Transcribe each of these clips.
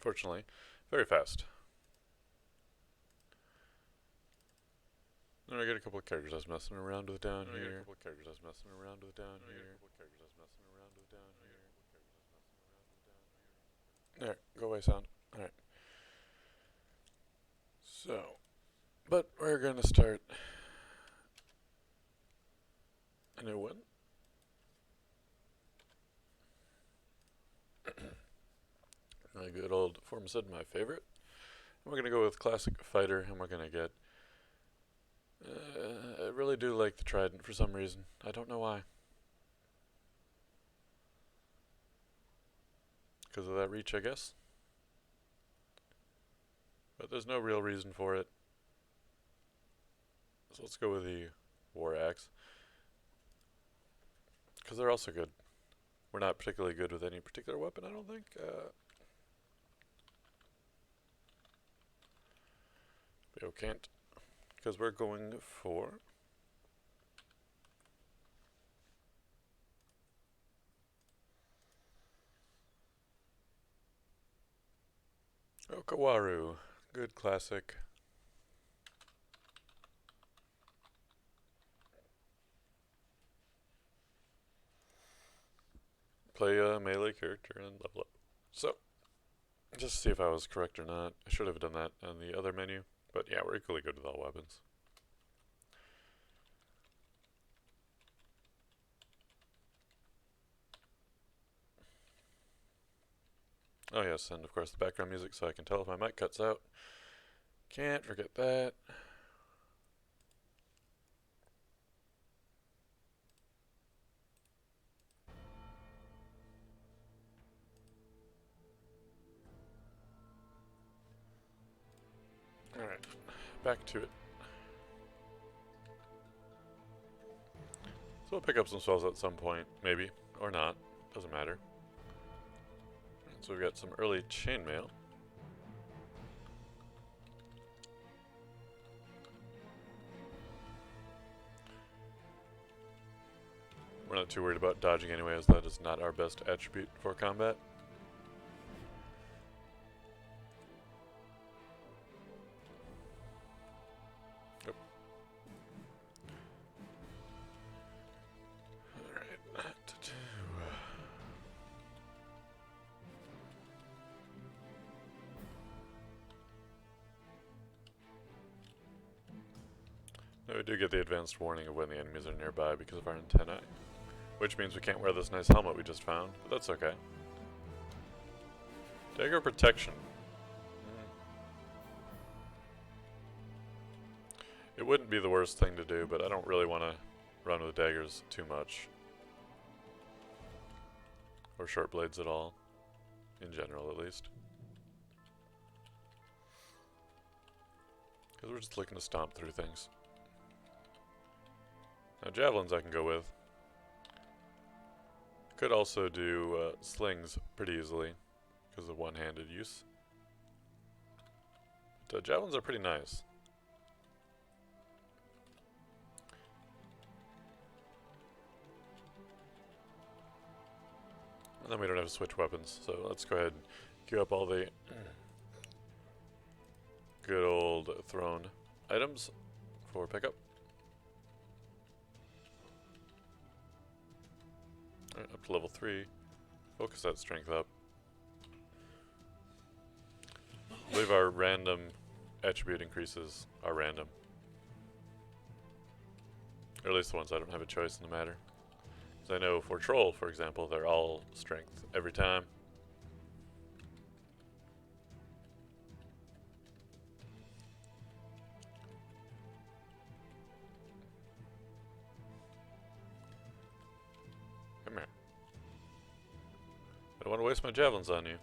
Fortunately, very fast. Then I get a couple of characters I was messing around with down here. There, go away, sound. Alright. So, but we're gonna start a new one. My good old Formicid, my favorite. And we're gonna go with classic fighter, and we're gonna get. I really do like the trident for some reason. I don't know why. Because of that reach, I guess. But there's no real reason for it. So let's go with the War Axe. Because they're also good. We're not particularly good with any particular weapon, I don't think. We can't. Because we're going for... Okawaru. Good classic. Play a melee character and level up. So, just to see if I was correct or not. I should have done that on the other menu. But yeah, we're equally good with all weapons. Oh yes, and of course the background music so I can tell if my mic cuts out. Can't forget that. Alright, back to it. So we'll pick up some spells at some point, maybe, or not. Doesn't matter. So we've got some early chainmail. We're not too worried about dodging anyway, as that is not our best attribute for combat. Yep. Alright. Now we do get the advanced warning of when the enemies are nearby because of our antennae. Which means we can't wear this nice helmet we just found, but that's okay. Dagger protection. It wouldn't be the worst thing to do, but I don't really want to run with daggers too much. Or short blades at all. In general, at least. Because we're just looking to stomp through things. Now javelins I can go with. Could also do slings pretty easily because of one-handed use. But javelins are pretty nice. And then we don't have to switch weapons, so let's go ahead and queue up all the good old thrown items for pickup. Alright, up to level 3. Focus that strength up. I believe our random attribute increases are random. Or at least the ones I don't have a choice in the matter. Because I know for Troll, for example, they're all strength every time. Come here. I don't want to waste my javelins on you.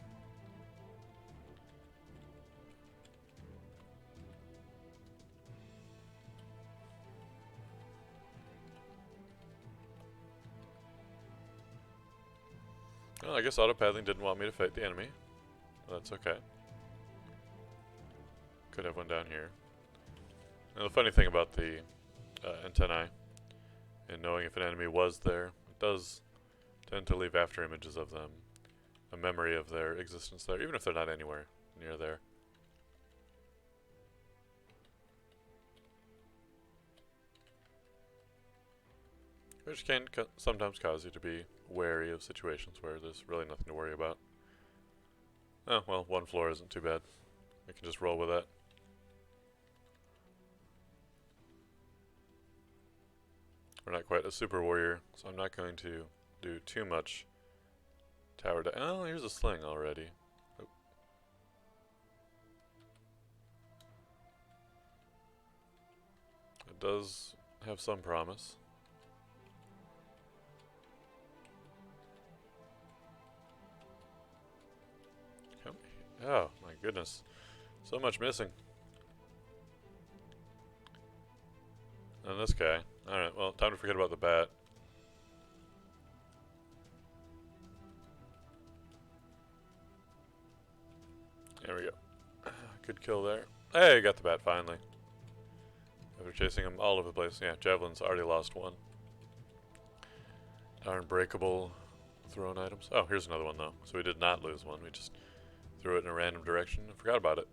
Well, I guess autopathing didn't want me to fight the enemy. Well, that's okay. Could have one down here. Now the funny thing about the antennae, and knowing if an enemy was there, it does tend to leave after images of them a memory of their existence there, even if they're not anywhere near there. Which can sometimes cause you to be wary of situations where there's really nothing to worry about. Oh, well, one floor isn't too bad. We can just roll with that. We're not quite a super warrior, so I'm not going to do too much tower to— oh, here's a sling already. Oh. It does have some promise. Oh, my goodness. So much missing. And this guy. Alright, well, time to forget about the bat. There we go. Good kill there. Hey, got the bat finally. After chasing him all over the place. Yeah, Javelin's already lost one. Unbreakable thrown items. Oh, here's another one though. So we did not lose one. We just threw it in a random direction and forgot about it.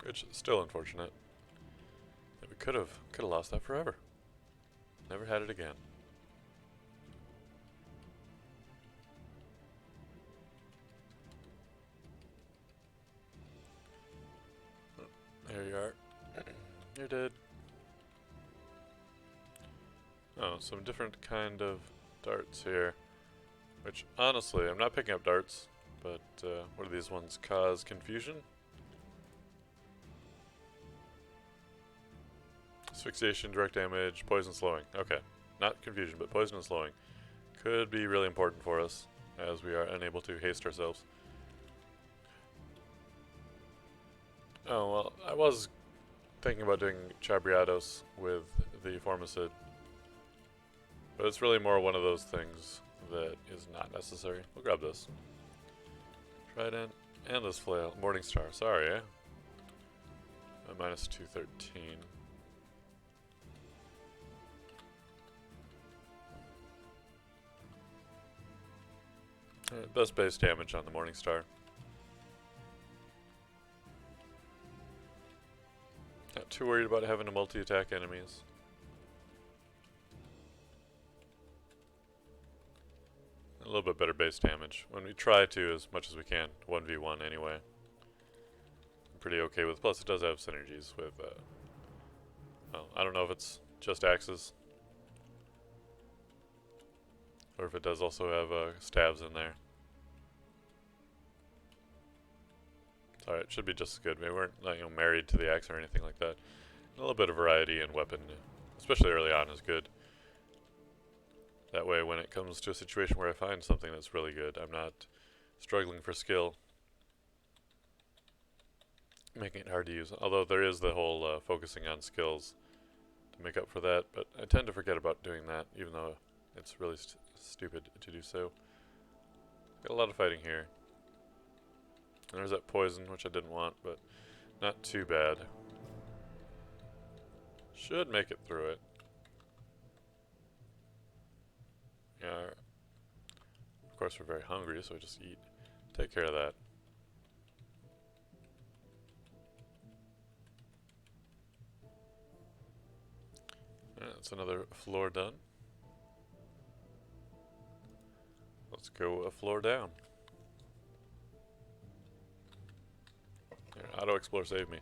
Which is still unfortunate. We could have lost that forever. Never had it again. There you are. You're dead. Oh, some different kind of darts here. Which, honestly, I'm not picking up darts, but what do these ones cause? Confusion? Asphyxiation, direct damage, poison slowing. Okay, not confusion, but poison and slowing. Could be really important for us, as we are unable to haste ourselves. Oh, well, I was thinking about doing Chabriados with the Formicid, but it's really more one of those things that is not necessary. We'll grab this. Trident, and this flail. Morningstar, sorry, eh? Minus 213. Best base damage on the Morningstar. Not too worried about having to multi-attack enemies. A little bit better base damage. When we try to, as much as we can, 1v1 anyway. I'm pretty okay with. Plus, it does have synergies with, well, I don't know if it's just axes, or if it does also have stabs in there. Alright, should be just as good. We weren't, like, married to the axe or anything like that. A little bit of variety in weapon, especially early on, is good. That way, when it comes to a situation where I find something that's really good, I'm not struggling for skill, making it hard to use. Although there is the whole focusing on skills to make up for that, but I tend to forget about doing that, even though it's really stupid to do so. Got a lot of fighting here. And there's that poison, which I didn't want, but not too bad. Should make it through it. Yeah. Of course, we're very hungry, so we just eat. Take care of that. That's another floor done. Let's go a floor down. Here, auto explore saved me.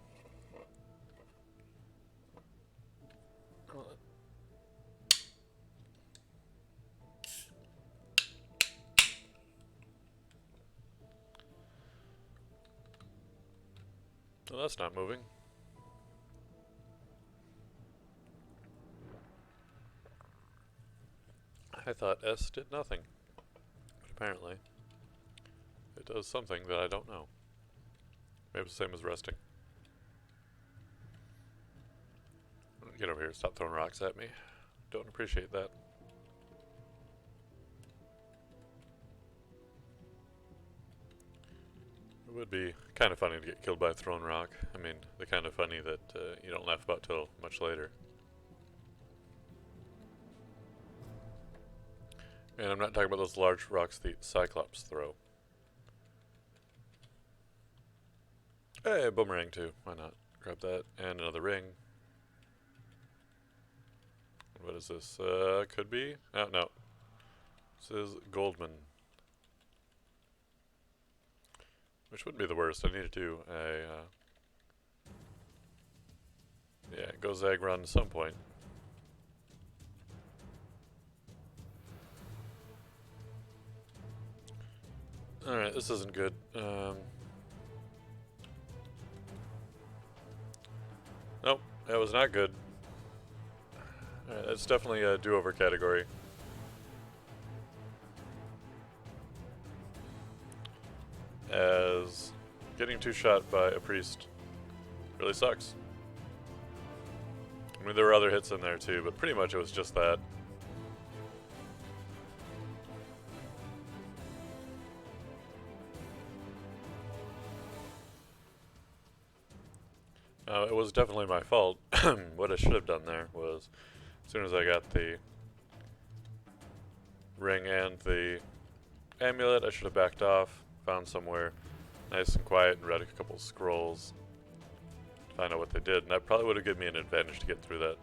Well, that's not moving. I thought S did nothing, but apparently it does something that I don't know. Maybe it's the same as resting. Get over here, stop throwing rocks at me. Don't appreciate that. It would be kind of funny to get killed by a thrown rock. I mean, the kind of funny that you don't laugh about till much later. And I'm not talking about those large rocks the Cyclops throw. Hey, boomerang too. Why not? Grab that. And another ring. What is this? Could be? Oh, no. This is Goldman. Which wouldn't be the worst. I need to do a, yeah, go zag run at some point. Alright, this isn't good. Nope, that was not good. Alright, that's definitely a do-over category. As getting two-shot by a priest really sucks. I mean, there were other hits in there too, but pretty much it was just that. It was definitely my fault. What I should have done there was, as soon as I got the ring and the amulet, I should have backed off, found somewhere nice and quiet, and read a couple scrolls to find out what they did, and that probably would have given me an advantage to get through that.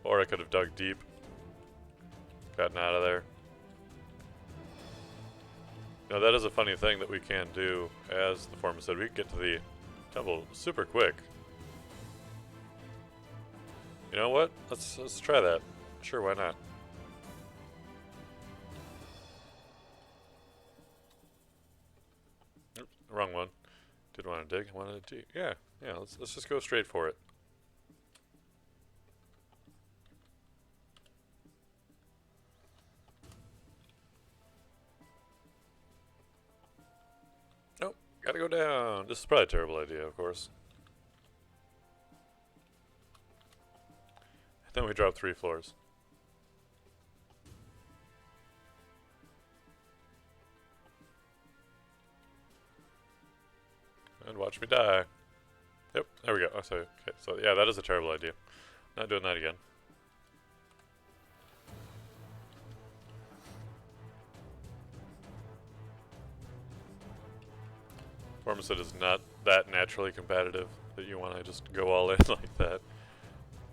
Or I could have dug deep, gotten out of there. Now that is a funny thing that we can do. As the foreman said, we can get to the temple super quick. You know what? Let's try that. Sure, why not? Oops, wrong one. Didn't want to dig. I wanted to dig. Yeah. Let's just go straight for it. Nope. Gotta go down. This is probably a terrible idea, of course. Then we drop 3 floors. And watch me die. Yep, there we go. Oh, so, okay, so yeah, that is a terrible idea. Not doing that again. Formicid is not that naturally competitive that you want to just go all in like that.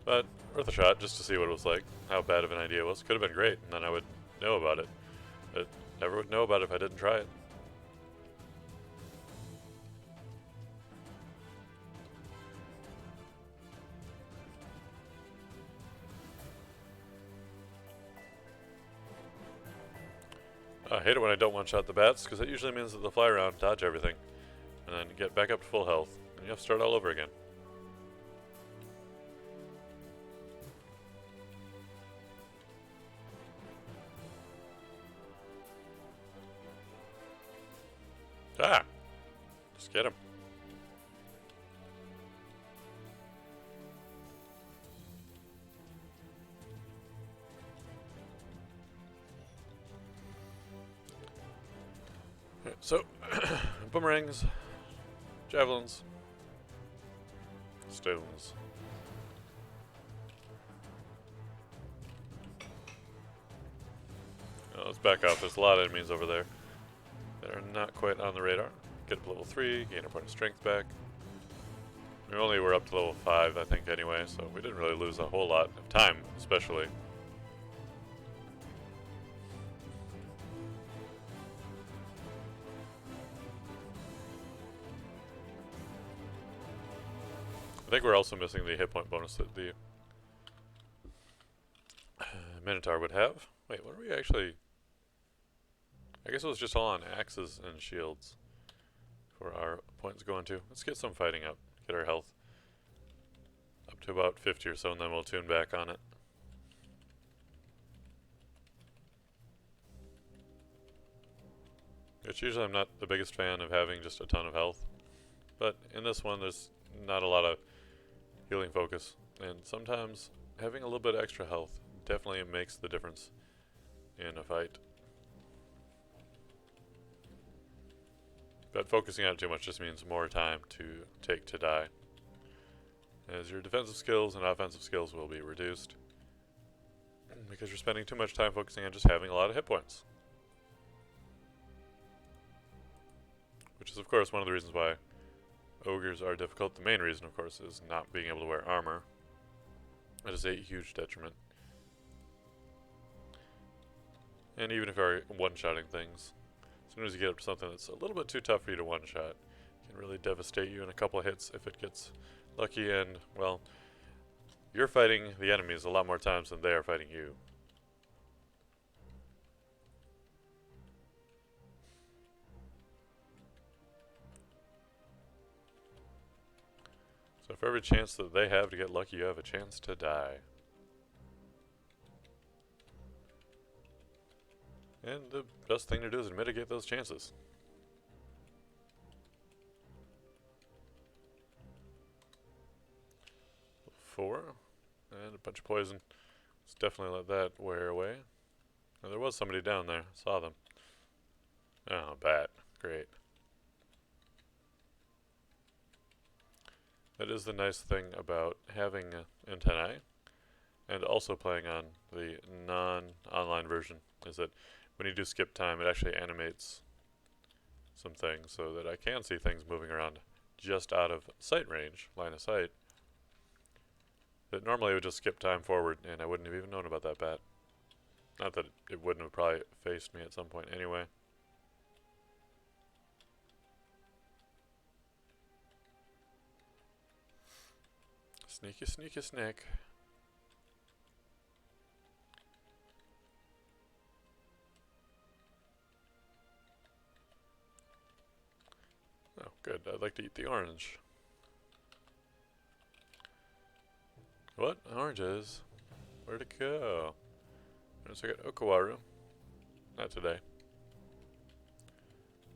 But worth a shot just to see what it was like, how bad of an idea it was. Could have been great, and then I would know about it. But never would know about it if I didn't try it. I hate it when I don't one-shot the bats, because that usually means that they'll fly around, dodge everything, and then get back up to full health, and you have to start all over again. Ah! Just get him. Right, so, boomerangs, javelins, stones. Now let's back off. There's a lot of enemies over there that are not quite on the radar. Get up to level 3, gain a point of strength back. We only were up to level 5, I think, anyway, so we didn't really lose a whole lot of time, especially. I think we're also missing the hit point bonus that the Minotaur would have. Wait, what are we actually... I guess it was just all on axes and shields for our points going to. Let's get some fighting up, get our health up to about 50 or so, and then we'll tune back on it. Which usually I'm not the biggest fan of having just a ton of health, but in this one there's not a lot of healing focus, and sometimes having a little bit of extra health definitely makes the difference in a fight. But focusing on it too much just means more time to take to die, as your defensive skills and offensive skills will be reduced. because you're spending too much time focusing on just having a lot of hit points. Which is, of course, one of the reasons why ogres are difficult. The main reason, of course, is not being able to wear armor. That is a huge detriment. And even if you are one-shotting things, as soon as you get up to something that's a little bit too tough for you to one-shot, it can really devastate you in a couple of hits if it gets lucky, and, well, you're fighting the enemies a lot more times than they are fighting you. So for every chance that they have to get lucky, you have a chance to die. And the best thing to do is mitigate those chances. Four. And a bunch of poison. Let's definitely let that wear away. Now, there was somebody down there. Saw them. Oh, bat. Great. That is the nice thing about having antennae and also playing on the non-online version, is that when you do skip time, it actually animates some things so that I can see things moving around just out of sight range, line of sight, that normally it would just skip time forward and I wouldn't have even known about that bat. Not that it wouldn't have probably faced me at some point anyway. Sneaky, sneaky, sneak. Oh, good. I'd like to eat the orange. What? Oranges? Where'd it go? Let's check out Okawaru. Not today.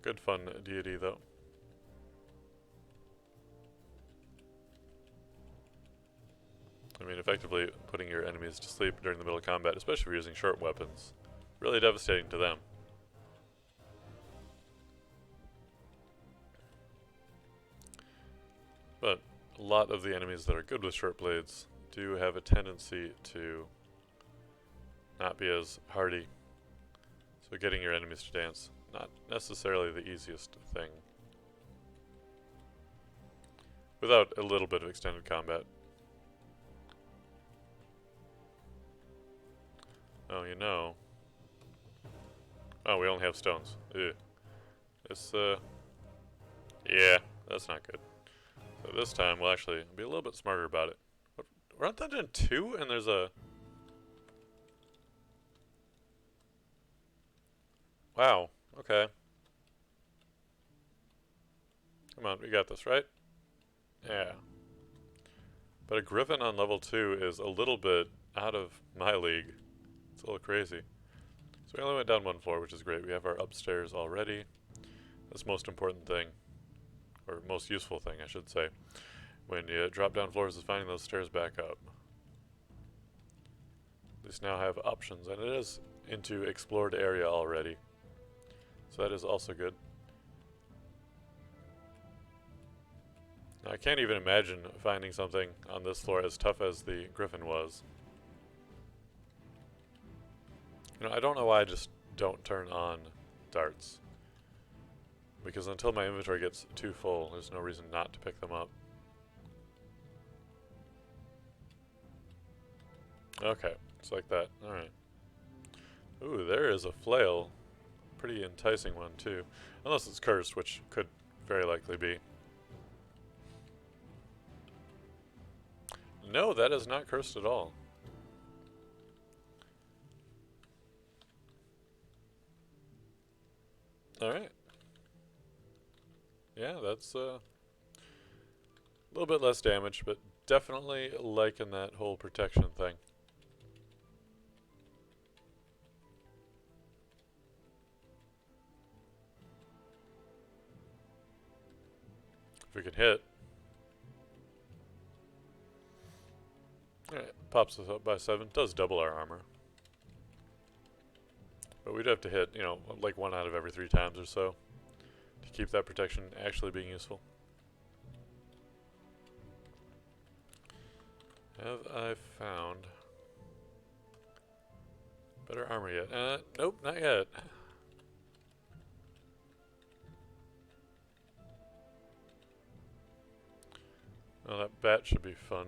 Good fun deity, though. I mean, effectively putting your enemies to sleep during the middle of combat, especially if you're using short weapons. Really devastating to them. But a lot of the enemies that are good with short blades do have a tendency to not be as hardy. So getting your enemies to dance, not necessarily the easiest thing. Without a little bit of extended combat. Oh, you know. Oh, we only have stones. Ew. This, yeah, that's not good. So this time we'll actually be a little bit smarter about it. We're on dungeon 2 and there's a... Wow, okay. Come on, we got this, right? Yeah. But a griffin on level 2 is a little bit out of my league. It's a little crazy. So we only went down one floor, which is great. We have our upstairs already. That's the most important thing. Or most useful thing, I should say. When you drop down floors is finding those stairs back up. At least now have options, and it is into explored area already. So that is also good. Now, I can't even imagine finding something on this floor as tough as the griffin was. You know, I don't know why I just don't turn on darts. Because until my inventory gets too full, there's no reason not to pick them up. Okay, it's like that. Alright. Ooh, there is a flail. Pretty enticing one, too. Unless it's cursed, which could very likely be. No, that is not cursed at all. Alright. Yeah, that's a little bit less damage, but definitely liking that whole protection thing. If we can hit. Alright, pops us up by 7. Does double our armor. But we'd have to hit, you know, like 1 out of every 3 times or so to keep that protection actually being useful. Have I found Better armor yet? Nope, not yet. Well, that bat should be fun.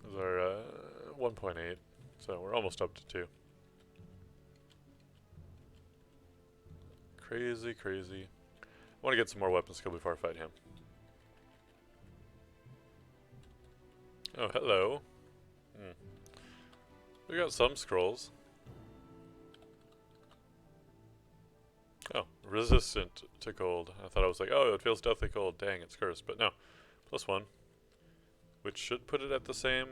Those are 1.8, so we're almost up to 2. Crazy, crazy. I want to get some more weapon skill before I fight him. Oh, hello. We got some scrolls. Oh, resistant to cold. I thought I was like, oh, it feels deathly cold. Dang, it's cursed. But no, +1. Which should put it at the same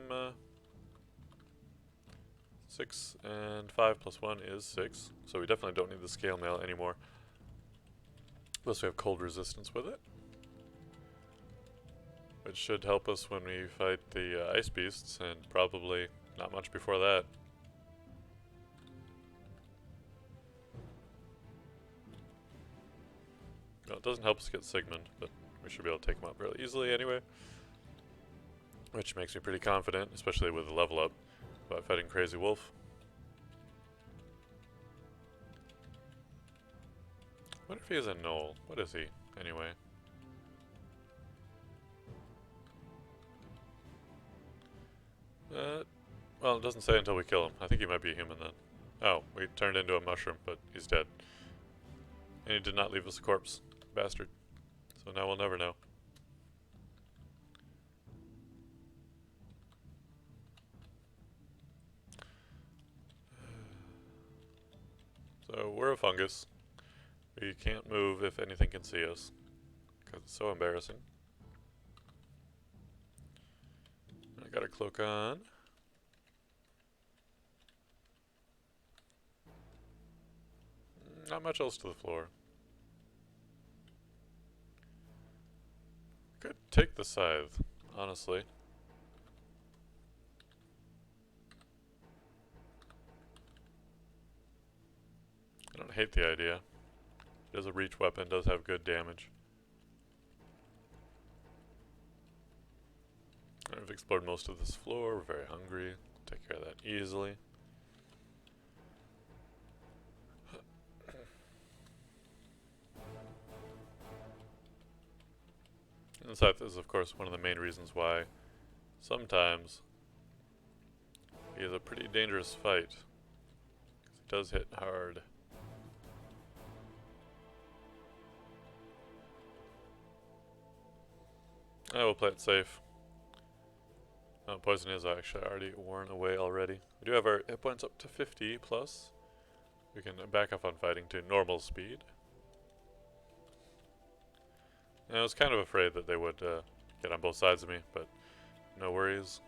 6 and 5 + 1 is 6. So we definitely don't need the scale mail anymore. Plus we have cold resistance with it. Which should help us when we fight the ice beasts, and probably not much before that. Well, it doesn't help us get Sigmund, but we should be able to take him out really easily anyway. Which makes me pretty confident, especially with the level up, about fighting Crazy Wolf. I wonder if he is a gnoll. What is he, anyway? Well, it doesn't say until we kill him. I think he might be a human then. Oh, we turned into a mushroom, but he's dead. And he did not leave us a corpse. Bastard. So now we'll never know. So we're a fungus. We can't move if anything can see us, because it's so embarrassing. I got a cloak on. Not much else to the floor. Could take the scythe, honestly. I don't hate the idea. It is a reach weapon, does have good damage. I've explored most of this floor, we're very hungry. Take care of that easily. And scythe is of course one of the main reasons why sometimes he is a pretty dangerous fight. Because he does hit hard. I will play it safe. Poison is actually already worn away already. We do have our hit points up to 50 plus. We can back off on fighting to normal speed. And I was kind of afraid that they would get on both sides of me, but no worries.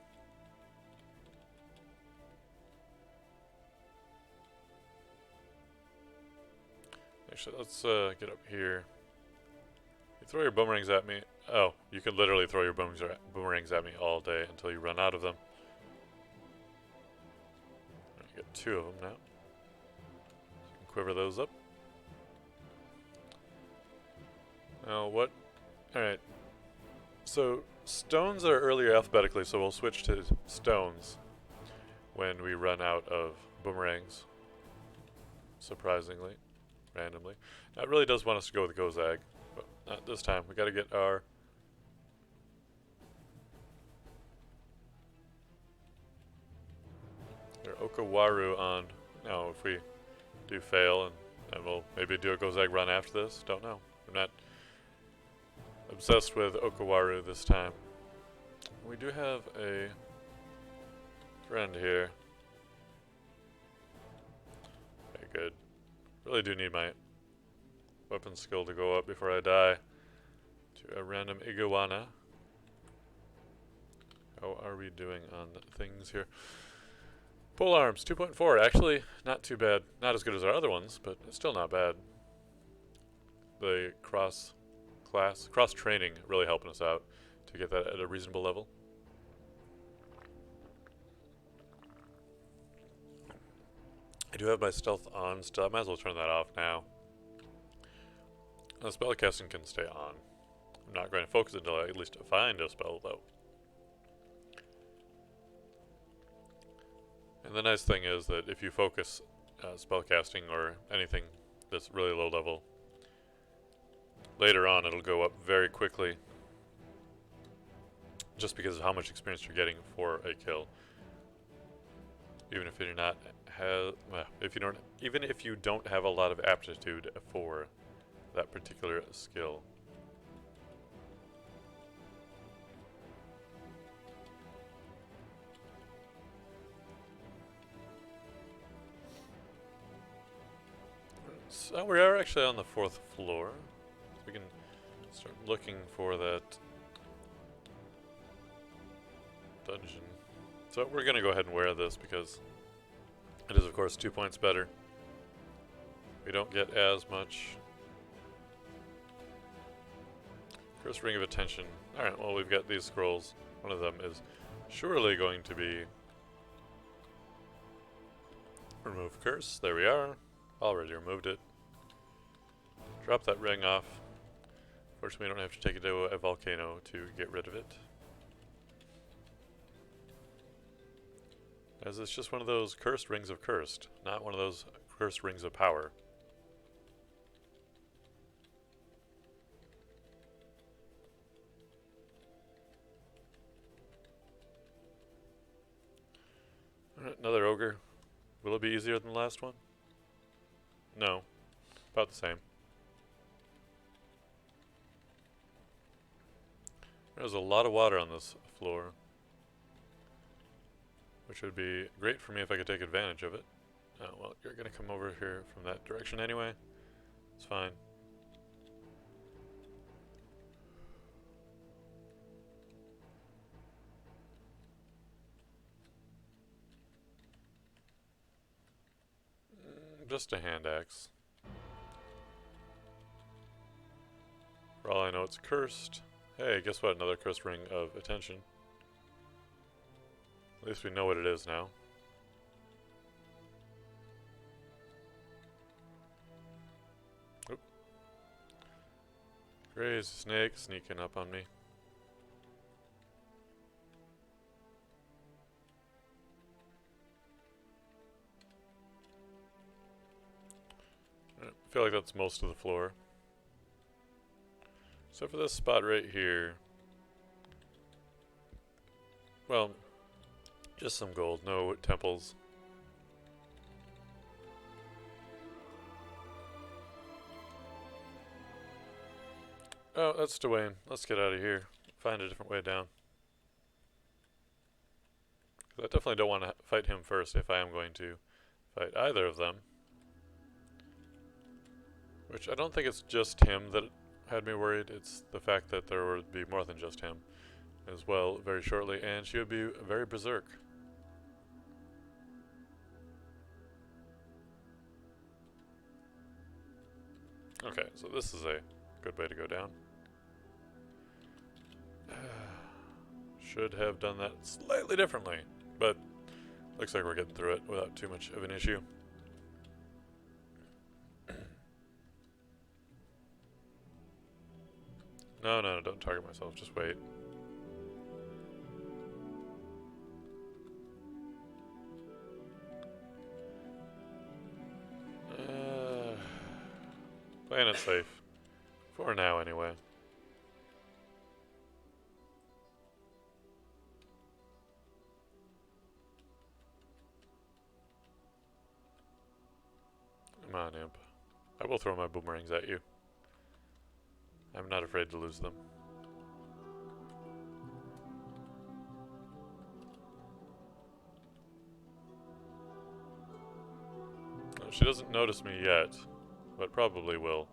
Actually, let's get up here. You throw your boomerangs at me. Oh, you can literally throw your boomerangs at me all day until you run out of them. I get 2 of them now. So you can quiver those up. Now what? Alright. So stones are earlier alphabetically, so we'll switch to stones when we run out of boomerangs. Surprisingly. Randomly. Now it really does want us to go with Gozag. But not this time. We gotta get our Okawaru on. Now, if we do fail, and we'll maybe do a Gozag run after this. Don't know. I'm not obsessed with Okawaru this time. We do have a friend here. Okay, good. Really do need my weapon skill to go up before I die to a random iguana. How are we doing on things here? Pole arms, 2.4. Actually, not too bad. Not as good as our other ones, but it's still not bad. The cross-training really helping us out to get that at a reasonable level. I do have my stealth on still. I might as well turn that off now. The spellcasting can stay on. I'm I'm not going to focus until I at least find a spell, though. And the nice thing is that if you focus spellcasting or anything that's really low level, later on it'll go up very quickly, just because of how much experience you're getting for a kill. Even if you're not even if you don't have a lot of aptitude for that particular skill. So we are actually on the 4th floor. So we can start looking for that dungeon. So we're going to go ahead and wear this because it is, of course, 2 points better. We don't get as much. First Ring of Attention. Alright, well, we've got these scrolls. One of them is surely going to be Remove Curse. There we are. Already removed it. Drop that ring off. Fortunately, we don't have to take it to a volcano to get rid of it, as it's just one of those cursed rings of cursed, not one of those cursed rings of power. Alright, another ogre. Will it be easier than the last one? No. About the same. There's a lot of water on this floor, which would be great for me if I could take advantage of it. Oh, well, you're going to come over here from that direction anyway. It's fine. Just a hand axe. For all I know, it's cursed. Hey, guess what? Another cursed ring of attention. At least we know what it is now. Oop. Crazy snake sneaking up on me. I feel like that's most of the floor. So for this spot right here, well, just some gold, no temples. Oh, that's Dwayne. Let's get out of here. Find a different way down. I definitely don't want to fight him first if I am going to fight either of them. Which I don't think it's just him that had me worried. It's the fact that there would be more than just him as well very shortly, and she would be very berserk. Okay, so this is a good way to go down. Should have done that slightly differently, but looks like we're getting through it without too much of an issue. No, don't target myself, just wait. Playing it safe. For now, anyway. Come on, imp. I will throw my boomerangs at you. I'm not afraid to lose them. She doesn't notice me yet, but probably will.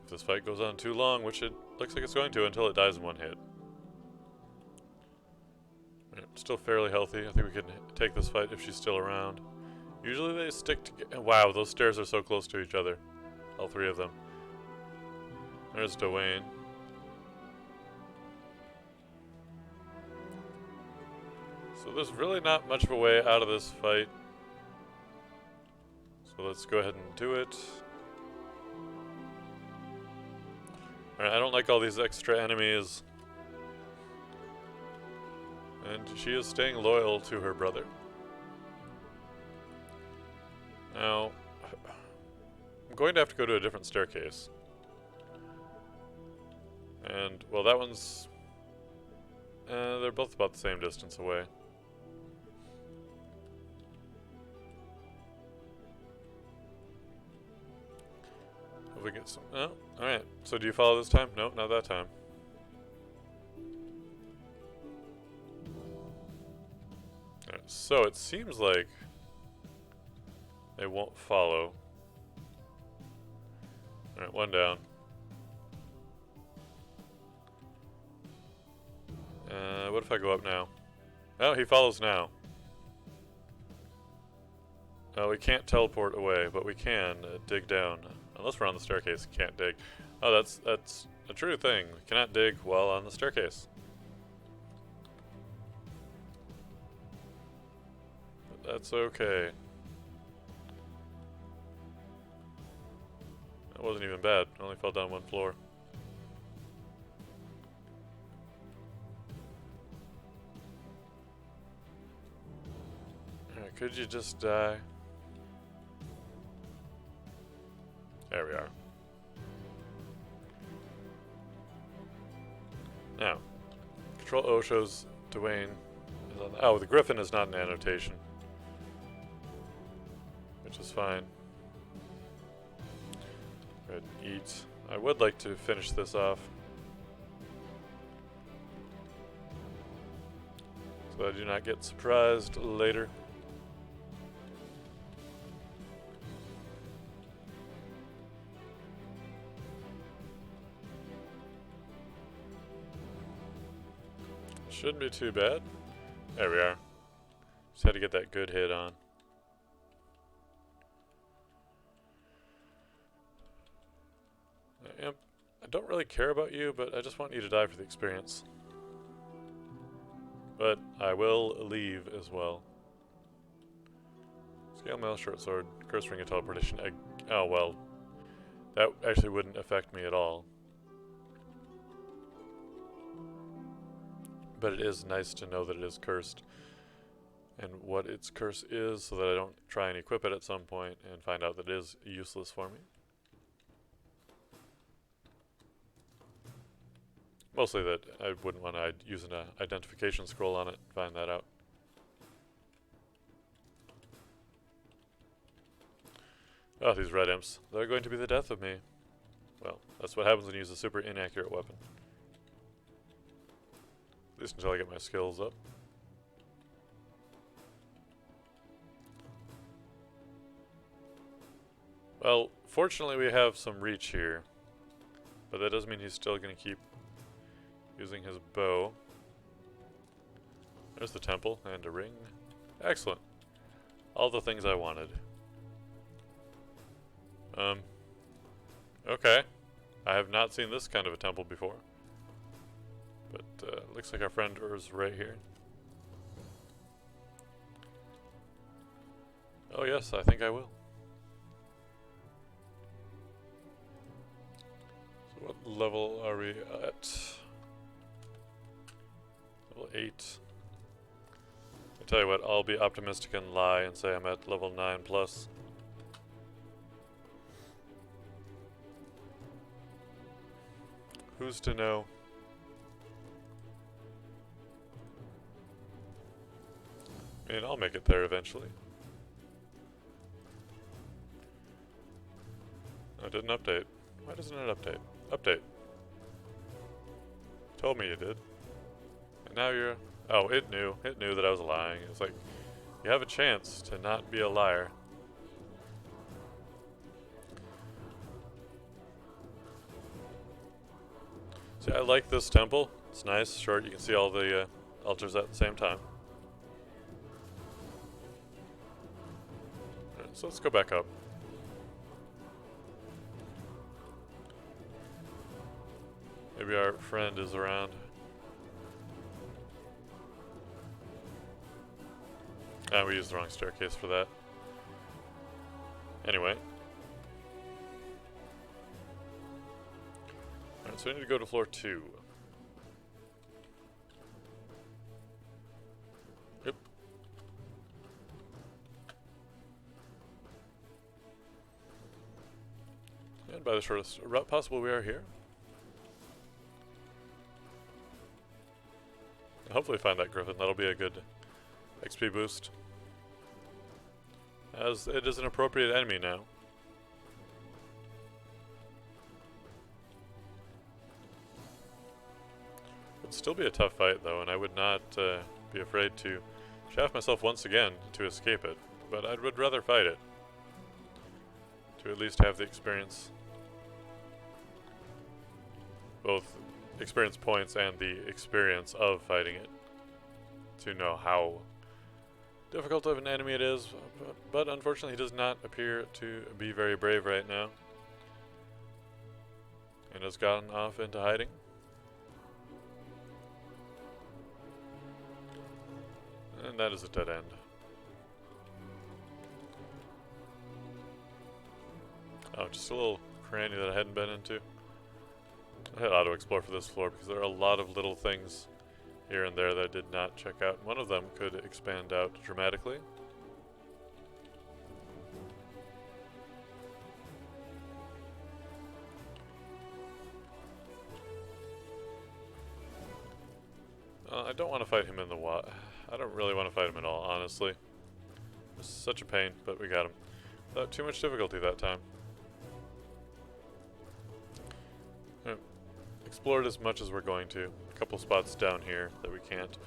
If this fight goes on too long, which it looks like it's going to until it dies in one hit. Still fairly healthy. I think we can take this fight if she's still around. Usually they stick together. Wow, those stairs are so close to each other. All three of them. There's Dwayne. So there's really not much of a way out of this fight. So let's go ahead and do it. Alright, I don't like all these extra enemies. And she is staying loyal to her brother. Now, I'm going to have to go to a different staircase. And, well, that one's... they're both about the same distance away. If we get some... Oh, alright. So do you follow this time? No, not that time. Alright, so it seems like they won't follow. Alright, one down. What if I go up now? Oh, he follows now. Oh, we can't teleport away, but we can dig down. Unless we're on the staircase, can't dig. Oh, that's a true thing. We cannot dig while on the staircase. But that's okay. That wasn't even bad. I only fell down one floor. Alright, could you just die? There we are. Now, Control O shows Dwayne is on the, oh, the Griffin is not an annotation, which is fine. Go ahead and eat. I would like to finish this off, so that I do not get surprised later. Shouldn't be too bad. There we are. Just had to get that good hit on. I don't really care about you, but I just want you to die for the experience. But I will leave as well. Scale mail, short sword, curse ring of teleportation. Oh well, that actually wouldn't affect me at all. But it is nice to know that it is cursed and what its curse is, so that I don't try and equip it at some point and find out that it is useless for me. Mostly that I wouldn't want to use an identification scroll on it and find that out. Oh, these red imps. They're going to be the death of me. Well, that's what happens when you use a super inaccurate weapon. At least until I get my skills up. Well, fortunately we have some reach here. But that doesn't mean he's still going to keep using his bow. There's the temple and a ring. Excellent. All the things I wanted. Okay. I have not seen this kind of a temple before. But looks like our friend is right here. Oh yes, I think I will. So what level are we at? Level 8. I tell you what, I'll be optimistic and lie and say I'm at level 9 plus. Who's to know? I mean, I'll make it there eventually. I didn't update. Why doesn't it update? Update. Told me you did. And now you're... Oh, it knew. It knew that I was lying. It's like, you have a chance to not be a liar. See, I like this temple. It's nice, short. You can see all the altars at the same time. Alright, so let's go back up. Maybe our friend is around. Ah, we used the wrong staircase for that. Anyway. Alright, so we need to go to floor 2. Yep. And by the shortest route possible, we are here. Hopefully find that griffin. That'll be a good XP boost, as it is an appropriate enemy now. Would still be a tough fight though, and I would not be afraid to shaft myself once again to escape it, but I would rather fight it to at least have the experience, both experience points and the experience of fighting it, to know how difficult of an enemy it is. But unfortunately he does not appear to be very brave right now, and has gotten off into hiding. And that is a dead end. Oh, just a little cranny that I hadn't been into. I had auto-explore for this floor because there are a lot of little things here and there that I did not check out. One of them could expand out dramatically. I don't want to fight him in the water. I don't really want to fight him at all, honestly. It's such a pain, but we got him. Without too much difficulty that time. Explored as much as we're going to. A couple spots down here that we can't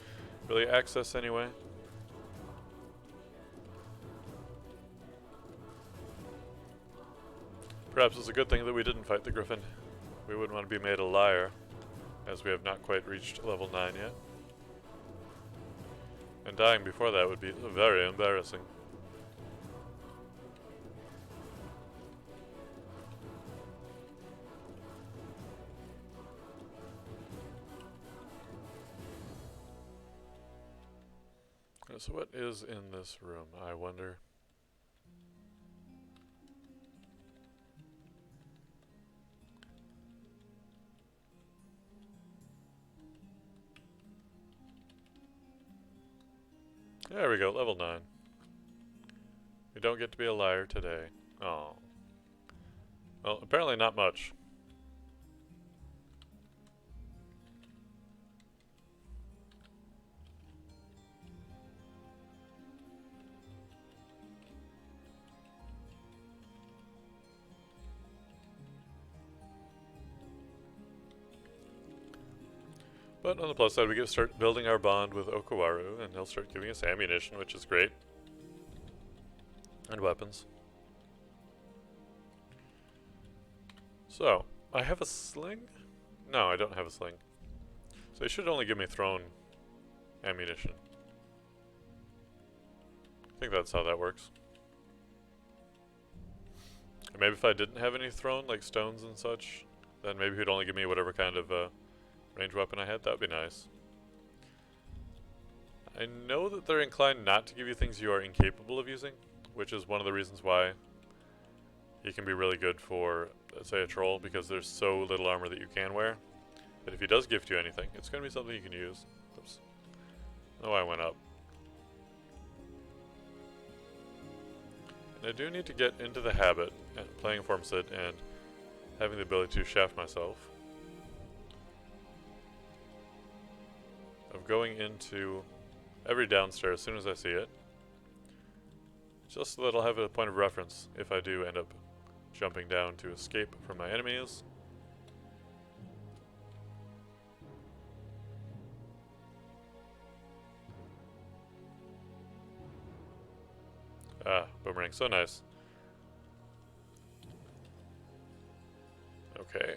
really access anyway. Perhaps it's a good thing that we didn't fight the griffin. We wouldn't want to be made a liar, as we have not quite reached level 9 yet. And dying before that would be very embarrassing. So what is in this room, I wonder? There we go, level 9. We don't get to be a liar today. Oh. Well, apparently not much. But on the plus side, we get start building our bond with Okawaru, and he'll start giving us ammunition, which is great. And weapons. So, I have a sling? No, I don't have a sling. So he should only give me thrown ammunition. I think that's how that works. Or maybe if I didn't have any thrown, like stones and such, then maybe he'd only give me whatever kind of range weapon I had. That would be nice. I know that they're inclined not to give you things you are incapable of using, which is one of the reasons why he can be really good for, let's say, a troll, because there's so little armor that you can wear. But if he does gift you anything, it's going to be something you can use. Oops. Oh, I went up. And I do need to get into the habit of playing Formsid and having the ability to shaft myself. Of going into every downstairs as soon as I see it. Just so that I'll have a point of reference if I do end up jumping down to escape from my enemies. Ah, boomerang, so nice. Okay.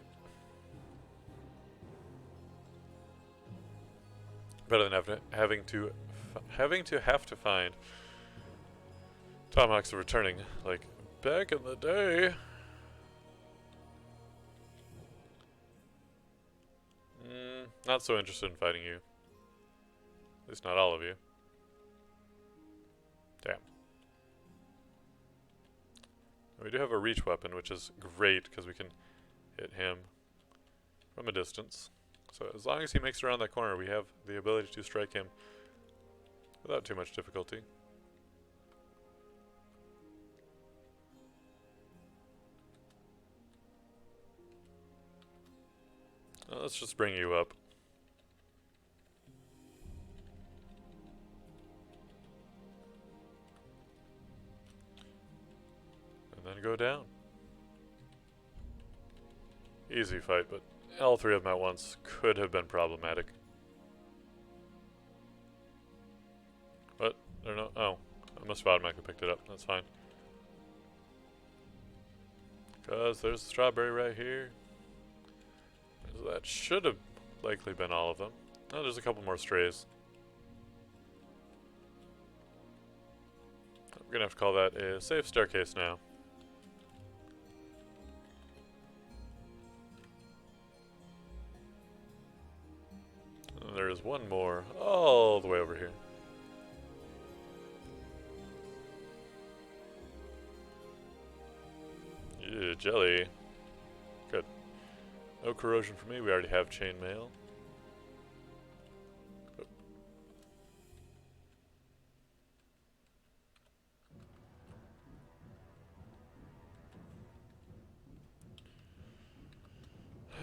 Better than having to have to find tomahawks returning, like back in the day. Not so interested in fighting you. At least not all of you. Damn. We do have a reach weapon, which is great because we can hit him from a distance. So as long as he makes it around that corner, we have the ability to strike him without too much difficulty. Let's just bring you up. And then go down. Easy fight, but all three of them at once could have been problematic. What? They're not. Oh, I must have automatically picked it up. That's fine. Because there's the strawberry right here. So that should have likely been all of them. Oh, there's a couple more strays. We're gonna have to call that a safe staircase now. And there is one more all the way over here. Yeah, jelly. Good. No corrosion for me. We already have chainmail. Oh.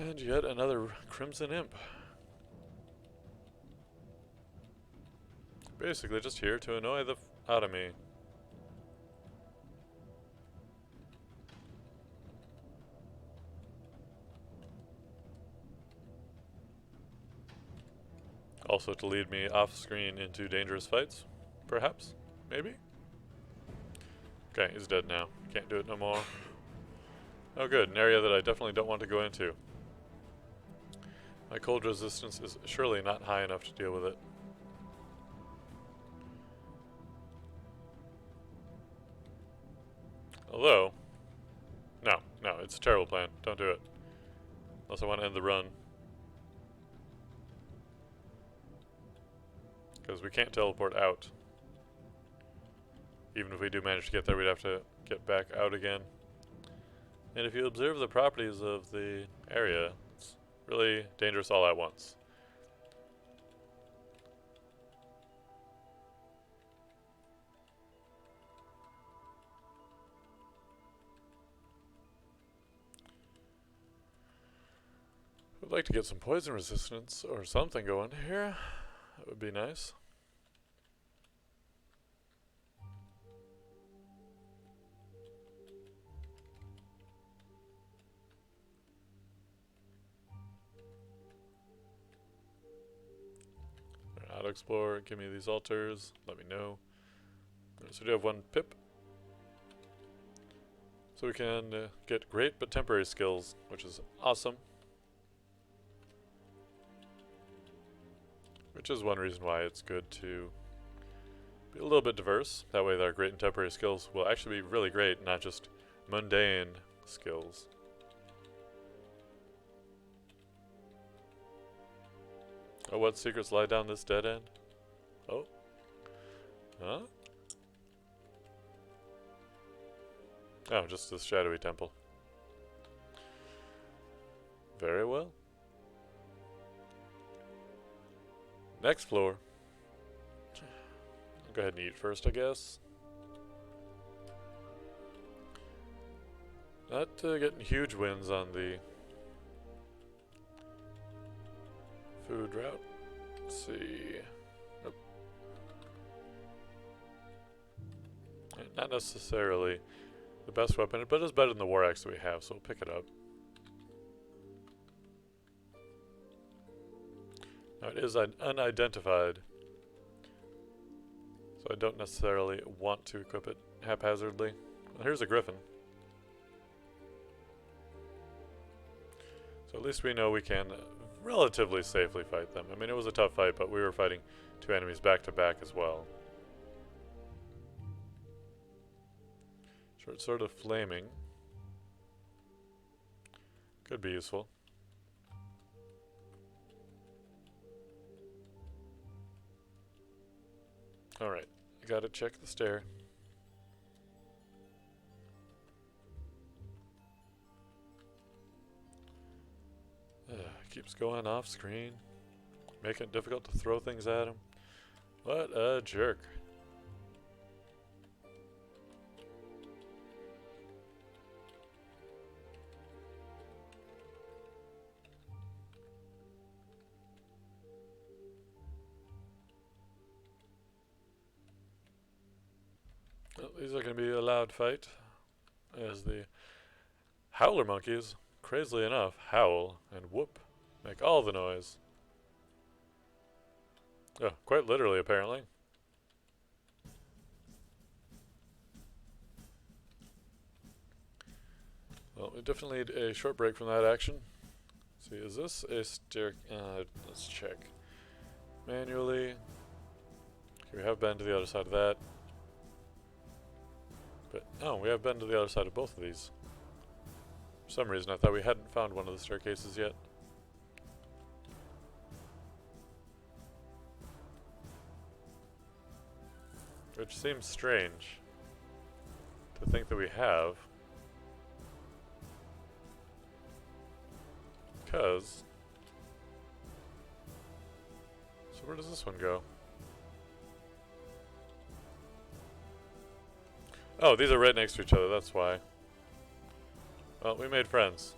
And yet another Crimson Imp. Basically just here to annoy the out of me. Also to lead me off screen into dangerous fights, perhaps, maybe? Okay, he's dead now. Can't do it no more. Oh good, an area that I definitely don't want to go into. My cold resistance is surely not high enough to deal with it. Although, no, it's a terrible plan. Don't do it. Unless I want to end the run. Because we can't teleport out. Even if we do manage to get there, we'd have to get back out again. And if you observe the properties of the area, it's really dangerous all at once. I'd like to get some poison resistance or something going here. That would be nice. Auto explore, give me these altars, let me know. So we do have one pip. So we can get great but temporary skills, which is awesome. Which is one reason why it's good to be a little bit diverse. That way our great and temporary skills will actually be really great, not just mundane skills. Oh, what secrets lie down this dead end? Oh. Huh? Oh, just this shadowy temple. Very well. Next floor. I'll go ahead and eat first, I guess. Not getting huge wins on the food route. Let's see. Nope. Not necessarily the best weapon, but it's better than the war axe that we have, so we'll pick it up. Now it is unidentified, so I don't necessarily want to equip it haphazardly. Well, here's a griffin. So at least we know we can relatively safely fight them. I mean, it was a tough fight, but we were fighting two enemies back to back as well. Short sword of flaming. Could be useful. Alright, gotta check the stair. keeps going off screen, making it difficult to throw things at him. What a jerk. Well, these are going to be a loud fight, as the howler monkeys, crazily enough, howl and whoop, make all the noise. Oh, quite literally, apparently. Well, we definitely need a short break from that action. Let's see, is this a stair? Let's check. Manually. Okay, we have been to the other side of that. But, oh, we have been to the other side of both of these. For some reason, I thought we hadn't found one of the staircases yet. Which seems strange to think that we have. Because... So where does this one go? Oh, these are right next to each other, that's why. Well, we made friends.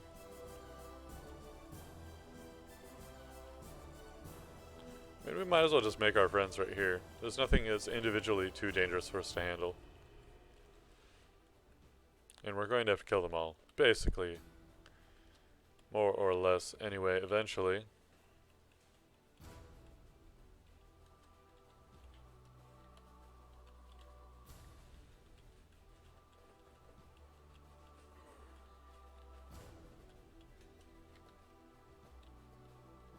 I mean, we might as well just make our friends right here. There's nothing that's individually too dangerous for us to handle. And we're going to have to kill them all. Basically. More or less, anyway, eventually.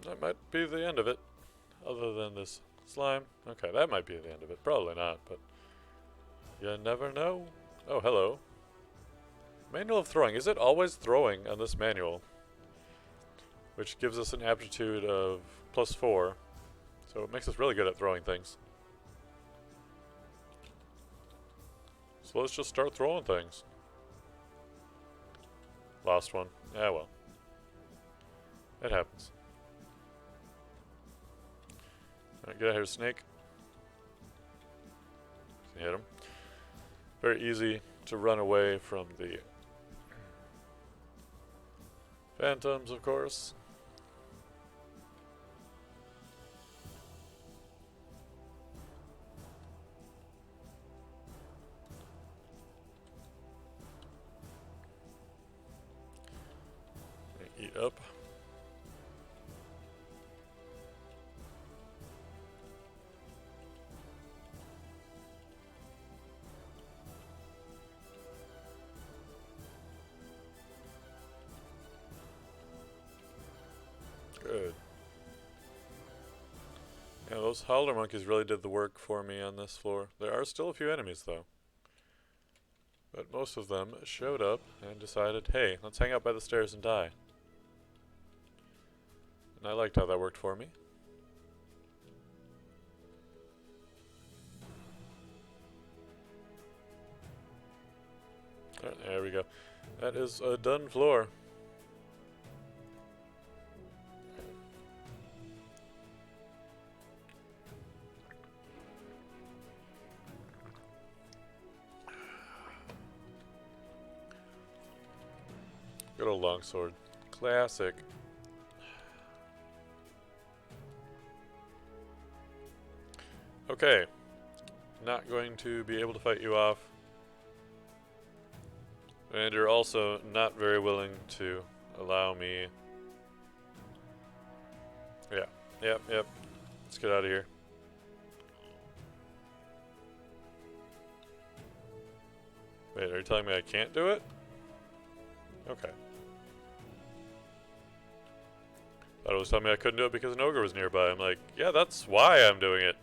That might be the end of it. Other than this slime. Okay, that might be the end of it. Probably not, but you never know. Oh, hello. Manual of throwing. Is it always throwing on this manual? Which gives us an aptitude of +4. So it makes us really good at throwing things. So let's just start throwing things. Lost one. Yeah, well. It happens. Alright, get out here, snake. Hit him. Very easy to run away from the phantoms, of course. Eat up. Good. Yeah, those howler monkeys really did the work for me on this floor. There are still a few enemies, though. But most of them showed up and decided, hey, let's hang out by the stairs and die. And I liked how that worked for me. There we go. That is a done floor. Good old longsword. Classic. Okay. Not going to be able to fight you off. And you're also not very willing to allow me... Yeah. Yep. Let's get out of here. Wait, are you telling me I can't do it? Okay. Thought it was telling me I couldn't do it because an ogre was nearby. I'm like, yeah, that's why I'm doing it.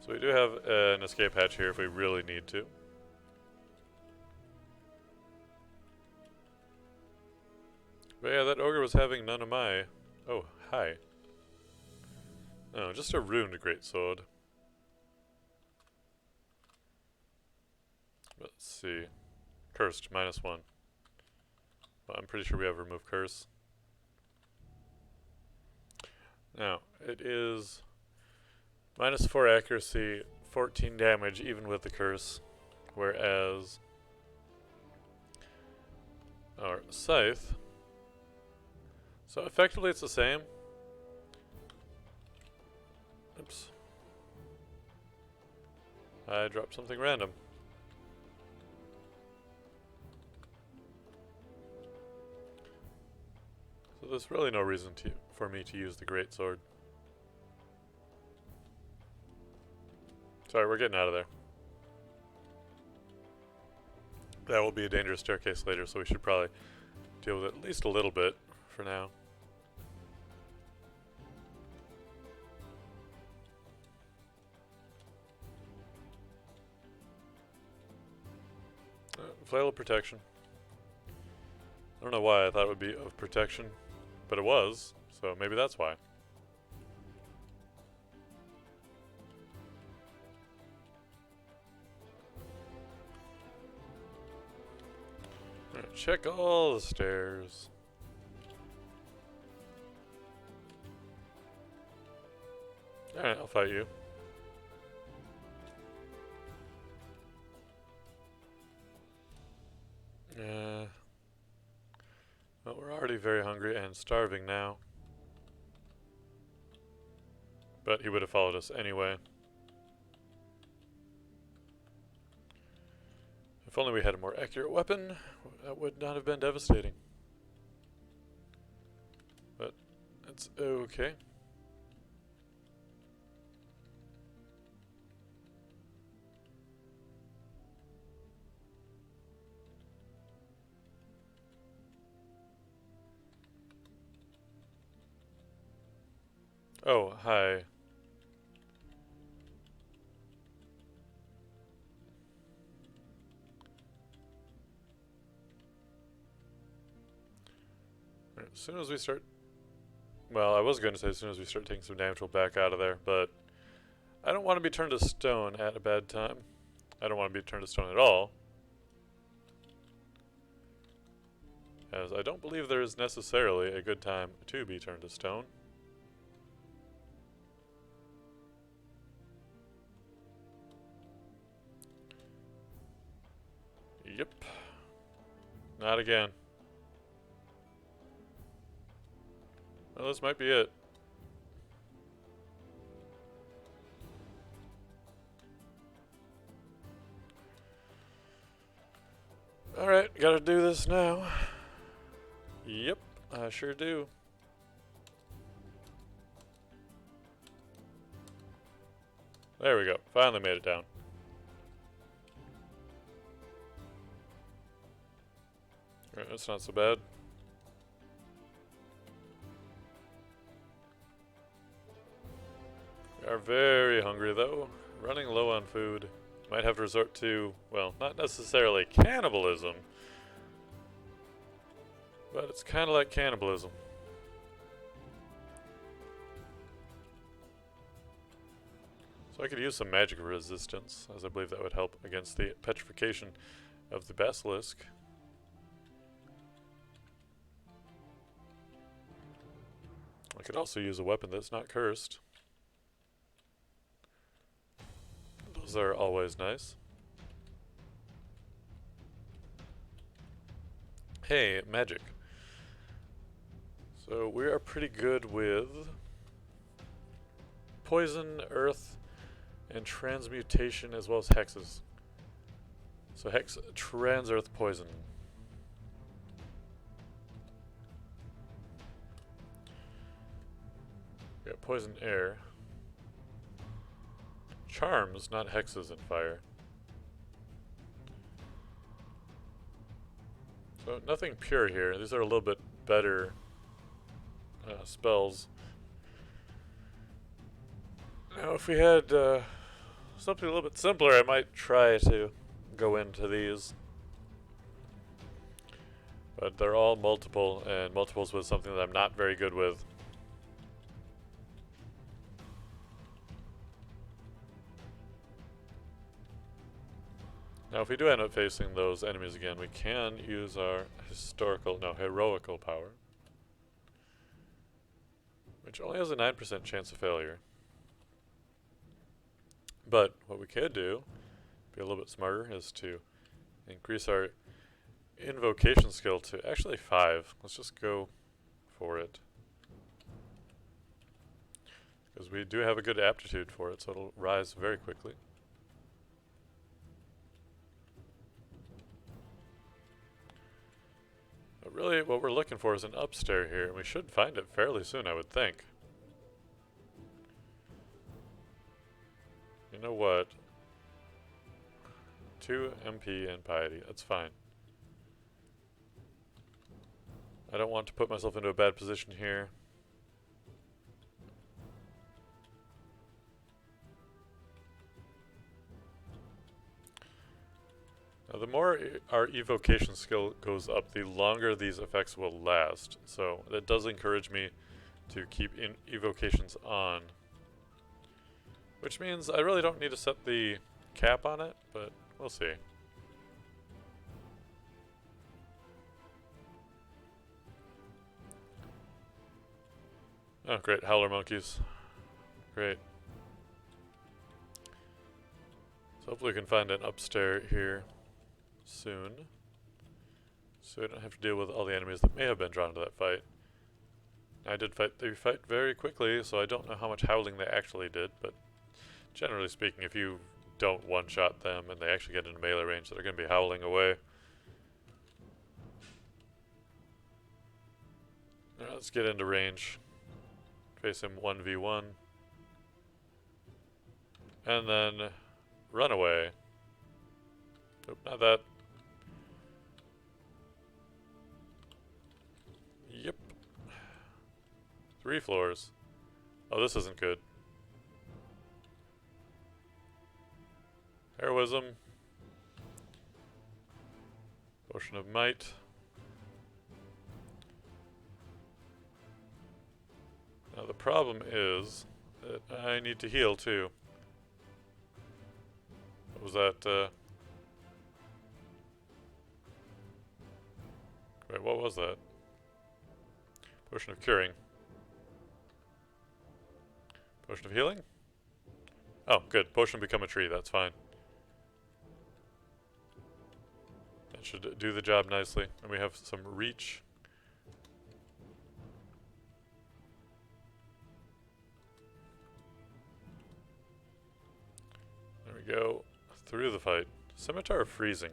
So we do have an escape hatch here if we really need to. But yeah, that ogre was having none of my... Oh, hi. Oh, just a ruined greatsword. Let's see. Cursed, -1. Well, I'm pretty sure we have remove curse. Now, it is minus 4 accuracy, 14 damage, even with the curse, whereas our scythe, so effectively it's the same. Oops. I dropped something random. So there's really no reason for me to use the greatsword. Sorry, we're getting out of there. That will be a dangerous staircase later, so we should probably deal with it at least a little bit for now. Flail of protection. I don't know why I thought it would be of protection, but it was, so maybe that's why. Alright, check all the stairs. Alright, I'll fight you. Well, we're already very hungry and starving now. But he would have followed us anyway. If only we had a more accurate weapon, that would not have been devastating. But it's okay. Oh, hi. As soon as we start... Well, I was going to say as soon as we start taking some damage, we'll back out of there, but I don't want to be turned to stone at a bad time. I don't want to be turned to stone at all. As I don't believe there is necessarily a good time to be turned to stone. Yep. Not again. Well, this might be it. Alright, gotta do this now. Yep, I sure do. There we go. Finally made it down. Alright, that's not so bad. We are very hungry though. Running low on food. Might have to resort to, well, not necessarily cannibalism, but it's kind of like cannibalism. So I could use some magic resistance, as I believe that would help against the petrification of the basilisk. I could also use a weapon that's not cursed. Those are always nice. Hey, magic. So we are pretty good with poison, earth, and transmutation, as well as hexes. So hex, trans, earth, poison. We got poison, air. Charms, not hexes and fire. So nothing pure here. These are a little bit better spells. Now if we had something a little bit simpler, I might try to go into these. But they're all multiple, and multiples was something that I'm not very good with. Now if we do end up facing those enemies again, we can use our heroical power. which only has a 9% chance of failure. But what we could do, be a little bit smarter, is to increase our invocation skill to actually 5. Let's just go for it. Because we do have a good aptitude for it, so it'll rise very quickly. But really, what we're looking for is an upstair here, and we should find it fairly soon, I would think. You know what? 2 MP and piety, that's fine. I don't want to put myself into a bad position here. Now, the more our evocation skill goes up, the longer these effects will last. So that does encourage me to keep evocations on. Which means I really don't need to set the cap on it, but we'll see. Oh, great. Howler monkeys. Great. So hopefully we can find an upstair here soon, so we don't have to deal with all the enemies that may have been drawn to that fight. I did fight the fight very quickly, so I don't know how much howling they actually did, but generally speaking, if you don't one-shot them and they actually get into melee range, they're going to be howling away. Alright, let's get into range. Face him 1v1. And then run away. Nope, not that. Yep. 3 floors. Oh, this isn't good. Heroism. Potion of Might. Now the problem is that I need to heal too. What was that? Wait, what was that? Potion of Curing. Potion of Healing? Oh, good. Potion Become a Tree, that's fine. That should do the job nicely. And we have some reach. There we go. Through the fight. Scimitar of Freezing.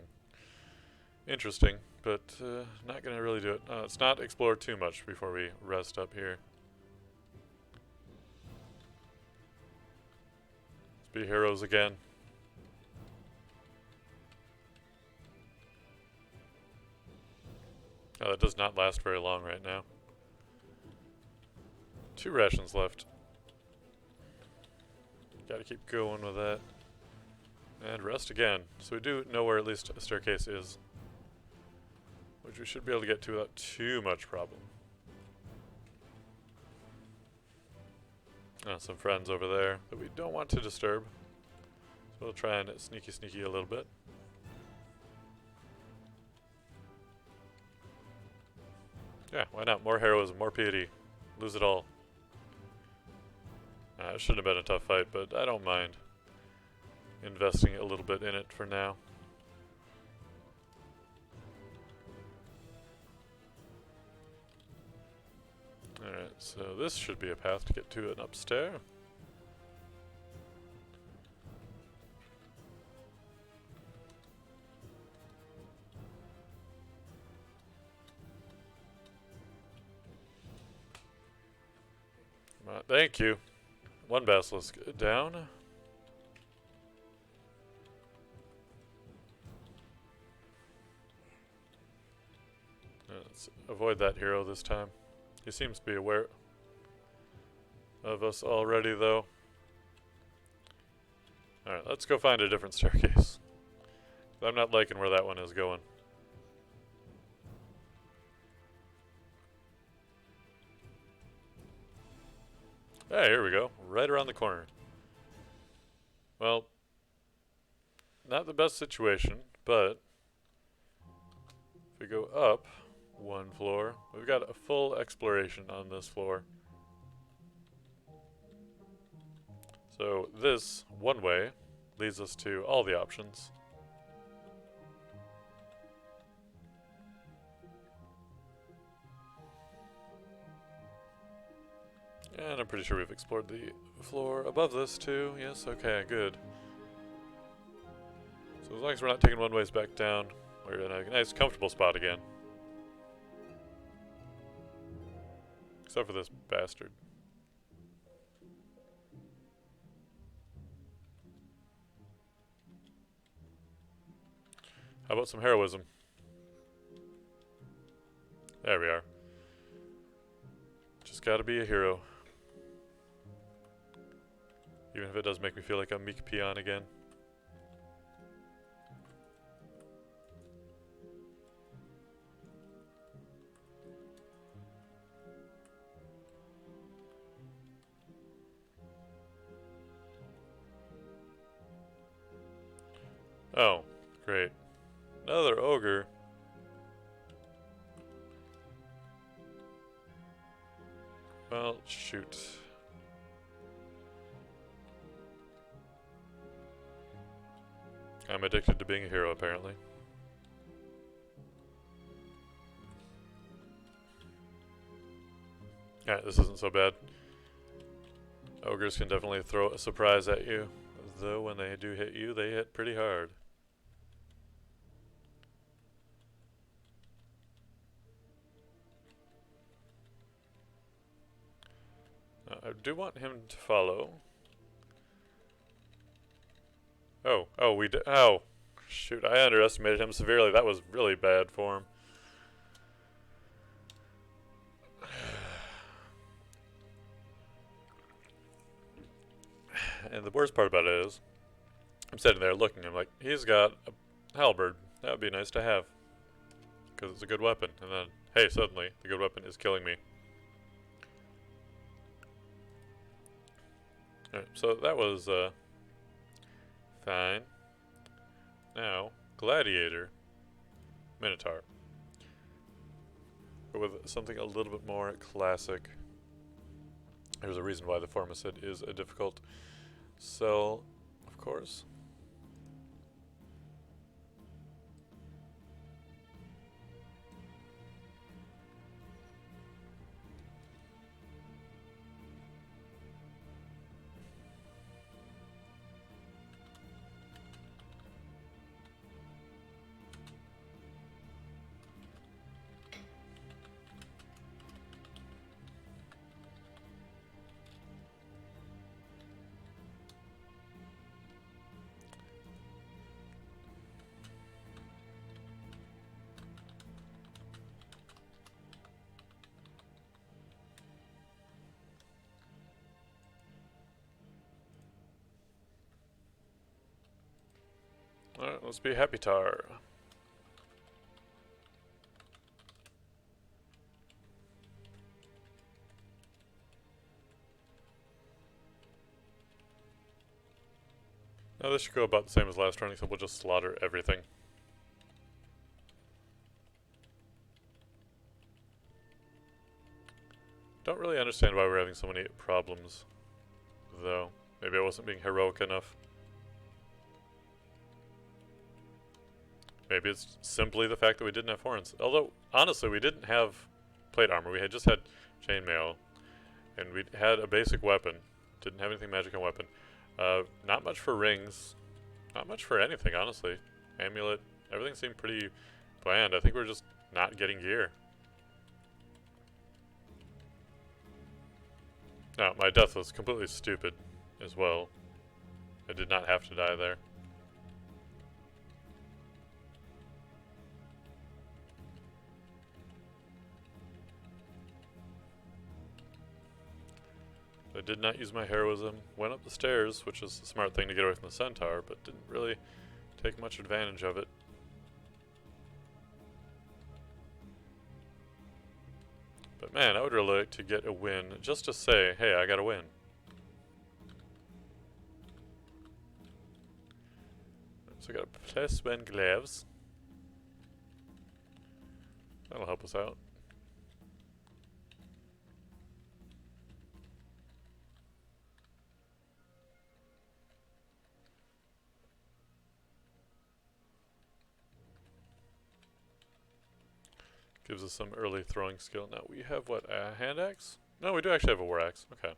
Interesting, but not going to really do it. Let's not explore too much before we rest up here. Let's be heroes again. Oh, that does not last very long right now. 2 rations left. Gotta keep going with that. And rest again. So we do know where at least a staircase is, which we should be able to get to without too much problem. Some friends over there that we don't want to disturb. So we'll try and sneaky a little bit. Yeah, why not? More heroism, more piety. Lose it all. It shouldn't have been a tough fight, but I don't mind investing a little bit in it for now. Alright, so this should be a path to get to an upstair. Come on, thank you. 1 basilisk down. Let's avoid that hero this time. He seems to be aware of us already, though. Alright, let's go find a different staircase. I'm not liking where that one is going. Hey, here we go. Right around the corner. Well, not the best situation, but if we go up 1 floor, we've got a full exploration on this floor. So this one way leads us to all the options. And I'm pretty sure we've explored the floor above this too. Yes, okay, good. So as long as we're not taking one ways back down, we're in a nice comfortable spot again. Except for this bastard. How about some heroism? There we are. Just gotta be a hero. Even if it does make me feel like a meek peon again. Oh, great. Another ogre. Well, shoot. I'm addicted to being a hero, apparently. Alright, this isn't so bad. Ogres can definitely throw a surprise at you, though when they do hit you, they hit pretty hard. I do want him to follow. Oh, we did. Oh, shoot, I underestimated him severely. That was really bad form. And the worst part about it is, I'm sitting there looking, I'm like, he's got a halberd. That would be nice to have. Because it's a good weapon. And then, hey, suddenly, the good weapon is killing me. Alright, so that was, fine. Now, Gladiator. Minotaur. But with something a little bit more classic. There's a reason why the Formicid is a difficult sell, of course. Alright, let's be Happy Tar. Now this should go about the same as last run, except we'll just slaughter everything. Don't really understand why we're having so many problems, though. Maybe I wasn't being heroic enough. Maybe it's simply the fact that we didn't have horns. Although, honestly, we didn't have plate armor. We had just had chainmail, and we had a basic weapon. Didn't have anything magic on weapon. Not much for rings. Not much for anything, honestly. Amulet. Everything seemed pretty bland. I think we're just not getting gear. Now, my death was completely stupid as well. I did not have to die there. I did not use my heroism. Went up the stairs, which is a smart thing to get away from the centaur, but didn't really take much advantage of it. But man, I would really like to get a win, just to say, hey, I got a win. So I got a +1 gloves. That'll help us out. Gives us some early throwing skill. Now we have what, a hand axe? No, we do actually have a war axe. Okay.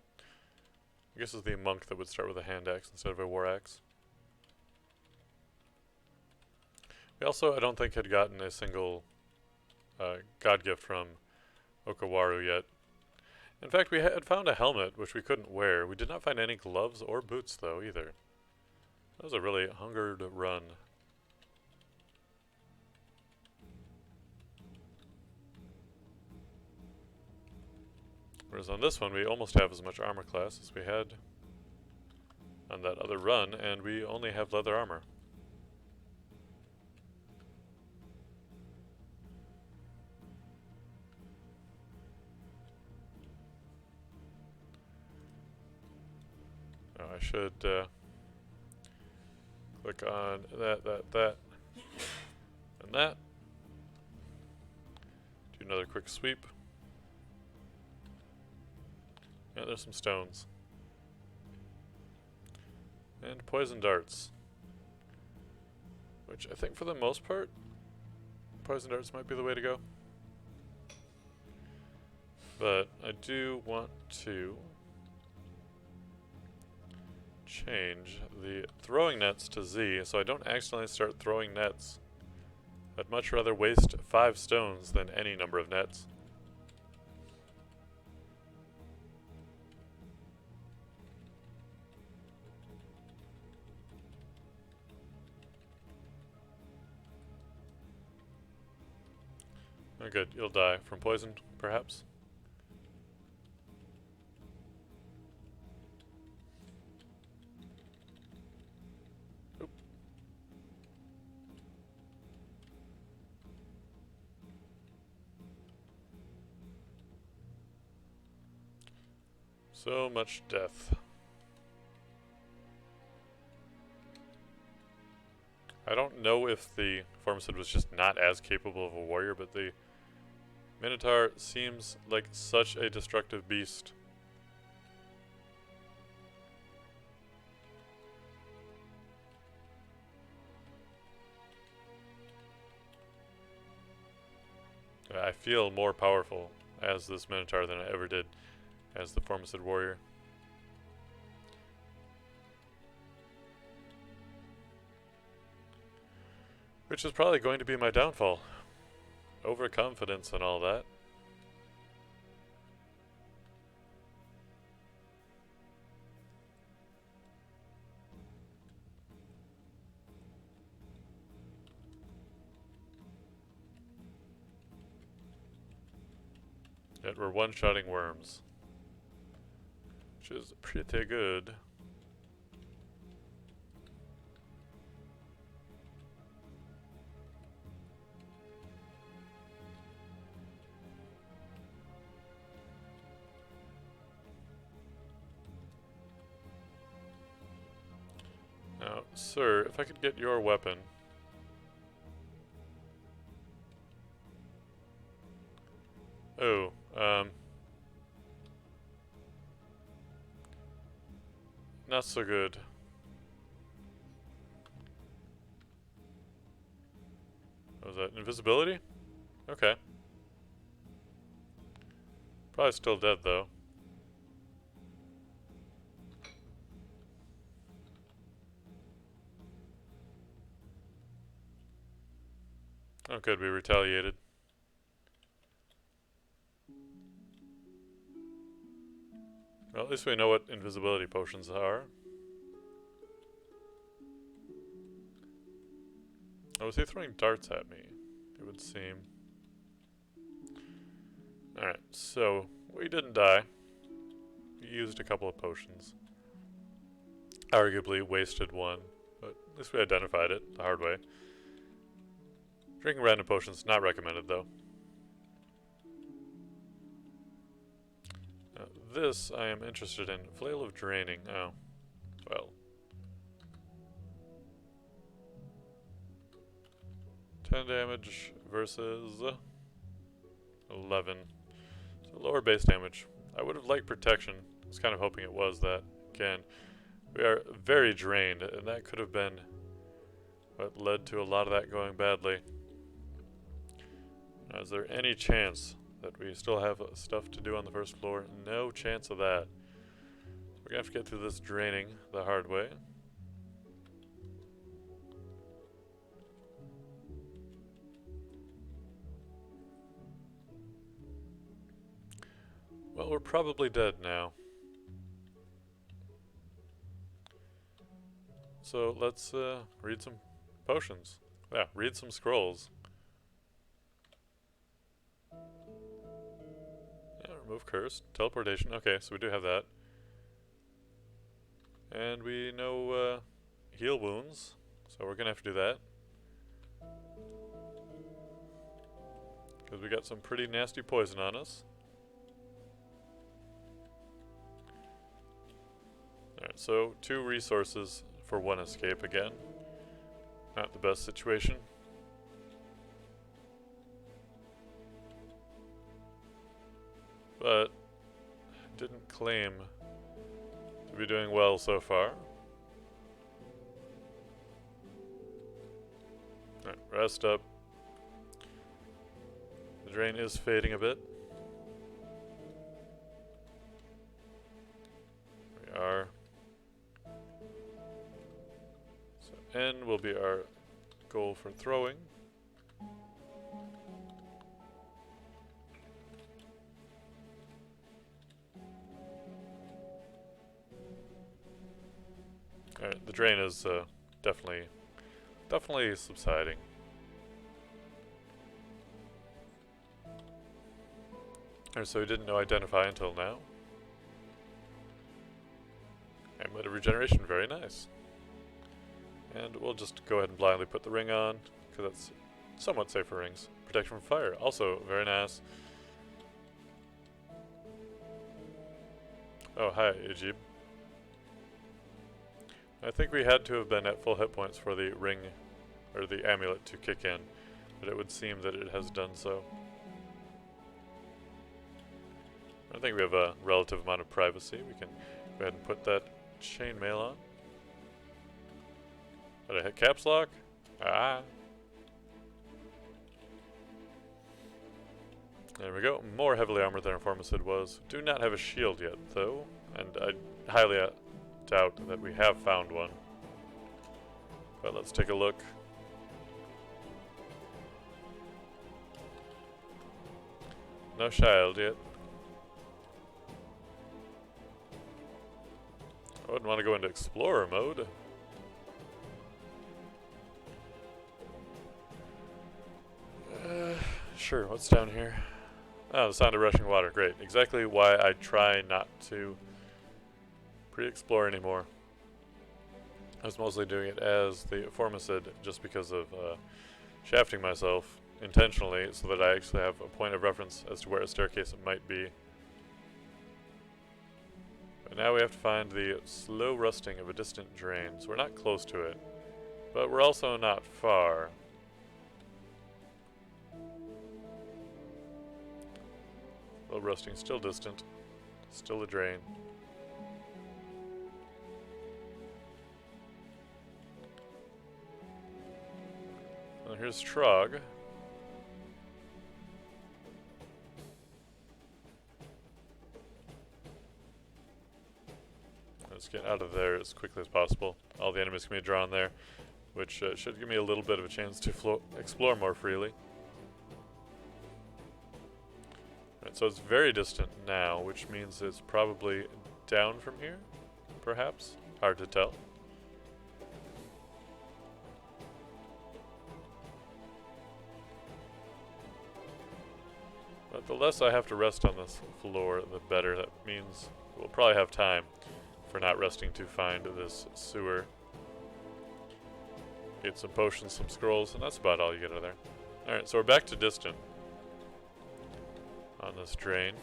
I guess it's the monk that would start with a hand axe instead of a war axe. We also, I don't think, had gotten a single god gift from Okawaru yet. In fact, we had found a helmet, which we couldn't wear. We did not find any gloves or boots, though, either. That was a really hungered run. Whereas on this one, we almost have as much armor class as we had on that other run, and we only have leather armor. Oh, I should click on that, and that. Do another quick sweep. Yeah, there's some stones. And poison darts. Which I think for the most part, poison darts might be the way to go. But I do want to change the throwing nets to Z so I don't accidentally start throwing nets. I'd much rather waste 5 stones than any number of nets. Oh, good. You'll die from poison, perhaps. Oop. So much death. I don't know if the Formicid was just not as capable of a warrior, but the Minotaur seems like such a destructive beast. I feel more powerful as this Minotaur than I ever did as the Formicid warrior. Which is probably going to be my downfall. Overconfidence and all that. Yet we're one-shotting worms. Which is pretty good. Now, sir, if I could get your weapon. Oh, not so good. What was that? Invisibility? Okay. Probably still dead, though. Oh, good, we retaliated. Well, at least we know what invisibility potions are. Oh, was he throwing darts at me? It would seem. Alright, so we didn't die. We used a couple of potions. Arguably wasted one, but at least we identified it the hard way. Drinking random potions, not recommended though. Now, this I am interested in. Flail of Draining. Oh, well. 10 damage versus 11. So lower base damage. I would have liked protection. I was kind of hoping it was that. Again, we are very drained, and that could have been what led to a lot of that going badly. Now, is there any chance that we still have stuff to do on the first floor? No chance of that. We're gonna have to get through this draining the hard way. Well, we're probably dead now. So let's read some potions. Yeah, read some scrolls. Yeah, remove curse, teleportation. Okay, so we do have that. And we know heal wounds, so we're gonna have to do that. Because we got some pretty nasty poison on us. Alright, so 2 resources for 1 escape again. Not the best situation. But didn't claim to be doing well so far. Alright, rest up. The drain is fading a bit. We are. So N will be our goal for throwing. Alright, the drain is definitely subsiding. Alright, so we didn't know identify until now. Amulet of regeneration, very nice. And we'll just go ahead and blindly put the ring on, because that's somewhat safer rings. Protection from fire, also very nice. Oh, hi, Ejib. I think we had to have been at full hit points for the ring, or the amulet to kick in, but it would seem that it has done so. I think we have a relative amount of privacy. We can go ahead and put that chainmail on. Did I hit caps lock? Ah! There we go. More heavily armored than our Formicid was. Do not have a shield yet, though, and I highly doubt that we have found one. But let's take a look. No shield yet. I wouldn't want to go into explorer mode. Sure, what's down here? Oh, the sound of rushing water. Great. Exactly why I try not to pre-explore anymore. I was mostly doing it as the Formicid just because of shafting myself intentionally so that I actually have a point of reference as to where a staircase might be. But now we have to find the slow rusting of a distant drain, so we're not close to it. But we're also not far. Slow rusting, still distant. Still a drain. Well, here's Trog. Let's get out of there as quickly as possible. All the enemies can be drawn there, which should give me a little bit of a chance to explore more freely. Right, so it's very distant now, which means it's probably down from here, perhaps? Hard to tell. But the less I have to rest on this floor, the better. That means we'll probably have time for not resting to find this sewer. Get some potions, some scrolls, and that's about all you get out of there. Alright, so we're back to distant on this drain.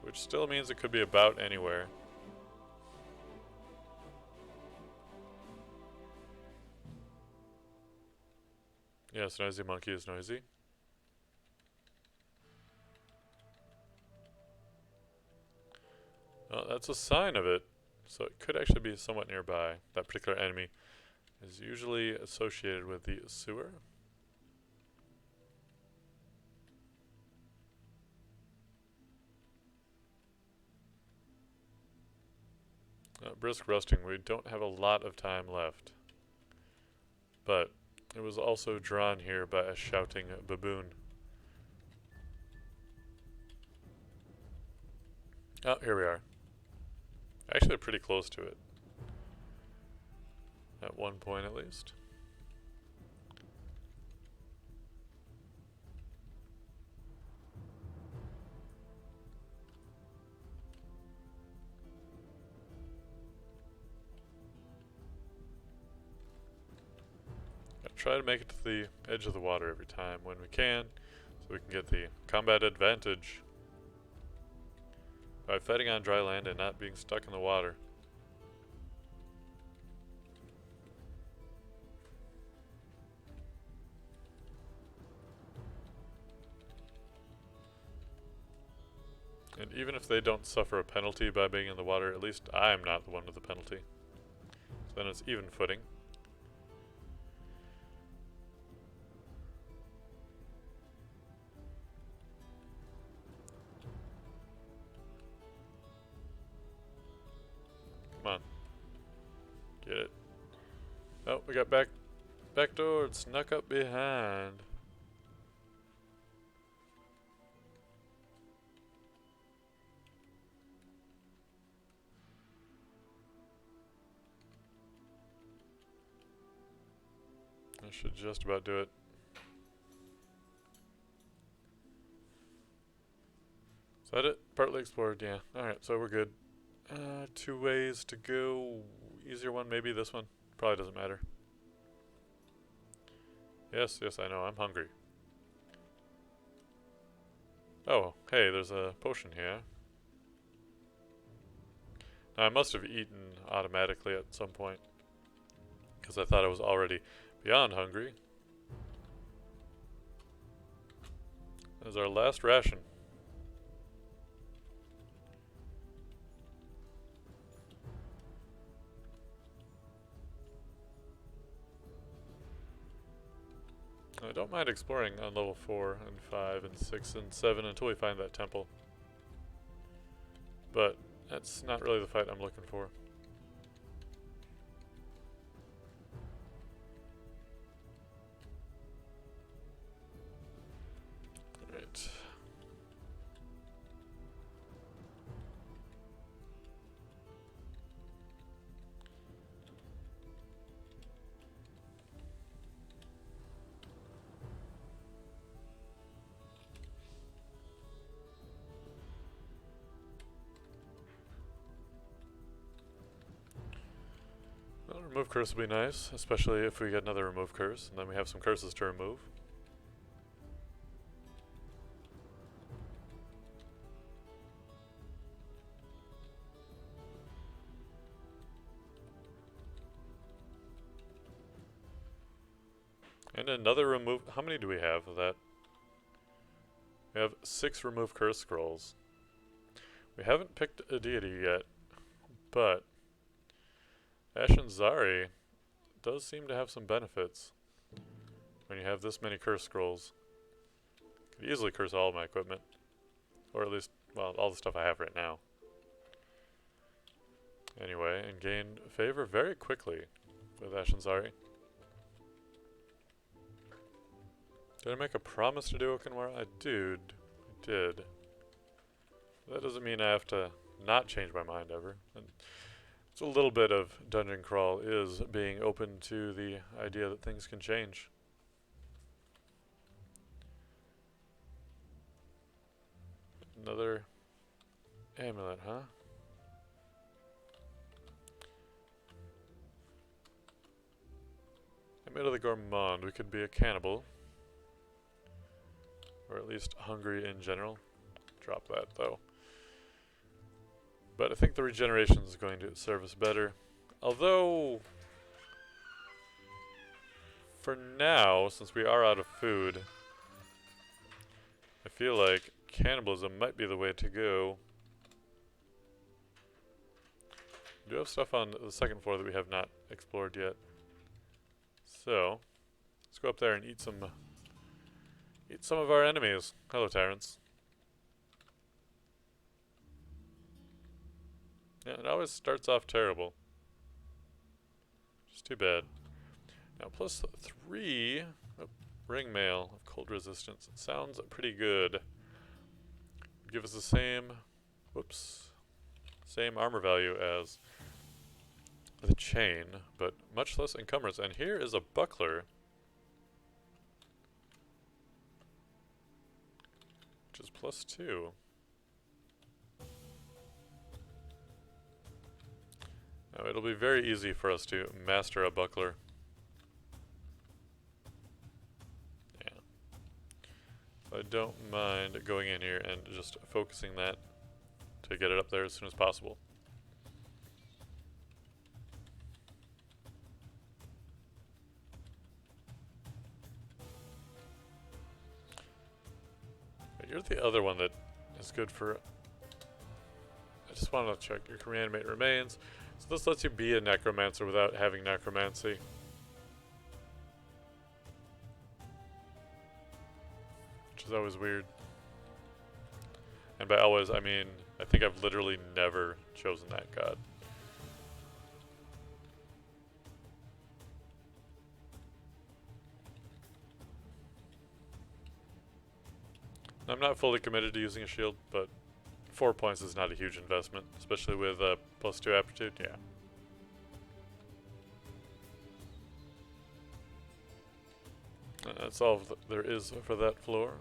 Which still means it could be about anywhere. Yes, noisy monkey is noisy. Well, that's a sign of it. So it could actually be somewhat nearby, that particular enemy. is usually associated with the sewer. Brisk rusting. We don't have a lot of time left. But it was also drawn here by a shouting baboon. Oh, here we are. Actually, pretty close to it. At one point, at least. Try to make it to the edge of the water every time when we can, so we can get the combat advantage by fighting on dry land and not being stuck in the water. And even if they don't suffer a penalty by being in the water, at least I'm not the one with the penalty. So then it's even footing. Come on. Get it. Oh, we got back door. It snuck up behind. I should just about do it. Is that it? Partly explored, yeah. Alright, so we're good. 2 ways to go. Easier one, maybe this one. Probably doesn't matter. Yes, I know. I'm hungry. Oh, hey, there's a potion here. Now, I must have eaten automatically at some point, because I thought I was already beyond hungry. There's our last ration. I don't mind exploring on level 4 and 5 and 6 and 7 until we find that temple. But that's not really the fight I'm looking for. Alright. Well, remove curse will be nice, especially if we get another remove curse, and then we have some curses to remove. And another remove. How many do we have of that? We have 6 remove curse scrolls. We haven't picked a deity yet, but Ashanzari does seem to have some benefits when you have this many curse scrolls. Could easily curse all of my equipment, or at least, well, all the stuff I have right now. Anyway, and gain favor very quickly with Ashanzari. Did I make a promise to do Okinwara? I did. That doesn't mean I have to not change my mind ever. And it's a little bit of dungeon crawl is being open to the idea that things can change. Another amulet, huh? Amulet of the Gourmand. We could be a cannibal. Or at least hungry in general. Drop that, though. But I think the regeneration is going to serve us better. Although, for now, since we are out of food, I feel like cannibalism might be the way to go. We do have stuff on the second floor that we have not explored yet. So, let's go up there and eat some of our enemies. Hello, tyrants. Yeah, it always starts off terrible. Just too bad. Now, plus 3 ring mail of cold resistance. It sounds pretty good. Give us the same, same armor value as the chain, but much less encumbrance. And here is a buckler, which is plus 2. Now, it'll be very easy for us to master a buckler. I don't mind going in here and just focusing that to get it up there as soon as possible. But you're the other one that is good for... I just want to check. Your reanimate remains. So this lets you be a necromancer without having necromancy. Which is always weird. And by always, I mean, I think I've literally never chosen that god. I'm not fully committed to using a shield, but 4 points is not a huge investment, especially with plus 2 aptitude, yeah. That's all there is for that floor.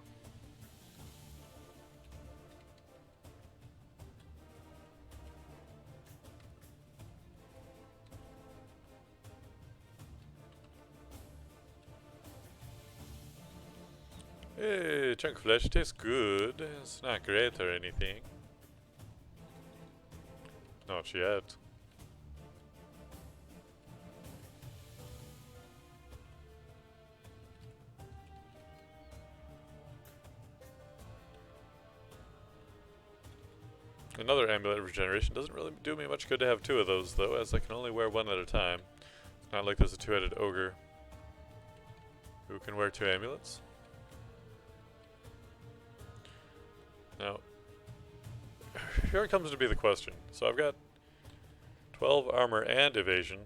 Hey, chunk of flesh tastes good. It's not great or anything. Not yet. Another amulet of regeneration doesn't really do me much good to have 2 of those, though, as I can only wear 1 at a time. It's not like there's a 2-headed ogre who can wear 2 amulets. Now, here comes to be the question. So I've got 12 armor and evasion.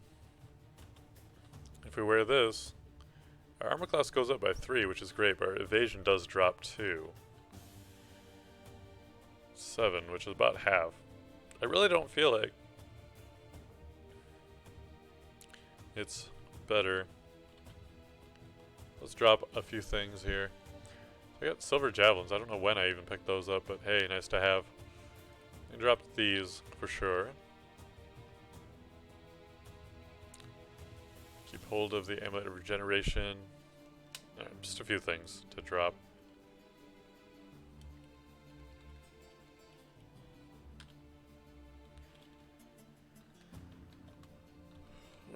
If we wear this, our armor class goes up by 3, which is great, but our evasion does drop 2. 7, which is about half. I really don't feel like it's better. Let's drop a few things here. I got silver javelins. I don't know when I even picked those up, but hey, nice to have. I dropped these for sure. Keep hold of the amulet of regeneration. Just a few things to drop.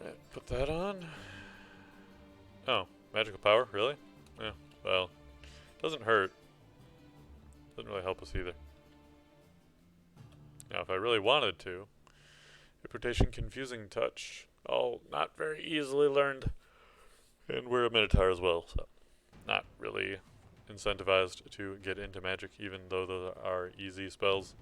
Alright, put that on. Oh, magical power? Really? Yeah, well, doesn't hurt. Doesn't really help us either. Now, if I really wanted to, reputation confusing touch. All not very easily learned. And we're a Minotaur as well, so not really incentivized to get into magic, even though those are easy spells.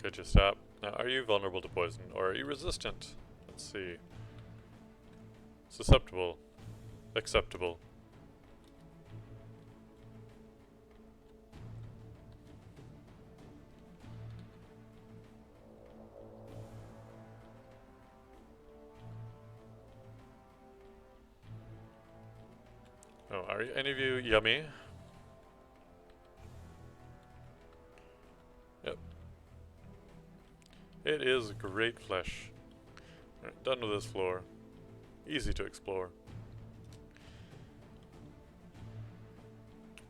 Could you stop? Now, are you vulnerable to poison, or are you resistant? Let's see. Susceptible. Acceptable. Oh, are any of you yummy? Yep. It is great flesh. Alright, done with this floor. Easy to explore.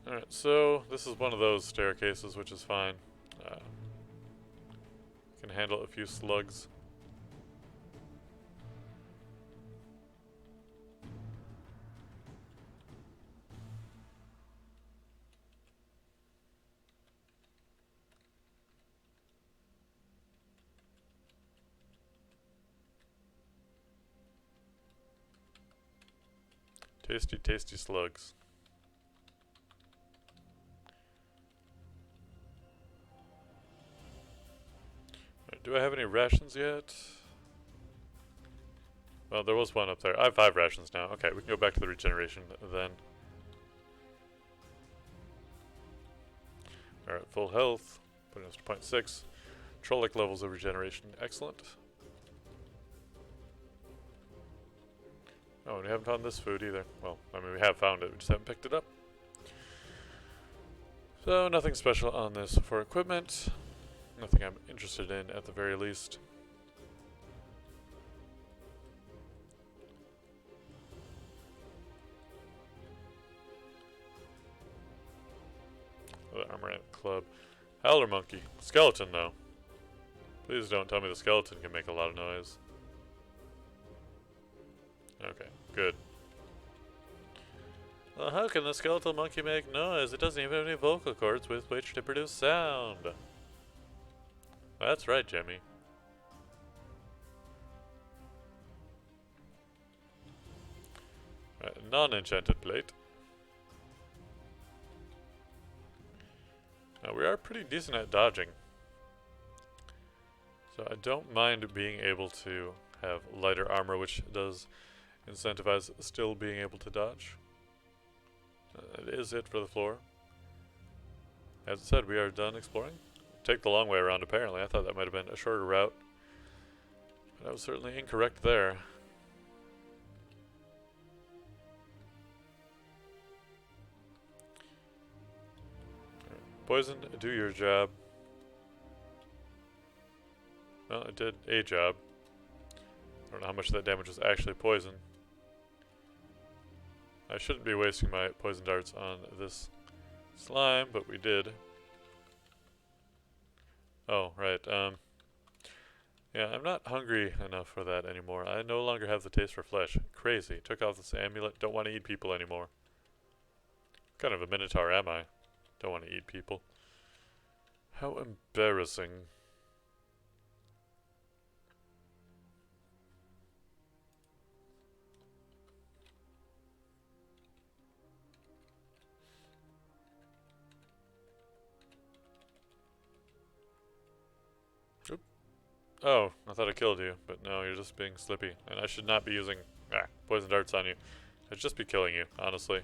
Alright, so this is one of those staircases, which is fine. Can handle a few slugs. Tasty, tasty slugs. Do I have any rations yet? Well, there was one up there. I have 5 rations now. Okay, we can go back to the regeneration then. Alright, full health. Putting us to 0.6. Trollic levels of regeneration. Excellent. Oh, and we haven't found this food either. Well, I mean, we have found it. We just haven't picked it up. So, nothing special on this for equipment. Nothing I'm interested in at the very least. The Armorant Club. Howler Monkey. Skeleton, though. Please don't tell me the skeleton can make a lot of noise. Okay, good. Well, how can the skeletal monkey make noise? It doesn't even have any vocal cords with which to produce sound. That's right, Jimmy. Non-enchanted plate. Now, we are pretty decent at dodging. So I don't mind being able to have lighter armor, which does incentivize still being able to dodge. That is it for the floor. As I said, we are done exploring. Take the long way around, apparently. I thought that might have been a shorter route. But I was certainly incorrect there. Poison, do your job. Well, it did a job. I don't know how much of that damage was actually poison. I shouldn't be wasting my poison darts on this slime, but we did. Oh, right. Yeah, I'm not hungry enough for that anymore. I no longer have the taste for flesh. Crazy. Took off this amulet. Don't want to eat people anymore. What kind of a minotaur am I? Don't want to eat people. How embarrassing. Oop. Oh, I thought I killed you, but no, you're just being slippy. And I should not be using poison darts on you. I'd just be killing you, honestly.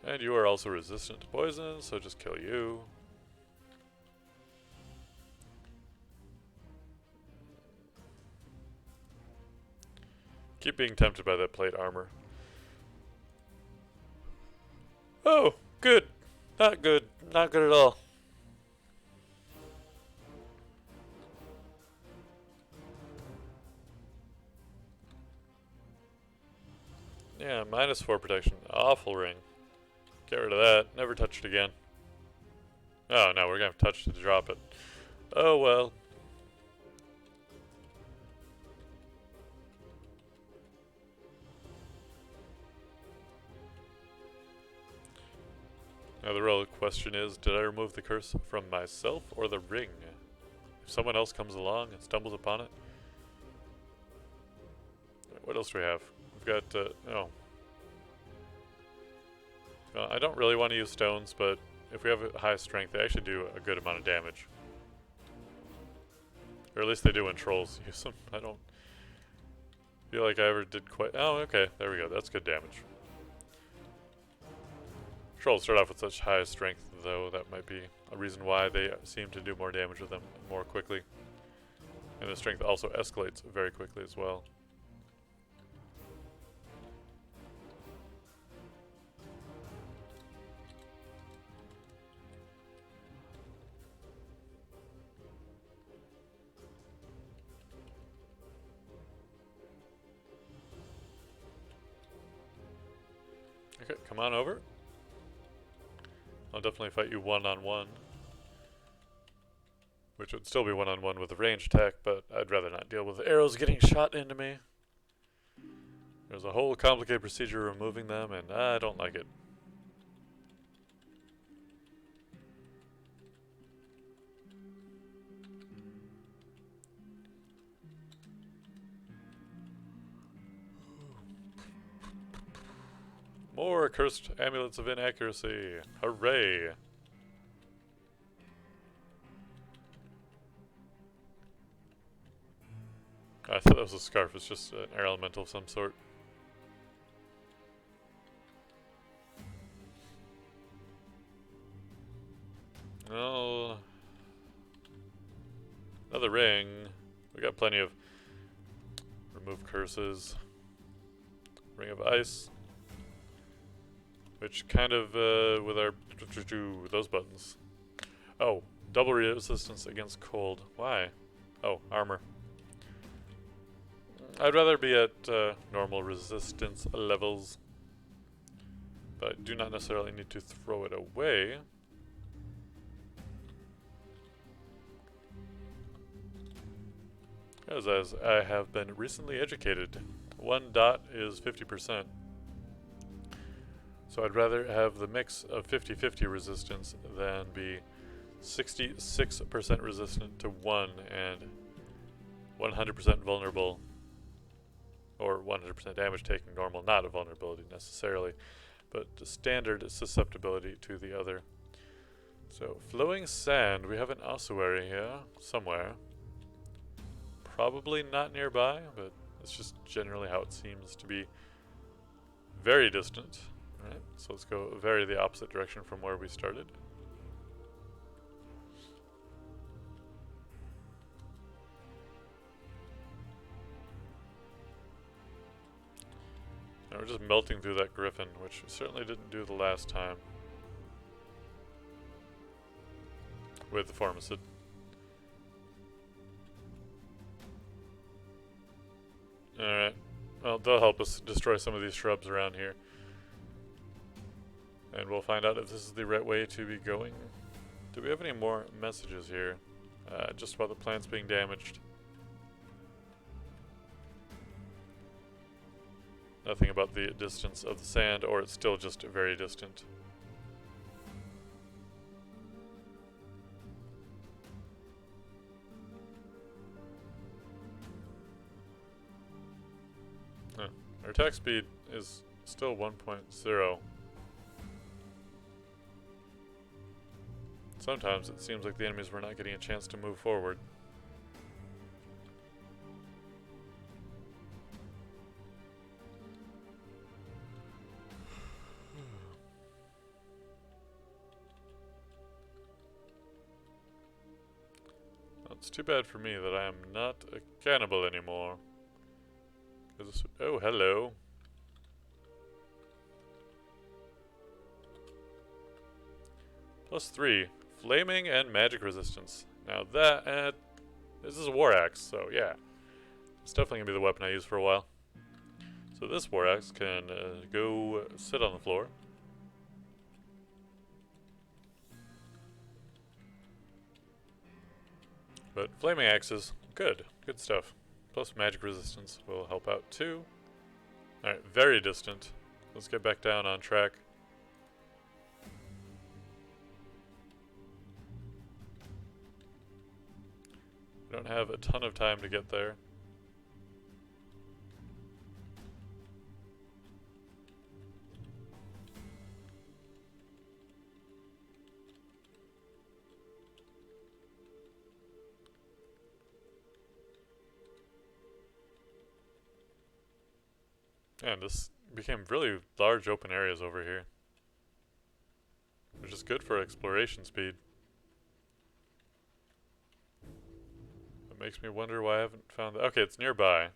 And you are also resistant to poison, so just kill you. Keep being tempted by that plate armor. Oh, good. Not good. Not good at all. Yeah, -4 protection. Awful ring. Get rid of that. Never touch it again. Oh, no, we're gonna have to touch it to drop it. Oh, well. Now the real question is, did I remove the curse from myself or the ring? If someone else comes along and stumbles upon it. What else do we have? We've got, oh. I don't really want to use stones, but if we have a high strength, they actually do a good amount of damage. Or at least they do when trolls use them. I don't feel like I ever did quite... Oh, okay. There we go. That's good damage. Trolls start off with such high strength, though. That might be a reason why they seem to do more damage with them more quickly. And the strength also escalates very quickly as well. Okay, come on over. I'll definitely fight you one-on-one. Which would still be one-on-one with a range attack, but I'd rather not deal with arrows getting shot into me. There's a whole complicated procedure removing them, and I don't like it. More cursed amulets of inaccuracy. Hooray! I thought that was a scarf. It's just an air elemental of some sort. Well, another ring. We got plenty of remove curses. Ring of ice. Which kind of, with our those buttons. Oh, double resistance against cold. Why? Oh, armor. I'd rather be at normal resistance levels, but I do not necessarily need to throw it away. As I have been recently educated, 1 dot is 50%. So I'd rather have the mix of 50-50 resistance than be 66% resistant to 1 and 100% vulnerable, or 100% damage taking normal, not a vulnerability necessarily, but the standard susceptibility to the other. So flowing sand, we have an ossuary here somewhere. Probably not nearby, but it's just generally how it seems to be. Very distant. Alright, so let's go very the opposite direction from where we started. And we're just melting through that griffin, which certainly didn't do the last time with the Formicid. Alright, well, they'll help us destroy some of these shrubs around here. And we'll find out if this is the right way to be going. Do we have any more messages here? Just about the plants being damaged. Nothing about the distance of the sand, or it's still just very distant. Our attack speed is still 1.0. Sometimes it seems like the enemies were not getting a chance to move forward. Well, it's too bad for me that I am not a cannibal anymore. Oh, hello. +3. Flaming and magic resistance. Now that, this is a war axe, so yeah. It's definitely going to be the weapon I use for a while. So this war axe can go sit on the floor. But flaming axes, good stuff. Plus magic resistance will help out too. Alright, very distant. Let's get back down on track. We don't have a ton of time to get there. And this became really large open areas over here, which is good for exploration speed. It makes me wonder why I haven't found that. Okay, it's nearby.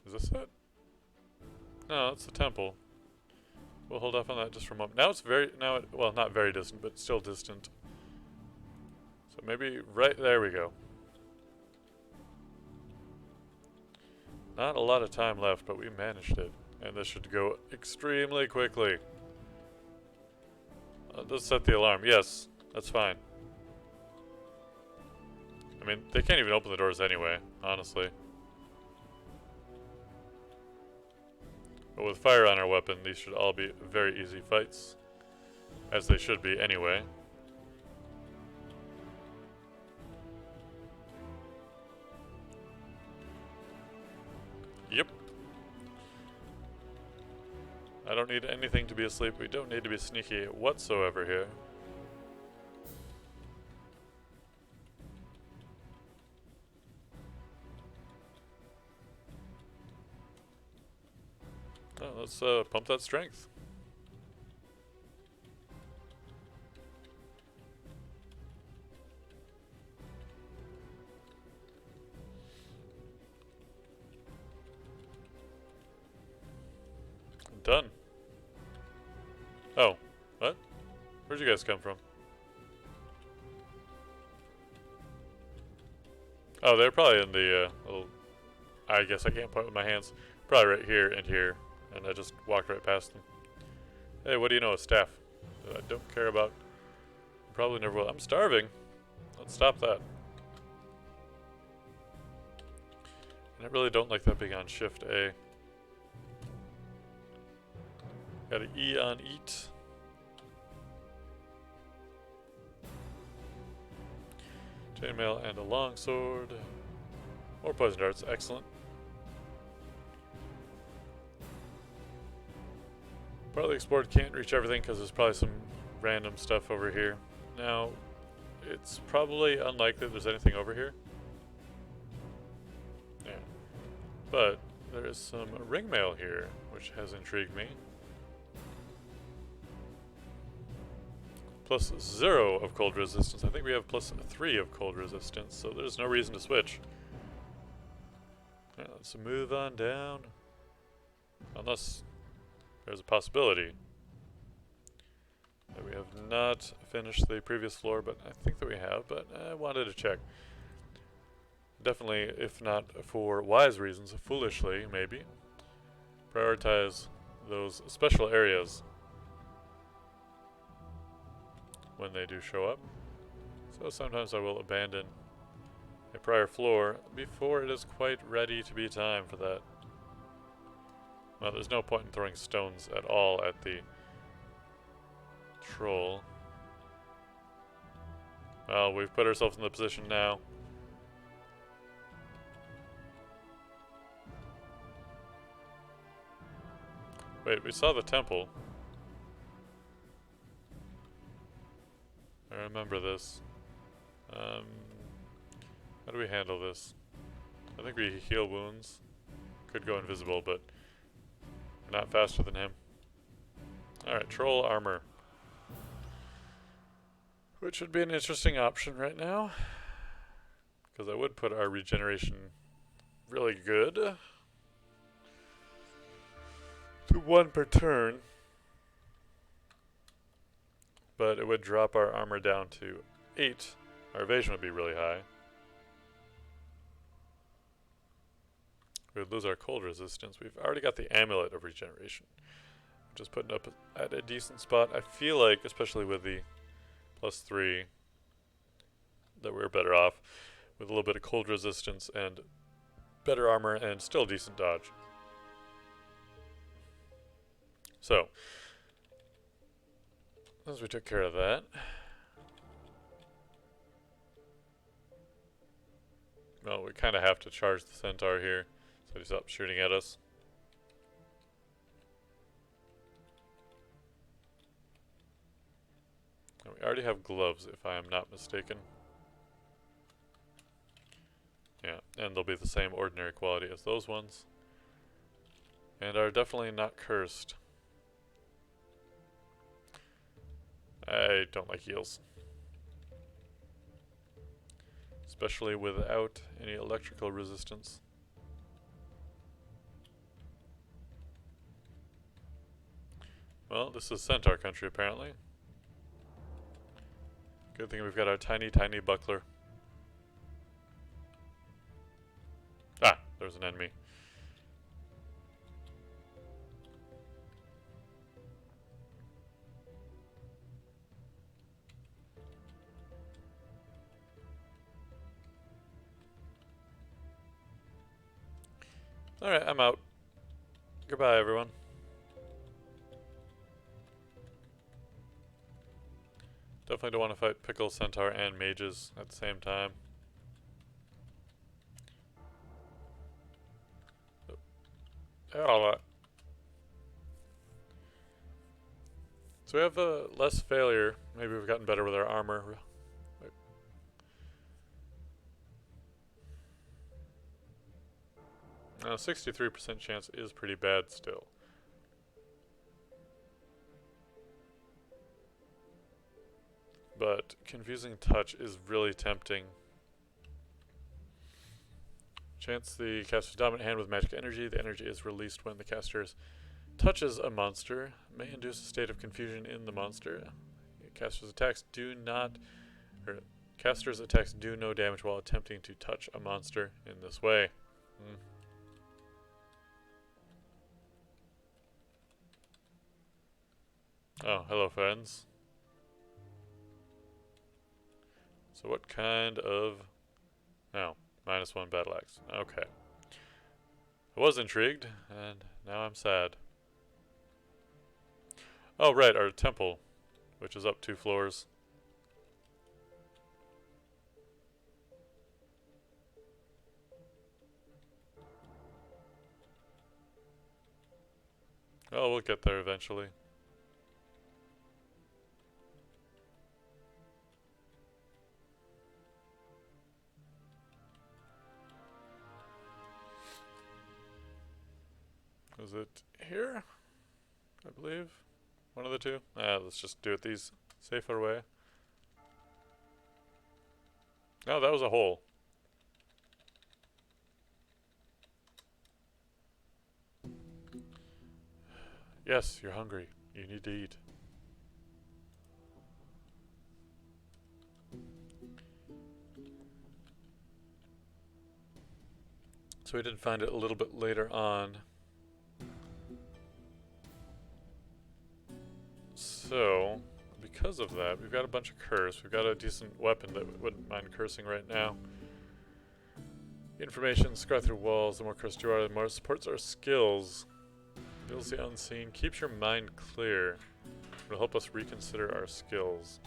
Is this it? No, it's the temple. We'll hold off on that just for a moment. Now it's well, not very distant, but still distant. So maybe right there we go. Not a lot of time left, but we managed it. And this should go extremely quickly. Let's set the alarm. Yes, that's fine. I mean, they can't even open the doors anyway, honestly. But with fire on our weapon, these should all be very easy fights. As they should be anyway. Yep. I don't need anything to be asleep. We don't need to be sneaky whatsoever here. Oh, let's pump that strength. Done. Oh, what? Where'd you guys come from? Oh, they're probably in the little... I guess I can't point with my hands. Probably right here and here. And I just walked right past them. Hey, what do you know of staff? That I don't care about. Probably never will. I'm starving. Let's stop that. And I really don't like that being on Shift A. Gotta E on eat. Chainmail and a longsword. More poison darts, excellent. Partly explored, can't reach everything because there's probably some random stuff over here. Now, it's probably unlikely there's anything over here. Yeah. But there is some ring mail here, which has intrigued me. Plus 0 of cold resistance. I think we have plus 3 of cold resistance, so there's no reason to switch. Yeah, let's move on down. Unless there's a possibility that we have not finished the previous floor, but I think that we have, but I wanted to check. Definitely, if not for wise reasons, foolishly, maybe, prioritize those special areas when they do show up. So sometimes I will abandon a prior floor before it is quite ready to be time for that. Well, there's no point in throwing stones at all at the troll. Well, we've put ourselves in the position now. Wait, we saw the temple. I remember this. How do we handle this? I think we heal wounds. Could go invisible, but we're not faster than him. Alright, troll armor. Which would be an interesting option right now. Because I would put our regeneration really good. To 1 per turn. But it would drop our armor down to 8. Our evasion would be really high. We would lose our cold resistance. We've already got the amulet of regeneration. Just putting up at a decent spot. I feel like, especially with the plus 3, that we're better off with a little bit of cold resistance and better armor and still decent dodge. So, as we took care of that, well, we kind of have to charge the centaur here so he stops shooting at us. And we already have gloves, if I am not mistaken. Yeah, and they'll be the same ordinary quality as those ones. And are definitely not cursed. I don't like heals. Especially without any electrical resistance. Well, this is centaur country apparently. Good thing we've got our tiny, tiny buckler. Ah, there's an enemy. Alright, I'm out. Goodbye, everyone. Definitely don't want to fight Pickle, Centaur, and Mages at the same time. So we have less failure. Maybe we've gotten better with our armor. 63% chance is pretty bad still. But confusing touch is really tempting. Chance the caster's dominant hand with magic energy. The energy is released when the caster touches a monster. May induce a state of confusion in the monster. Caster's attacks do no damage while attempting to touch a monster in this way. Oh, hello friends. So what kind of... Oh, -1 battle axe. Okay. I was intrigued, and now I'm sad. Oh, right, our temple, which is up 2 floors. Oh, we'll get there eventually. Is it here? I believe. One of the two. Let's just do it the safer way. No, that was a hole. Yes, you're hungry. You need to eat. So we did find it a little bit later on. So, because of that, we've got a bunch of curse. We've got a decent weapon that wouldn't mind cursing right now. Information, scry through walls. The more cursed you are, the more it supports our skills. Builds the unseen. Keeps your mind clear. It'll help us reconsider our skills.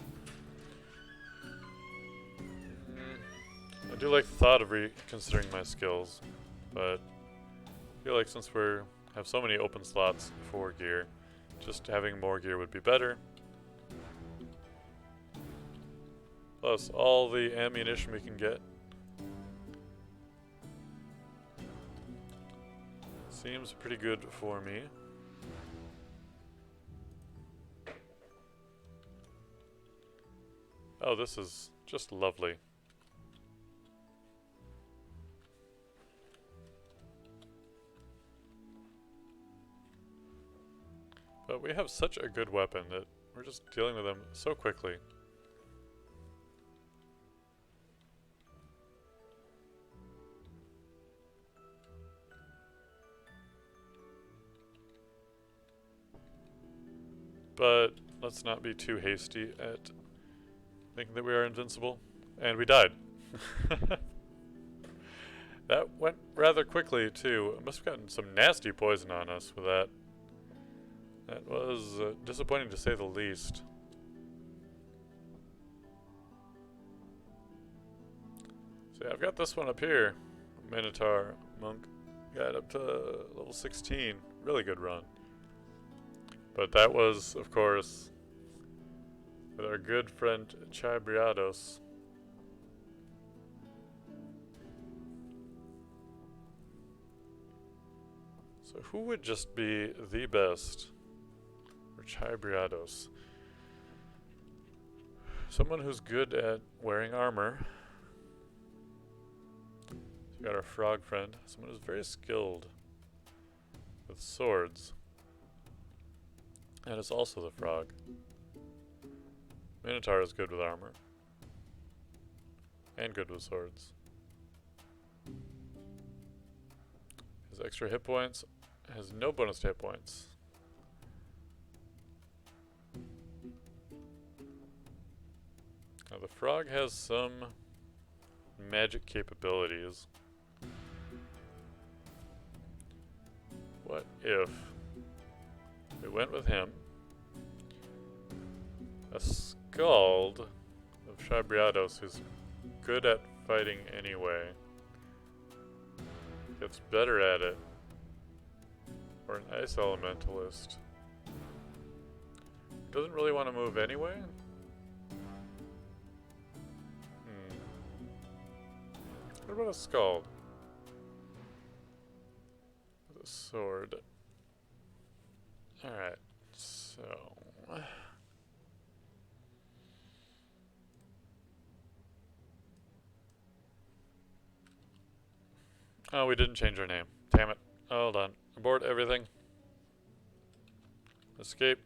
I do like the thought of reconsidering my skills, but I feel like since we have so many open slots for gear, just having more gear would be better. Plus all the ammunition we can get. Seems pretty good for me. Oh, this is just lovely. But we have such a good weapon that we're just dealing with them so quickly. But let's not be too hasty at thinking that we are invincible. And we died. That went rather quickly too. I must have gotten some nasty poison on us with that. That was disappointing to say the least. So yeah, I've got this one up here. Minotaur Monk. Got up to level 16. Really good run. But that was, of course, with our good friend Chabriados. So who would just be the best for Chabriados? Someone who's good at wearing armor. So we got our frog friend. Someone who's very skilled with swords. And it's also the frog. Minotaur is good with armor. And good with swords. Has extra hit points. Has no bonus to hit points. Now the frog has some magic capabilities. What if we went with him? A Skald of Chabriados who's good at fighting anyway. Gets better at it. or an ice elementalist. Doesn't really want to move anyway. What about a skull? With a sword. Alright, so... Oh, we didn't change our name. Damn it. Hold on. Abort everything. Escape.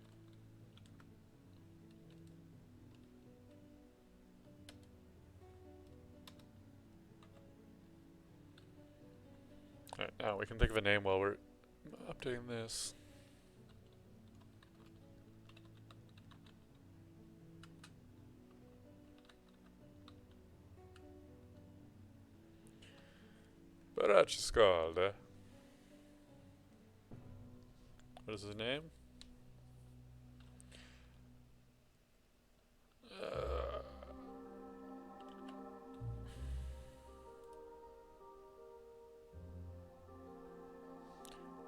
Alright, now we can think of a name while we're updating this. Barachiscalda. What is his name?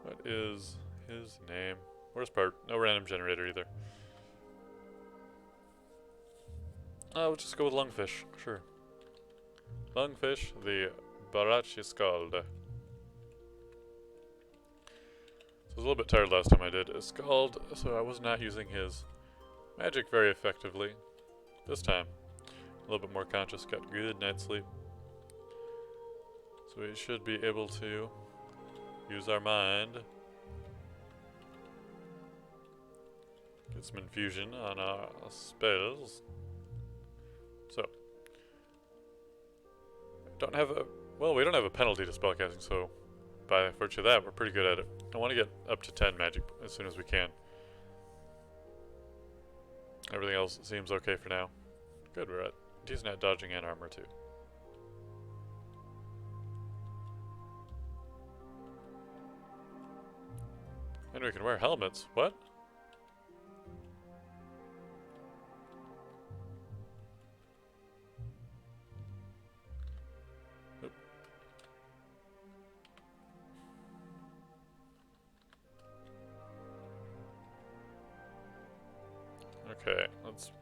What is his name? Worst part, no random generator either. We'll just go with Lungfish, sure. Lungfish, the Barachiscalda. So I was a little bit tired last time I did a Scald, so I was not using his magic very effectively. This time, a little bit more conscious, got good night's sleep. So we should be able to use our mind. Get some infusion on our spells. So, don't have a, well, we don't have a penalty to spellcasting, so by virtue of that, we're pretty good at it. I want to get up to 10 magic as soon as we can. Everything else seems okay for now. Good, we're at decent at dodging and armor too. And we can wear helmets. What? Oop. Okay, let's...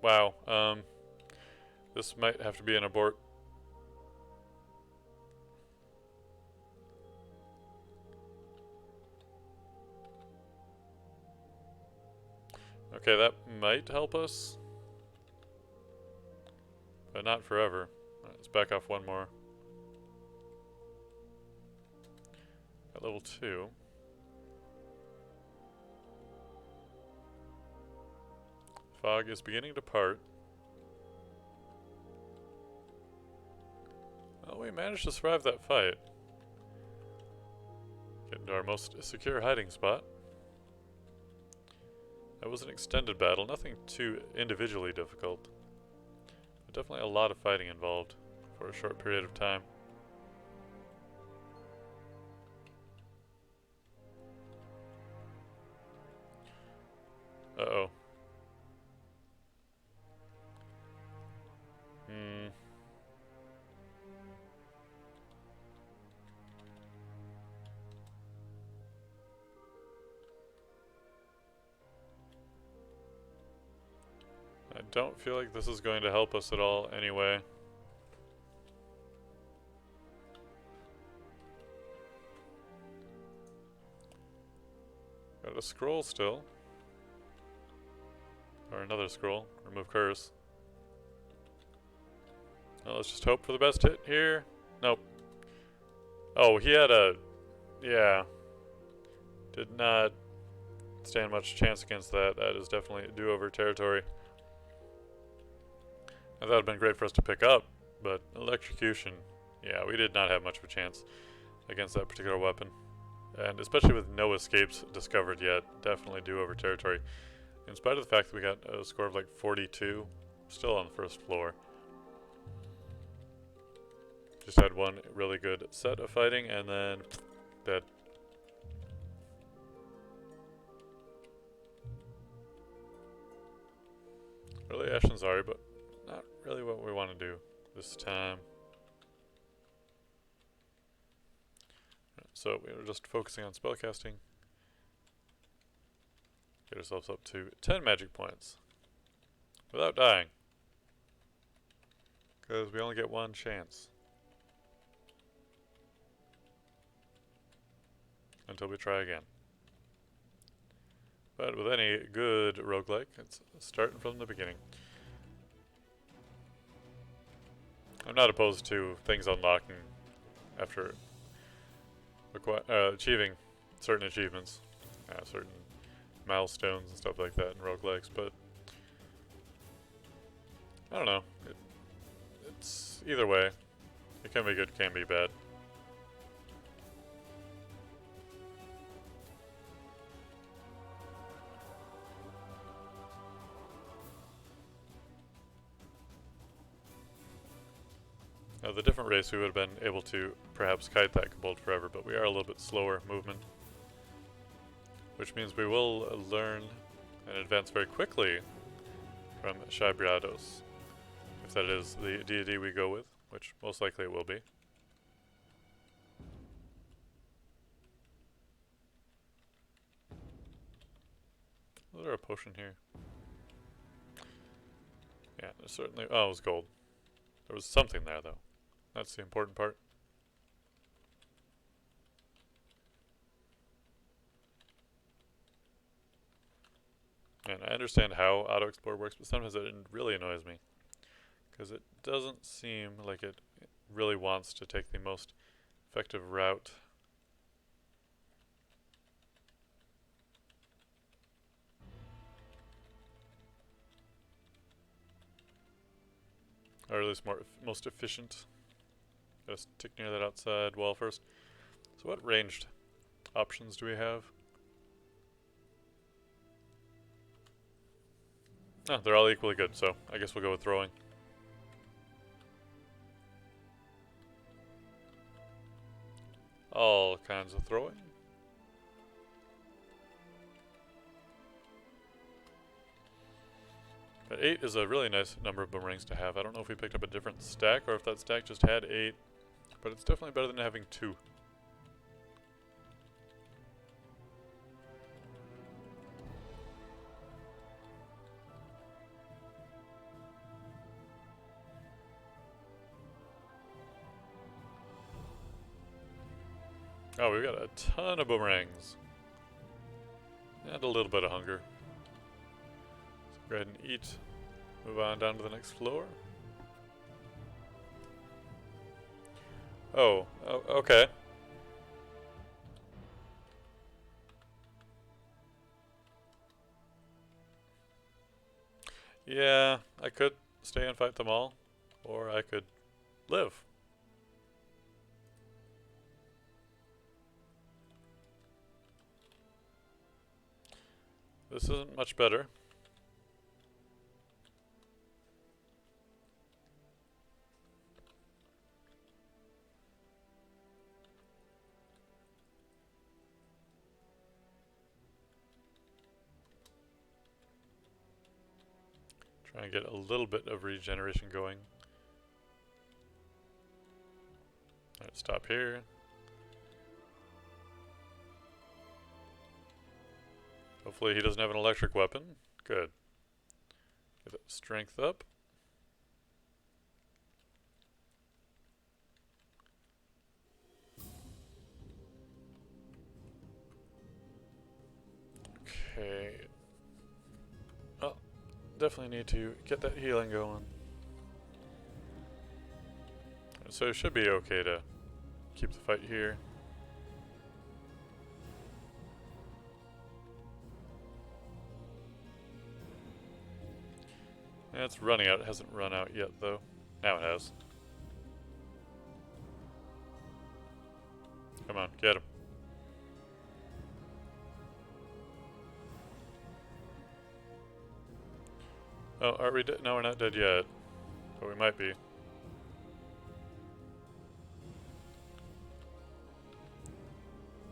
Wow, this might have to be an abort. Okay, that might help us. But not forever. Alright, let's back off one more. At level 2. Fog is beginning to part. Well, we managed to survive that fight. Get into our most secure hiding spot. That was an extended battle, nothing too individually difficult. But definitely a lot of fighting involved for a short period of time. Uh-oh. I don't feel like this is going to help us at all anyway. Got a scroll still. Or another scroll. Remove curse. Well, let's just hope for the best hit here. Nope. Oh, he had a... Yeah. Did not stand much chance against that. That is definitely do-over territory. I thought it would have been great for us to pick up, but electrocution, yeah, we did not have much of a chance against that particular weapon. And especially with no escapes discovered yet, definitely do-over territory. In spite of the fact that we got a score of like 42, still on the first floor. Just had one really good set of fighting, and then dead. Really Ashen's but not really what we want to do this time. So we were just focusing on spellcasting. Get ourselves up to 10 magic points. Without dying. Because we only get one chance. Until we try again. But with any good roguelike, it's starting from the beginning. I'm not opposed to things unlocking after achieving certain achievements, certain milestones and stuff like that in roguelikes, but I don't know. It's either way. It can be good, can be bad. Now, the different race, we would have been able to perhaps kite that kobold forever, but we are a little bit slower movement. Which means we will learn and advance very quickly from Shabriados. If that is the deity we go with, which most likely it will be. Was there a potion here? Yeah, there's certainly... Oh, it was gold. There was something there, though. That's the important part. And I understand how auto-explore works, but sometimes it really annoys me. Because it doesn't seem like it really wants to take the most effective route. Or at least most efficient. Gotta stick near that outside wall first. So what ranged options do we have? Oh, they're all equally good, so I guess we'll go with throwing. All kinds of throwing. But 8 is a really nice number of boomerangs to have. I don't know if we picked up a different stack or if that stack just had 8. But it's definitely better than having 2. Oh, we've got a ton of boomerangs. And a little bit of hunger. So go ahead and eat. Move on down to the next floor. Oh, okay. Yeah, I could stay and fight them all. Or I could live. This isn't much better. Try and get a little bit of regeneration going. Alright, stop here. Hopefully he doesn't have an electric weapon. Good. Get that strength up. Okay. Oh, definitely need to get that healing going. So it should be okay to keep the fight here. Yeah, it's running out. It hasn't run out yet, though. Now it has. Come on, get him. Oh, are we dead? No, we're not dead yet. But we might be.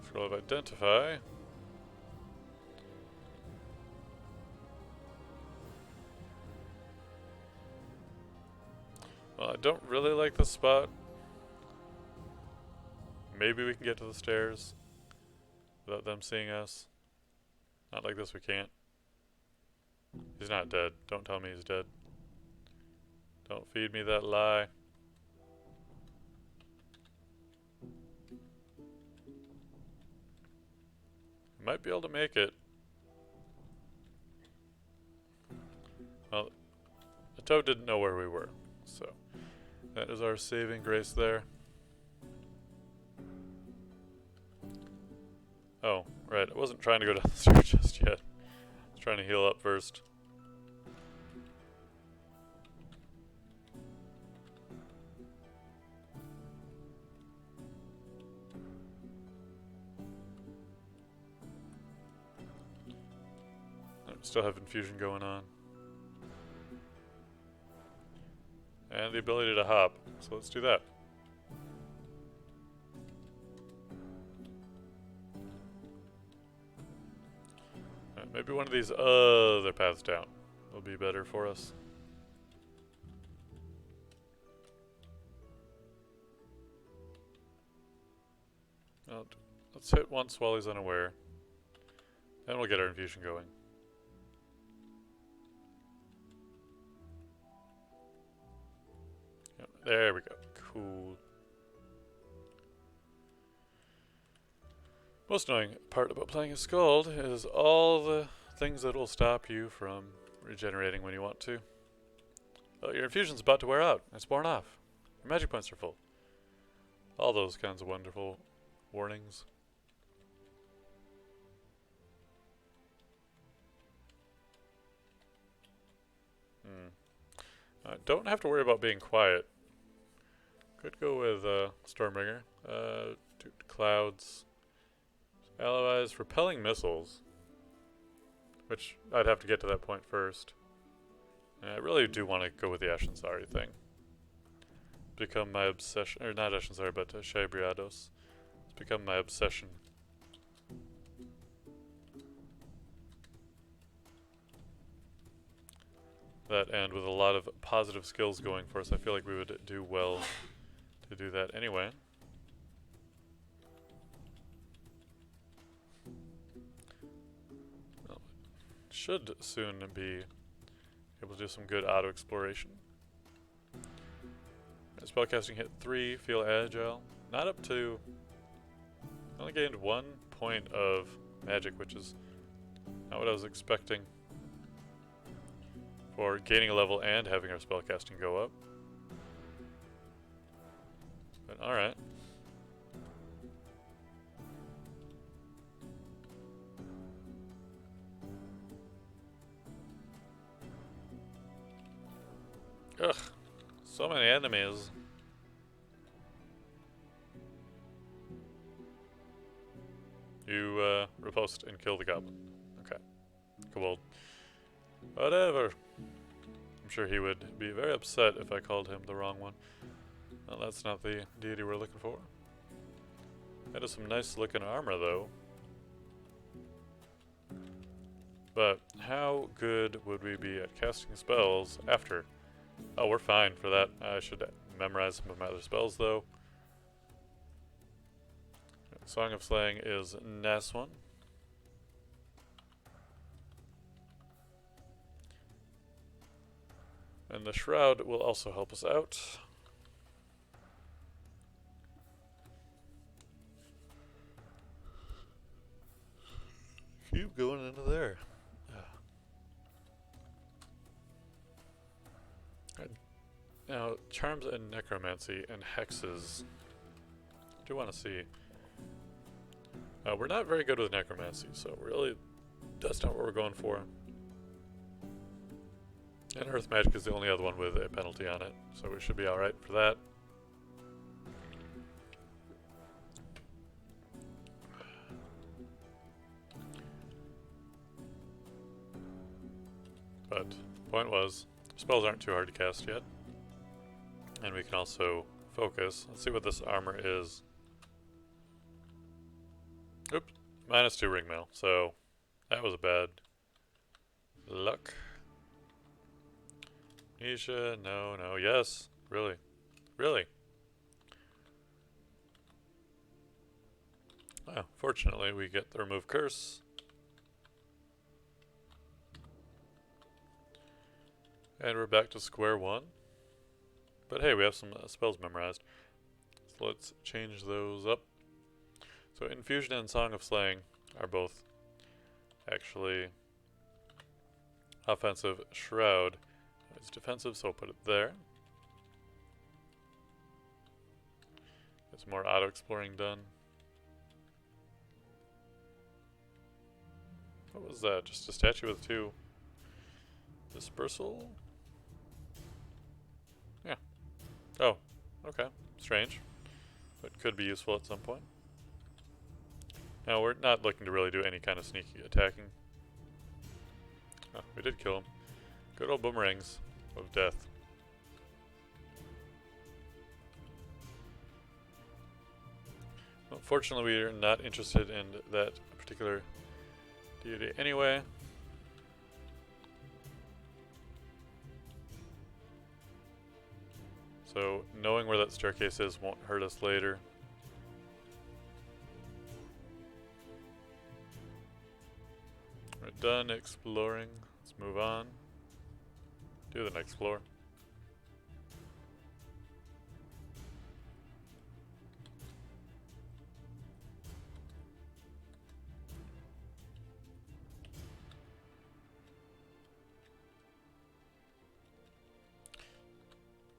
Scroll of Identify. Well, I don't really like the spot. maybe we can get to the stairs without them seeing us. Not like this, we can't. He's not dead. Don't tell me he's dead. Don't feed me that lie. Might be able to make it. Well, the toad didn't know where we were, so that is our saving grace there. Oh, right, I wasn't trying to go down the stairs just yet. I was trying to heal up first. Still have infusion going on. And the ability to hop, so let's do that. Maybe one of these other paths down will be better for us. Let's hit once while he's unaware. Then we'll get our infusion going. There we go. Cool. Most annoying part about playing a Skald is all the things that will stop you from regenerating when you want to. Oh, your infusion's about to wear out. It's worn off. Your magic points are full. All those kinds of wonderful warnings. Don't have to worry about being quiet. Could go with Stormbringer. Clouds. Allies repelling missiles. Which I'd have to get to that point first. And I really do want to go with the Ashensari thing. Become my obsession. Or not Ashensari, but Shabriados. It's become my obsession. That, and with a lot of positive skills going for us, I feel like we would do well to do that anyway. Well, should soon be able to do some good auto exploration. Spellcasting hit 3, feel agile. Not up to. Only gained 1 point of magic, which is not what I was expecting for gaining a level and having our spellcasting go up. But alright. Ugh. So many enemies. You riposte and kill the goblin. Okay. Cool. Whatever. I'm sure he would be very upset if I called him the wrong one. Well, that's not the deity we're looking for. That is some nice looking armor though. But how good would we be at casting spells after? Oh, we're fine for that. I should memorize some of my other spells though. Song of Slaying is nice one. And the Shroud will also help us out. Keep going into there. Now, Charms and Necromancy and Hexes. I do want to see. We're not very good with Necromancy, so really, that's not what we're going for. And Earth Magic is the only other one with a penalty on it, so we should be alright for that. But, point was, spells aren't too hard to cast yet. And we can also focus. Let's see what this armor is. Oops, -2 ringmail, so that was a bad luck. Nisha, no, no, yes, really, really. Oh, fortunately, we get the remove curse. And we're back to square one. But hey, we have some spells memorized. So let's change those up. So Infusion and Song of Slaying are both actually offensive. Shroud is defensive, so we'll put it there. Get some more auto-exploring done. What was that? Just a statue with 2 dispersal? Yeah. Oh, okay. Strange. But could be useful at some point. Now, we're not looking to really do any kind of sneaky attacking. Oh, we did kill him. Good old boomerangs of death. Well, fortunately, we are not interested in that particular deity anyway. So, knowing where that staircase is won't hurt us later. We're done exploring. Let's move on. Do the next floor.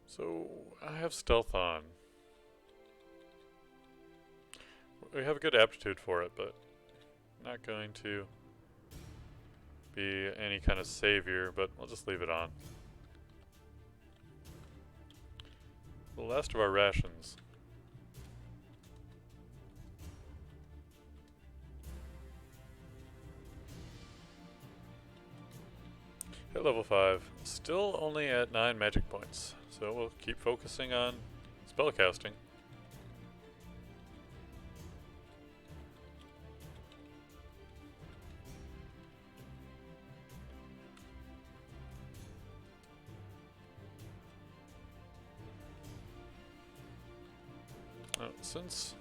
So, I have stealth on. We have a good aptitude for it, but not going to be any kind of savior, but we'll just leave it on. The last of our rations. Hit level 5. Still only at 9 magic points, so we'll keep focusing on spellcasting. Since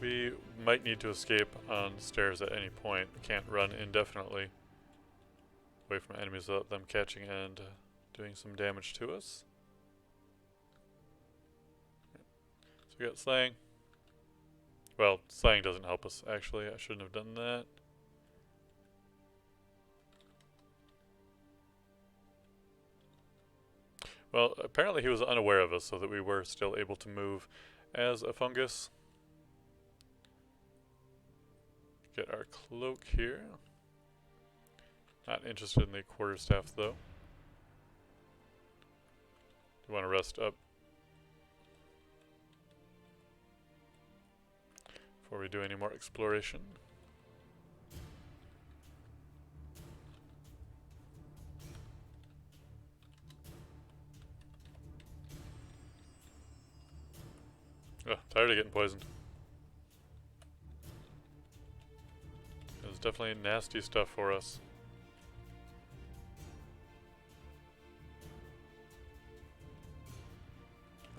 we might need to escape on stairs at any point, we can't run indefinitely away from enemies without them catching and doing some damage to us. So we got slaying. Well, slaying doesn't help us, actually. I shouldn't have done that. Well, apparently he was unaware of us, so that we were still able to move as a fungus. Get our cloak here. Not interested in the quarterstaff, though. Do want to rest up before we do any more exploration. Ugh, tired of getting poisoned. It was definitely nasty stuff for us.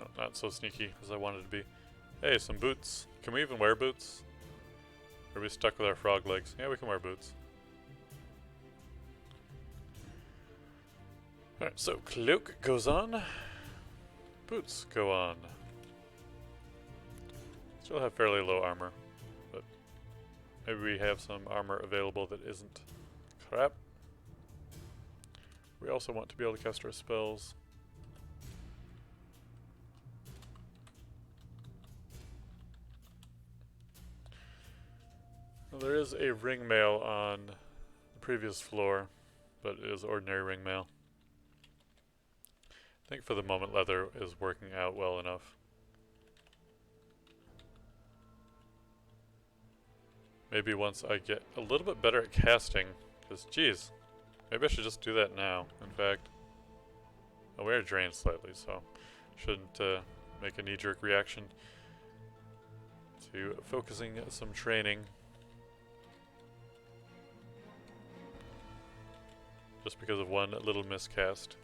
Oh, not so sneaky as I wanted to be. Hey, some boots. Can we even wear boots? Or are we stuck with our frog legs? Yeah, we can wear boots. Alright, so cloak goes on. Boots go on. Still have fairly low armor, but maybe we have some armor available that isn't crap. We also want to be able to cast our spells. Well, there is a ring mail on the previous floor, but it is ordinary ring mail. I think for the moment leather is working out well enough. Maybe once I get a little bit better at casting, because geez, maybe I should just do that now, in fact. Oh, we are drained slightly, so shouldn't make a knee-jerk reaction to focusing some training. Just because of one little miscast.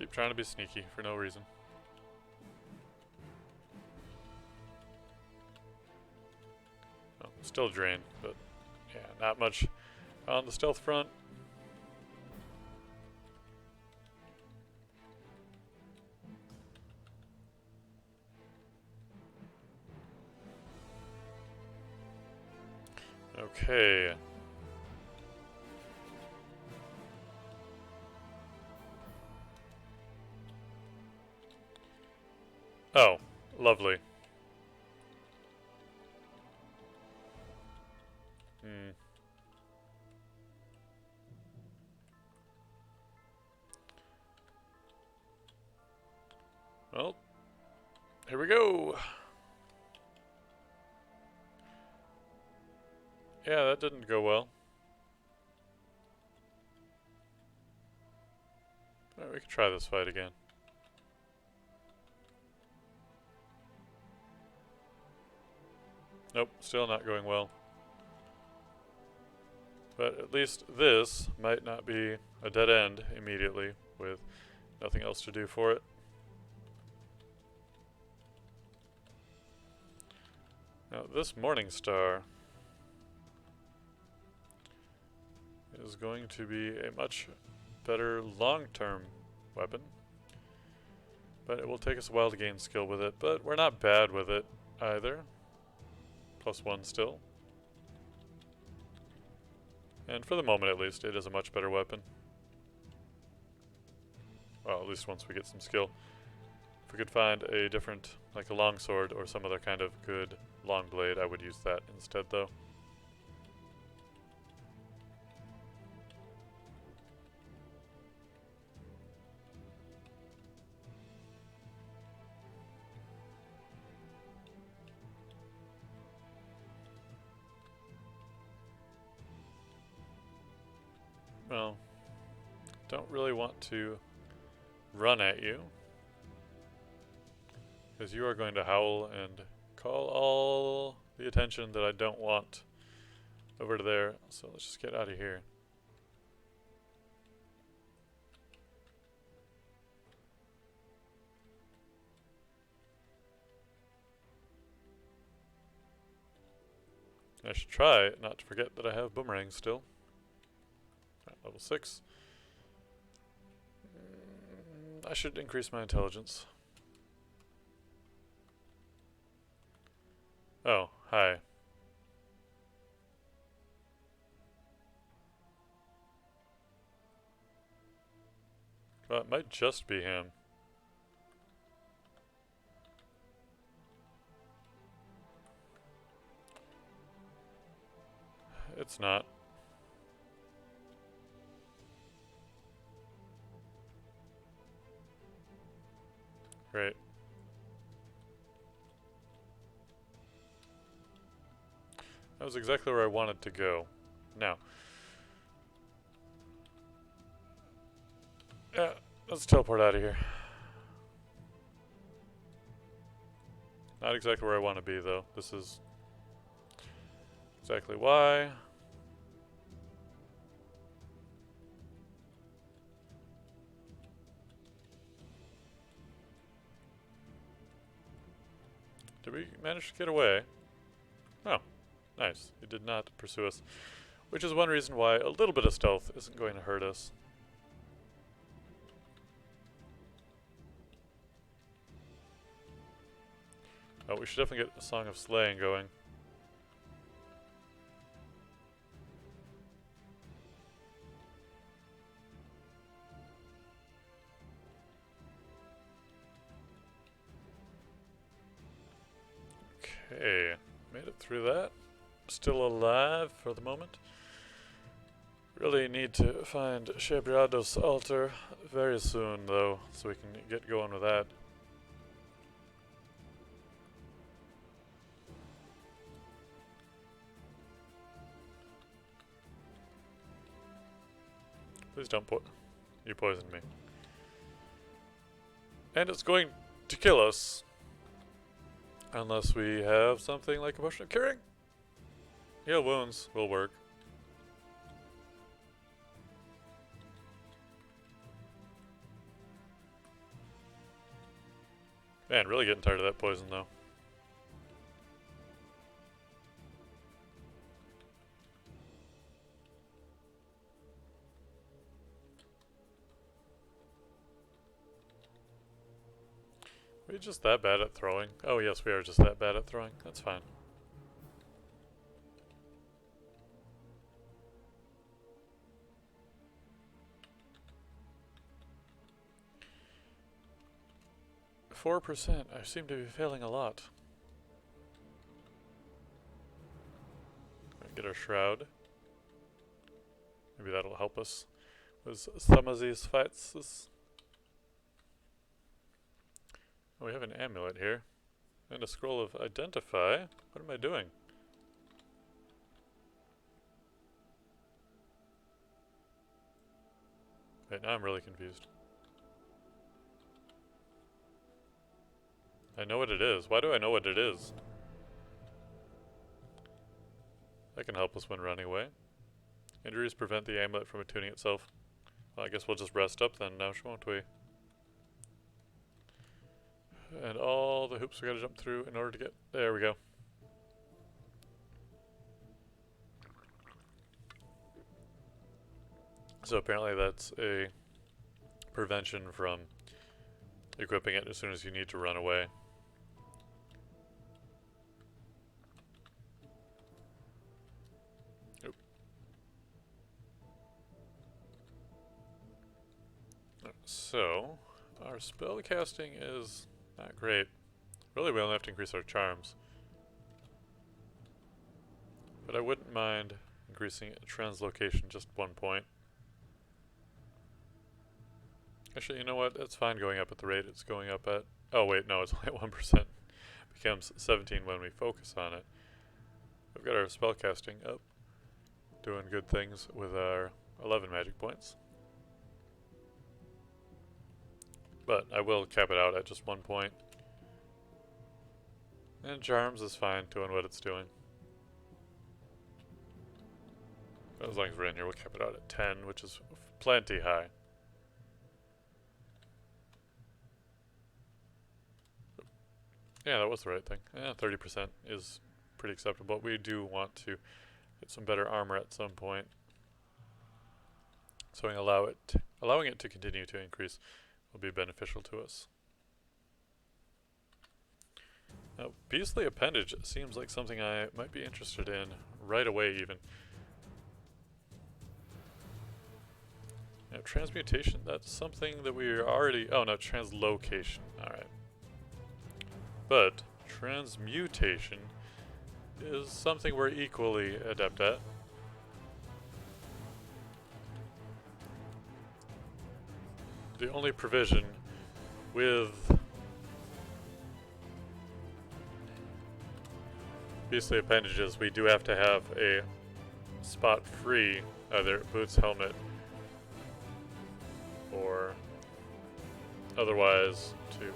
Keep trying to be sneaky for no reason. Oh, still drained, but yeah, not much on the stealth front. Okay. Oh, lovely. Well, here we go. Yeah, that didn't go well. Alright, we can try this fight again. Nope, still not going well. But at least this might not be a dead end immediately with nothing else to do for it. Now this Morning Star is going to be a much better long-term weapon. But it will take us a while to gain skill with it, but we're not bad with it either. +1 still. And for the moment at least, it is a much better weapon. Well, at least once we get some skill. If we could find a different, like a longsword or some other kind of good long blade, I would use that instead though. Well, don't really want to run at you, because you are going to howl and call all the attention that I don't want over to there. So let's just get out of here. I should try not to forget that I have boomerangs still. At level 6. I should increase my intelligence. Oh, hi. Well, it might just be him. It's not. Great. That was exactly where I wanted to go. Now. Yeah, let's teleport out of here. Not exactly where I want to be, though. This is exactly why. Did we manage to get away? Oh, nice. It did not pursue us. Which is one reason why a little bit of stealth isn't going to hurt us. Oh, we should definitely get a Song of Slaying going. Okay, made it through that. Still alive for the moment. Really need to find Shabriado's altar very soon, though, so we can get going with that. Please don't you poisoned me. And it's going to kill us. Unless we have something like a potion of curing. Heal wounds will work. Man, really getting tired of that poison though. Are we just that bad at throwing? Oh yes, we are just that bad at throwing. That's fine. %. I seem to be failing a lot. Get our shroud. Maybe that'll help us with some of these fights. Oh, we have an amulet here. And a scroll of identify. What am I doing? Wait, now I'm really confused. I know what it is. Why do I know what it is? That can help us when running away. Injuries prevent the amulet from attuning itself. Well, I guess we'll just rest up then now, won't we? And all the hoops we gotta jump through in order to get... There we go. So apparently that's a prevention from equipping it as soon as you need to run away. Oop. So, our spell casting is not great. Really, we only have to increase our charms. But I wouldn't mind increasing translocation just 1 point. Actually, you know what? It's fine going up at the rate it's going up at. Oh wait, no, it's only at 1%. Becomes 17 when we focus on it. We've got our spell casting up. Doing good things with our 11 magic points. But I will cap it out at just 1 point. And charms is fine doing what it's doing. But as long as we're in here, we'll cap it out at 10, which is plenty high. Yeah, that was the right thing. Yeah, 30% is pretty acceptable. We do want to get some better armor at some point. So allowing it to continue to increase will be beneficial to us. Now, Beastly Appendage seems like something I might be interested in right away even. Now, transmutation, that's something that we are already... Oh, no, translocation. Alright. But transmutation is something we're equally adept at. The only provision with Beastly Appendages, we do have to have a spot free, either boots, helmet, or otherwise to...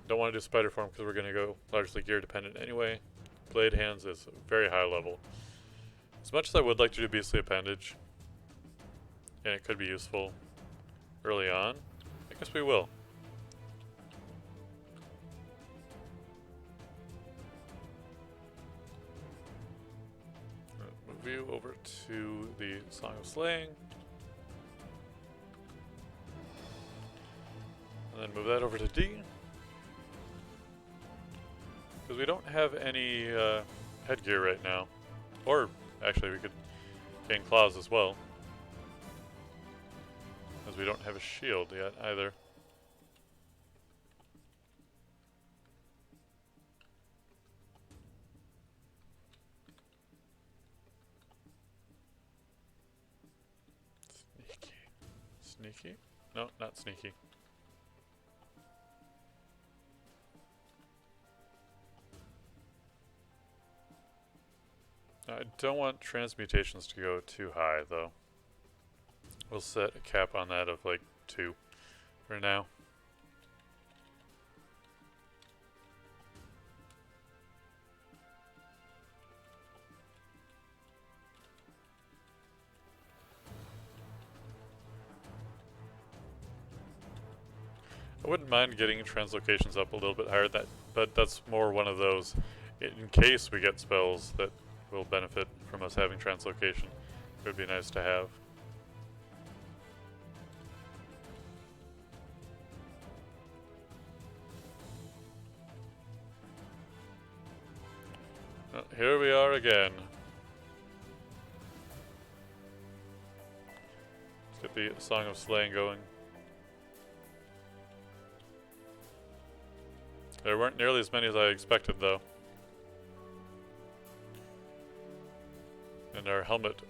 Don't want to do spider form because we're going to go largely gear dependent anyway. Blade hands is very high level. As much as I would like to do Beastly Appendage, and it could be useful early on, I guess we will. Move you over to the Song of Slaying. And then move that over to D. Because we don't have any headgear right now. Or, actually, we could gain claws as well. Because we don't have a shield yet, either. Sneaky. Sneaky? No, not sneaky. I don't want transmutations to go too high, though. We'll set a cap on that of like 2 for now. I wouldn't mind getting translocations up a little bit higher, but that's more one of those, in case we get spells that will benefit from us having translocation. It would be nice to have. Well, here we are again. Let's get the Song of Slaying going. There weren't nearly as many as I expected, though. And our helmet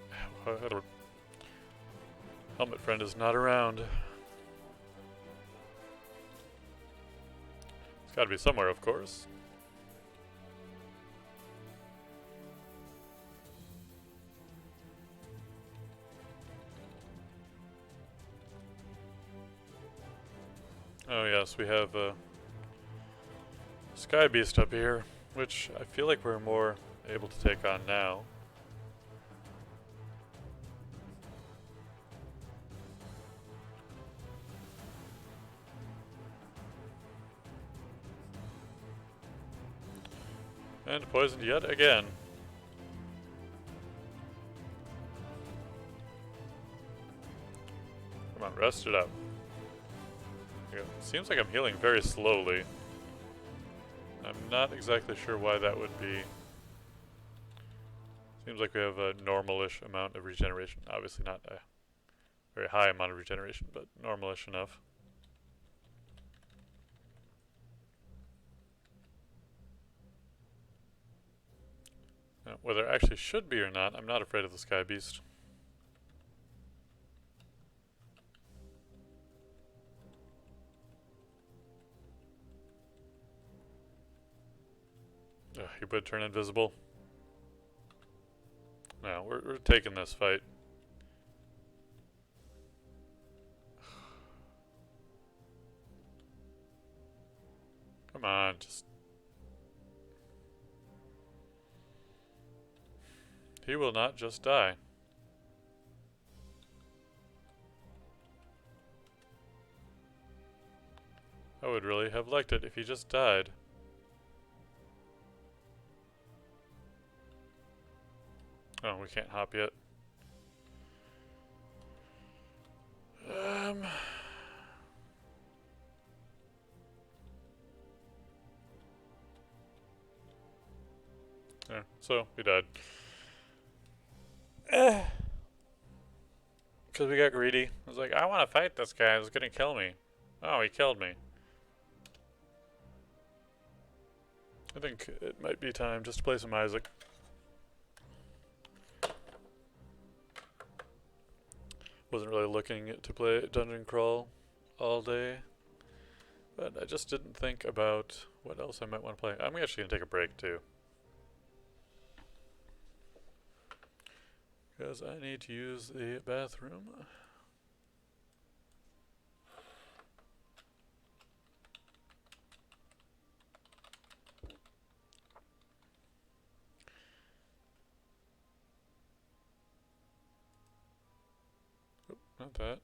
friend is not around. It's gotta be somewhere, of course. Oh yes, we have Sky Beast up here, which I feel like we're more able to take on now. And poisoned yet again. Come on, rest it up. It seems like I'm healing very slowly. I'm not exactly sure why that would be. Seems like we have a normal-ish amount of regeneration. Obviously not a very high amount of regeneration, but normal-ish enough. Now, whether it actually should be or not, I'm not afraid of the Sky Beast. Ugh, he would turn invisible. No, we're taking this fight. Come on, just... He will not just die. I would really have liked it if he just died. Oh, we can't hop yet. Yeah, so we died. Because we got greedy. I was like, I want to fight this guy. He's going to kill me. Oh, he killed me. I think it might be time just to play some Isaac. Wasn't really looking to play Dungeon Crawl all day. But I just didn't think about what else I might want to play. I'm actually going to take a break too. Because I need to use the bathroom. Oh, not that.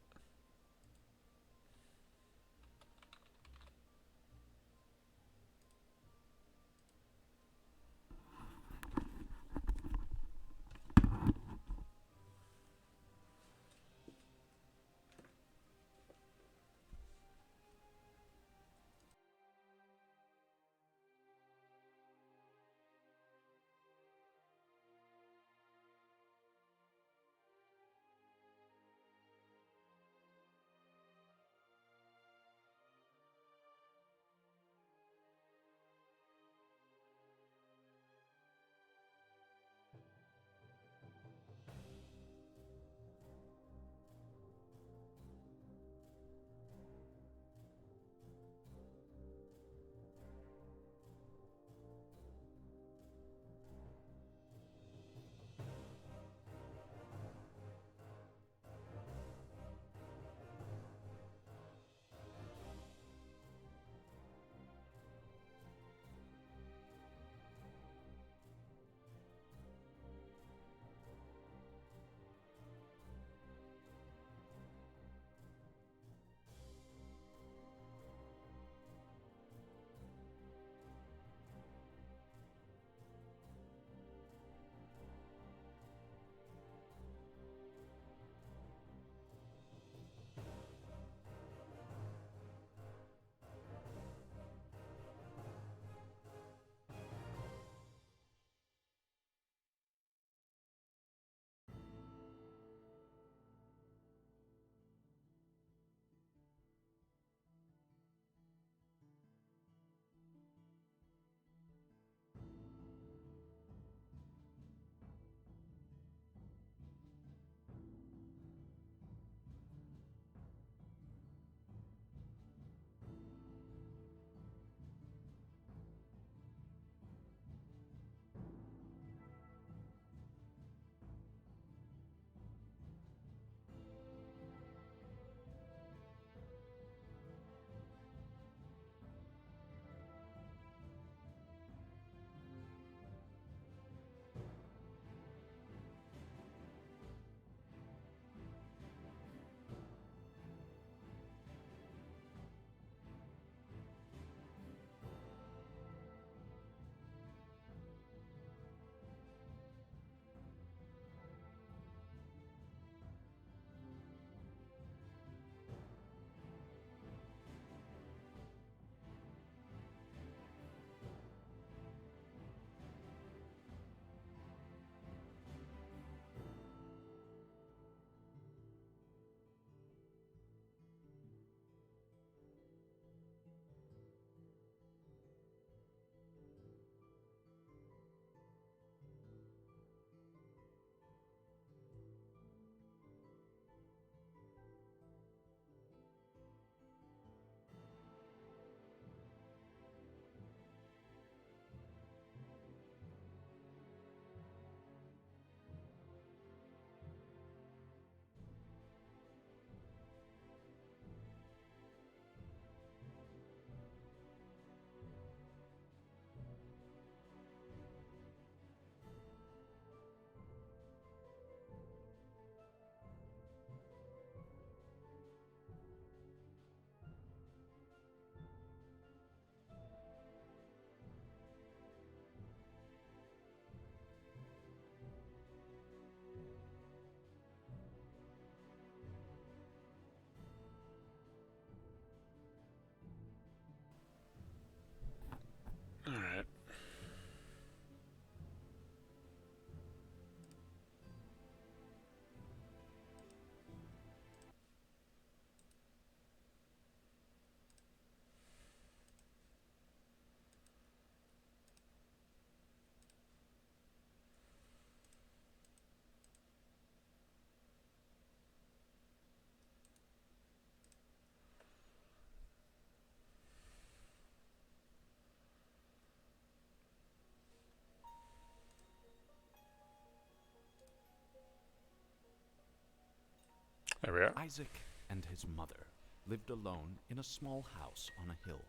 There we are. Isaac and his mother lived alone in a small house on a hill.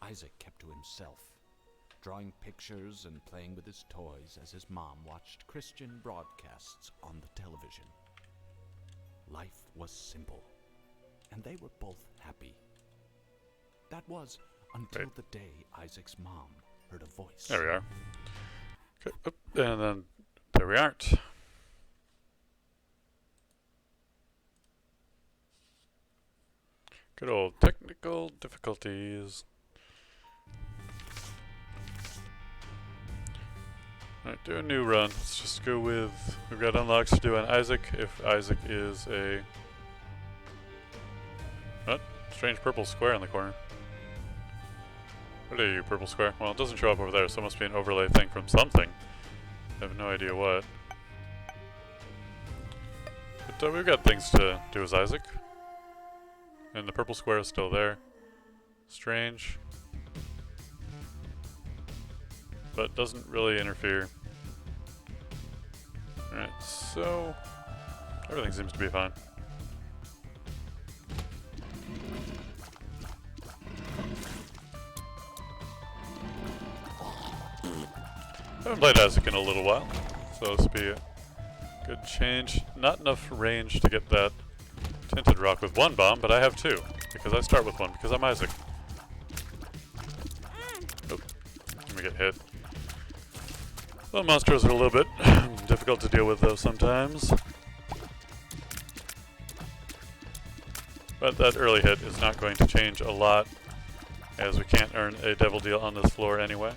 Isaac kept to himself, drawing pictures and playing with his toys as his mom watched Christian broadcasts on the television. Life was simple, and they were both happy. That was until the day Isaac's mom heard a voice. There we are. Okay. Oop, and then there we aren't. Good old technical difficulties. Alright, do a new run. Let's just go with... We've got unlocks to do on Isaac. If Isaac is a... What? Strange purple square in the corner. What are you, purple square? Well, it doesn't show up over there, so it must be an overlay thing from something. I have no idea what. But we've got things to do as Isaac. And the purple square is still there. Strange. But doesn't really interfere. Alright, so everything seems to be fine. I haven't played Isaac in a little while, so this will be a good change. Not enough range to get that tinted rock with one bomb, but I have two, because I start with one, because I'm Isaac. Oh, let me get hit. Well, monsters are a little bit difficult to deal with, though, sometimes. But that early hit is not going to change a lot, as we can't earn a devil deal on this floor anyway.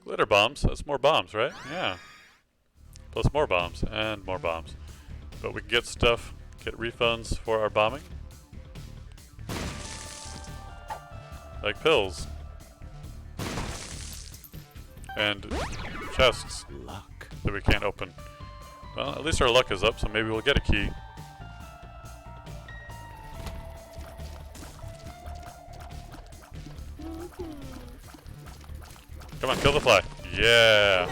Glitter bombs, that's more bombs, right? Yeah. Plus more bombs, and more bombs. But we can get stuff, get refunds for our bombing. Like pills. And chests Luck. that we can't open. Well, at least our luck is up, so maybe we'll get a key. Come on, kill the fly. Yeah!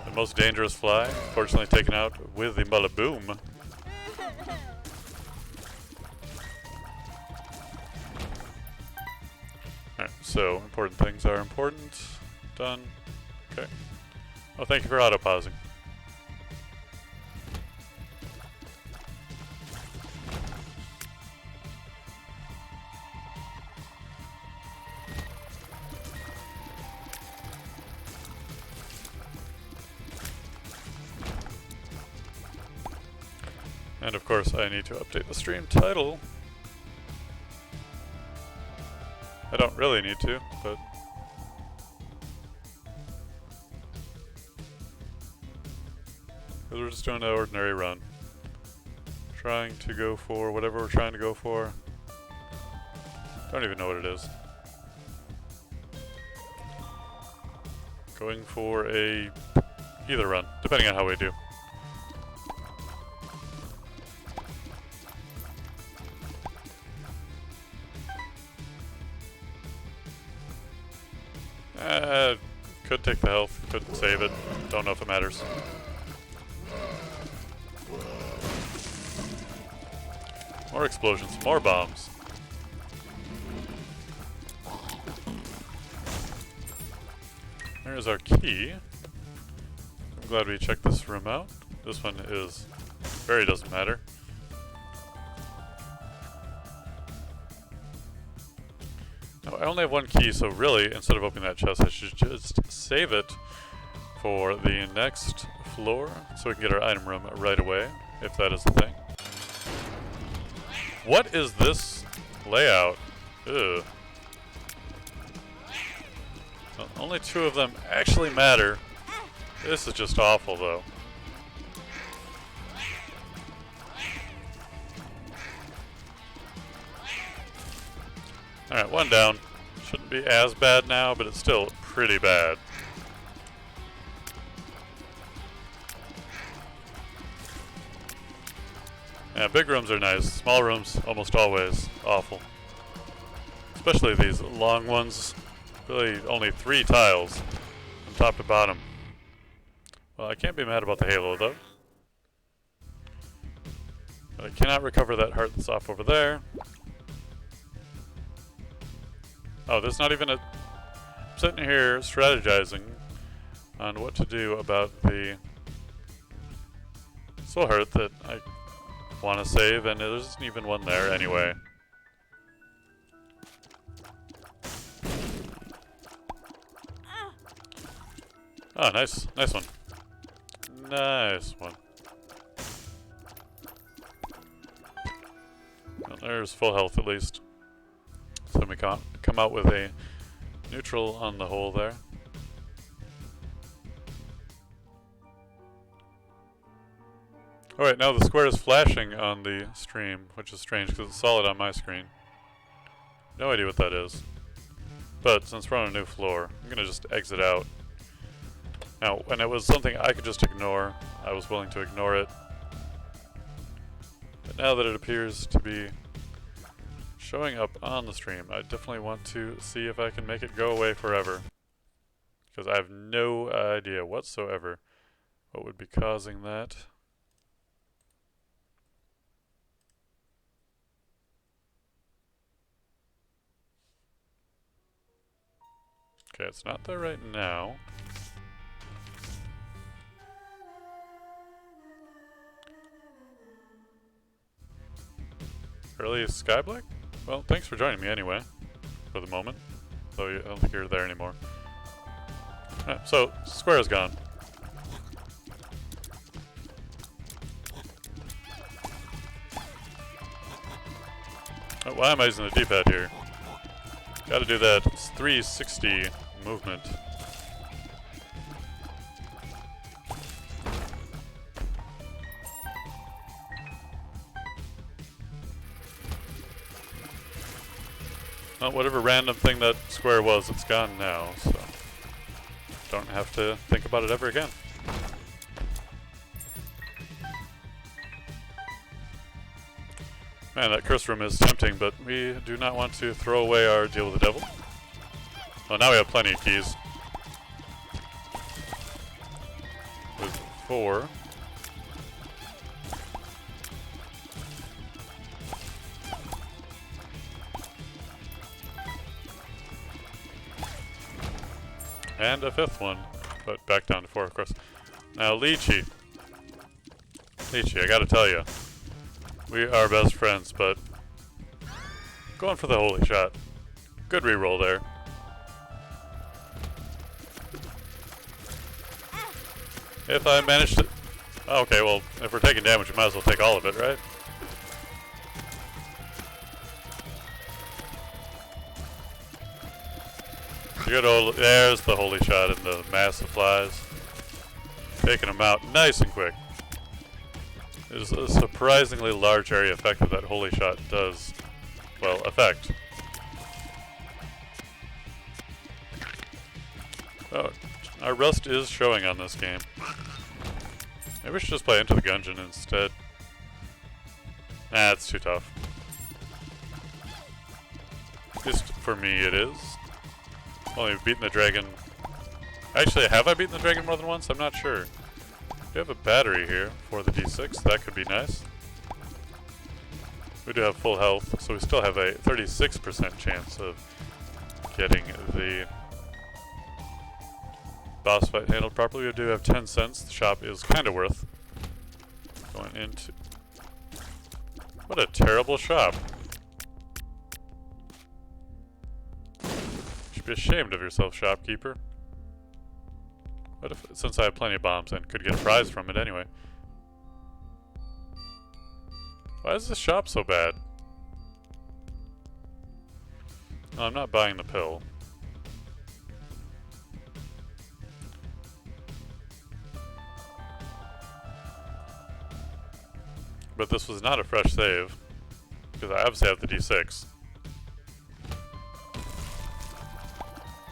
The most dangerous fly, fortunately taken out with the Mullaboom. Alright, so important things are important. Done. Okay. Oh, thank you for auto-pausing. And of course, I need to update the stream title. I don't really need to, but... because we're just doing an ordinary run. Trying to go for whatever we're trying to go for. Don't even know what it is. Going for a... either run, depending on how we do. Could take the health, could save it. Don't know if it matters. More explosions, more bombs. There's our key. I'm glad we checked this room out. This one is very doesn't matter. Now, I only have one key, so really, instead of opening that chest, I should just save it for the next floor, so we can get our item room right away, if that is the thing. What is this layout? Ugh. Well, only two of them actually matter. This is just awful, though. Alright, one down. Shouldn't be as bad now, but it's still pretty bad. Yeah, big rooms are nice. Small rooms, almost always awful. Especially these long ones. Really only 3 tiles from top to bottom. Well, I can't be mad about the halo, though. But I cannot recover that heart that's off over there. Oh, there's not even a... I'm sitting here strategizing on what to do about the soul heart that I want to save, and there isn't even one there anyway. Oh, nice. Nice one. Nice one. Well, there's full health at least. So we can't come out with a neutral on the hole there. Alright, now the square is flashing on the stream, which is strange because it's solid on my screen. No idea what that is. But since we're on a new floor, I'm going to just exit out. Now, when it was something I could just ignore, I was willing to ignore it. But now that it appears to be showing up on the stream, I definitely want to see if I can make it go away forever. Because I have no idea whatsoever what would be causing that. Okay, it's not there right now. Early Skyblack? Well, thanks for joining me anyway, for the moment. Though I don't think you're there anymore. So, square is gone. Oh, why am I using the D-pad here? Gotta do that 360 movement. Well, whatever random thing that square was, it's gone now, so don't have to think about it ever again. Man, that curse room is tempting, but we do not want to throw away our deal with the devil. Well, now we have plenty of keys. With 4. And a 5th one, but back down to 4, of course. Now, Lychee. Lychee, I gotta tell you, we are best friends, but going for the holy shot. Good reroll there. If I manage to... Okay, well, if we're taking damage, we might as well take all of it, right? Good old... There's the holy shot and the mass of flies. Taking them out nice and quick. There's a surprisingly large area effect that holy shot does, well, affect. Oh, our rust is showing on this game. Maybe we should just play Into the Gungeon instead. Nah, it's too tough. At least for me it is. Only beaten the dragon. Actually, have I beaten the dragon more than once? I'm not sure. We have a battery here for the D6. That could be nice. We do have full health, so we still have a 36% chance of getting the boss fight handled properly. We do have 10 cents. The shop is kind of worth going into. What a terrible shop. You should be ashamed of yourself, shopkeeper. What if, since I have plenty of bombs and could get a prize from it anyway. Why is this shop so bad? No, I'm not buying the pill. But this was not a fresh save, because I obviously have the D6.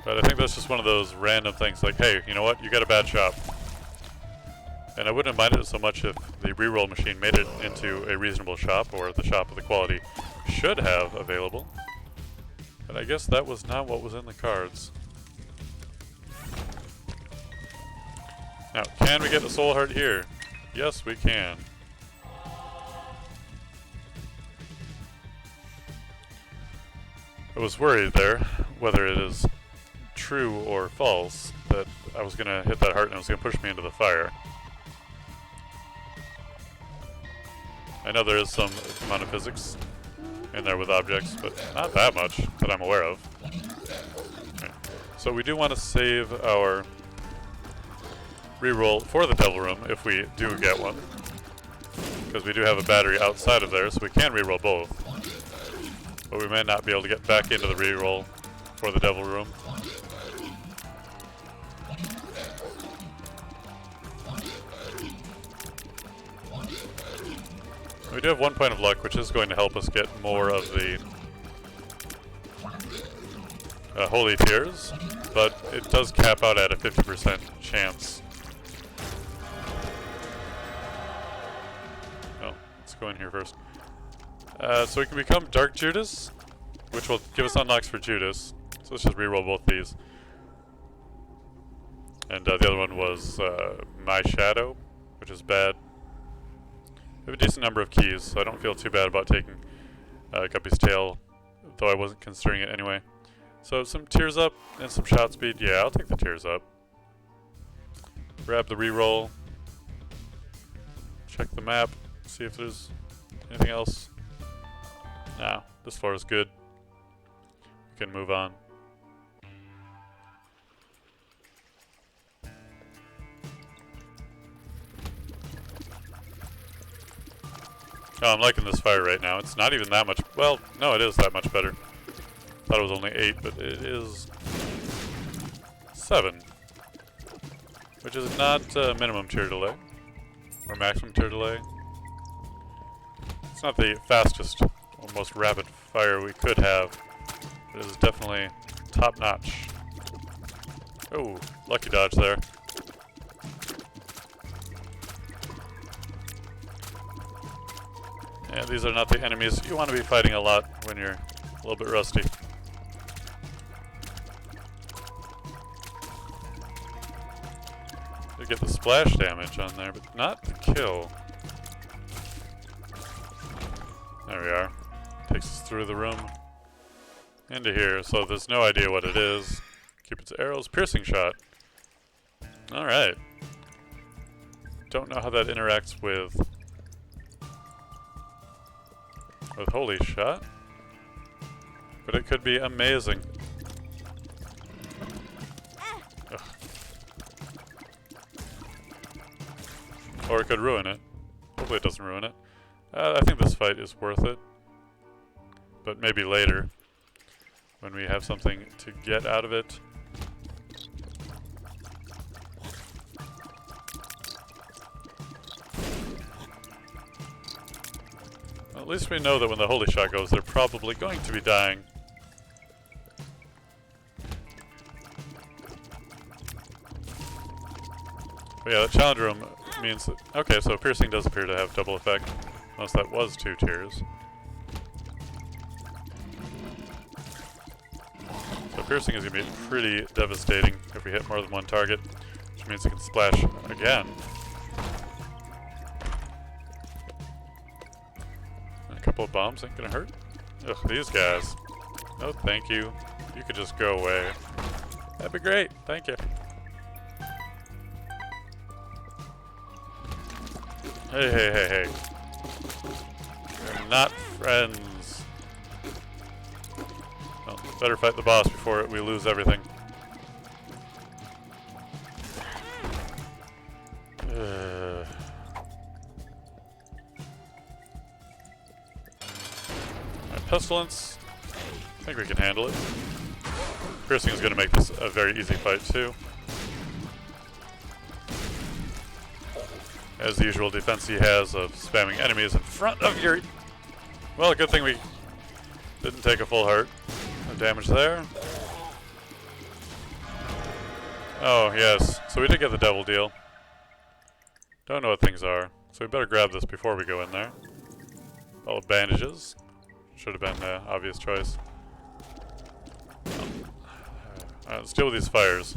But I think that's just one of those random things like, hey, you know what, you got a bad shop. And I wouldn't have minded it so much if the reroll machine made it into a reasonable shop, or the shop of the quality should have available. But I guess that was not what was in the cards. Now, can we get a soul heart here? Yes, we can. I was worried there whether it is true or false that I was going to hit that heart and it was going to push me into the fire. I know there is some amount of physics in there with objects, but not that much that I'm aware of. Okay. So we do want to save our reroll for the Devil Room if we do get one, because we do have a battery outside of there, so we can reroll both. But we may not be able to get back into the reroll for the Devil Room. We do have 1 point of luck, which is going to help us get more of the holy tears, but it does cap out at a 50% chance. Oh, let's go in here first. So we can become Dark Judas, which will give us unlocks for Judas. So let's just reroll both these. And the other one was My Shadow, which is bad. We have a decent number of keys, so I don't feel too bad about taking Guppy's Tail, though I wasn't considering it anyway. So some tears up and some shot speed. Yeah, I'll take the tears up. Grab the reroll. Check the map. See if there's anything else. No, this floor is good. We can move on. Oh, I'm liking this fire right now. It's not even that much. Well, no, it is that much better. Thought it was only 8, but it is 7. Which is not minimum tear delay. Or maximum tear delay. It's not the fastest or most rapid fire we could have. It is definitely top notch. Oh, lucky dodge there. And these are not the enemies you want to be fighting a lot when you're a little bit rusty. You get the splash damage on there, but not the kill. There we are. Takes us through the room into here, so there's no idea what it is. Cupid's arrows, piercing shot. Alright. Don't know how that interacts with holy shot, but it could be amazing. Ugh. Or it could ruin it. Hopefully it doesn't ruin it. I think this fight is worth it, but maybe later when we have something to get out of it. At least we know that when the holy shot goes, they're probably going to be dying. But yeah, the challenge room means that... Okay, so piercing does appear to have double effect. Unless that was 2 tears. So piercing is going to be pretty devastating if we hit more than one target, which means it can splash again. A couple of bombs ain't gonna hurt. Ugh, these guys. No, thank you. You could just go away. That'd be great. Thank you. Hey, hey, hey, hey. We're not friends. Well, better fight the boss before we lose everything. Pestilence. I think we can handle it. Piercing is going to make this a very easy fight too. As the usual defense he has of spamming enemies in front of your... Well, good thing we didn't take a full heart. No damage there. Oh, yes. So we did get the devil deal. Don't know what things are. So we better grab this before we go in there. All of bandages. Should have been the obvious choice. Alright, let's deal with these fires.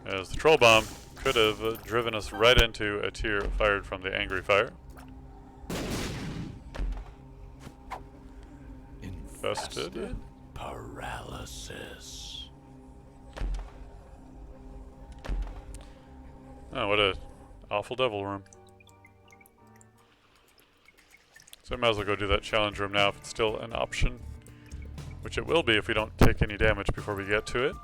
As the troll bomb could have driven us right into a tear fired from the angry fire. In Infested. Paralysis. Oh, what a awful devil room. So I might as well go do that challenge room now if it's still an option. Which it will be if we don't take any damage before we get to it.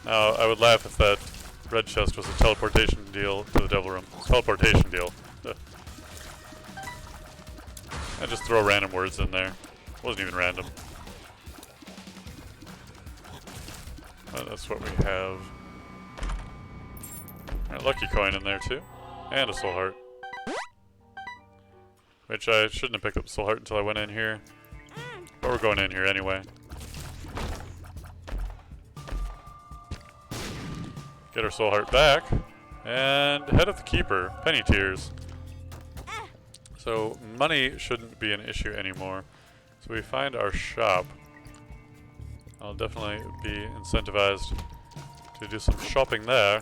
Now, I would laugh if that red chest was a teleportation deal to the devil room. Teleportation deal. Ugh. I just throw random words in there. Wasn't even random. That's what we have. Alright, lucky coin in there too. And a soul heart. Which I shouldn't have picked up the soul heart until I went in here. But we're going in here anyway. Get our soul heart back. And head of the keeper. Penny tears. So money shouldn't be an issue anymore. So we find our shop. I'll definitely be incentivized to do some shopping there.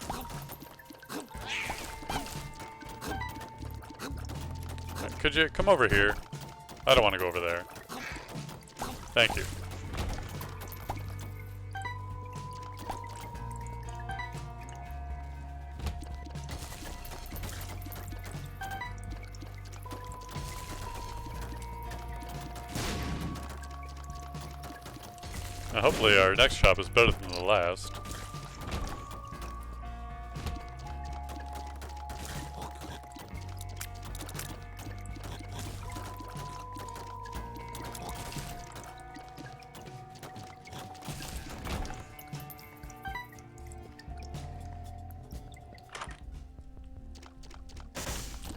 Could you come over here? I don't want to go over there. Thank you. Now hopefully our next shop is better than the last.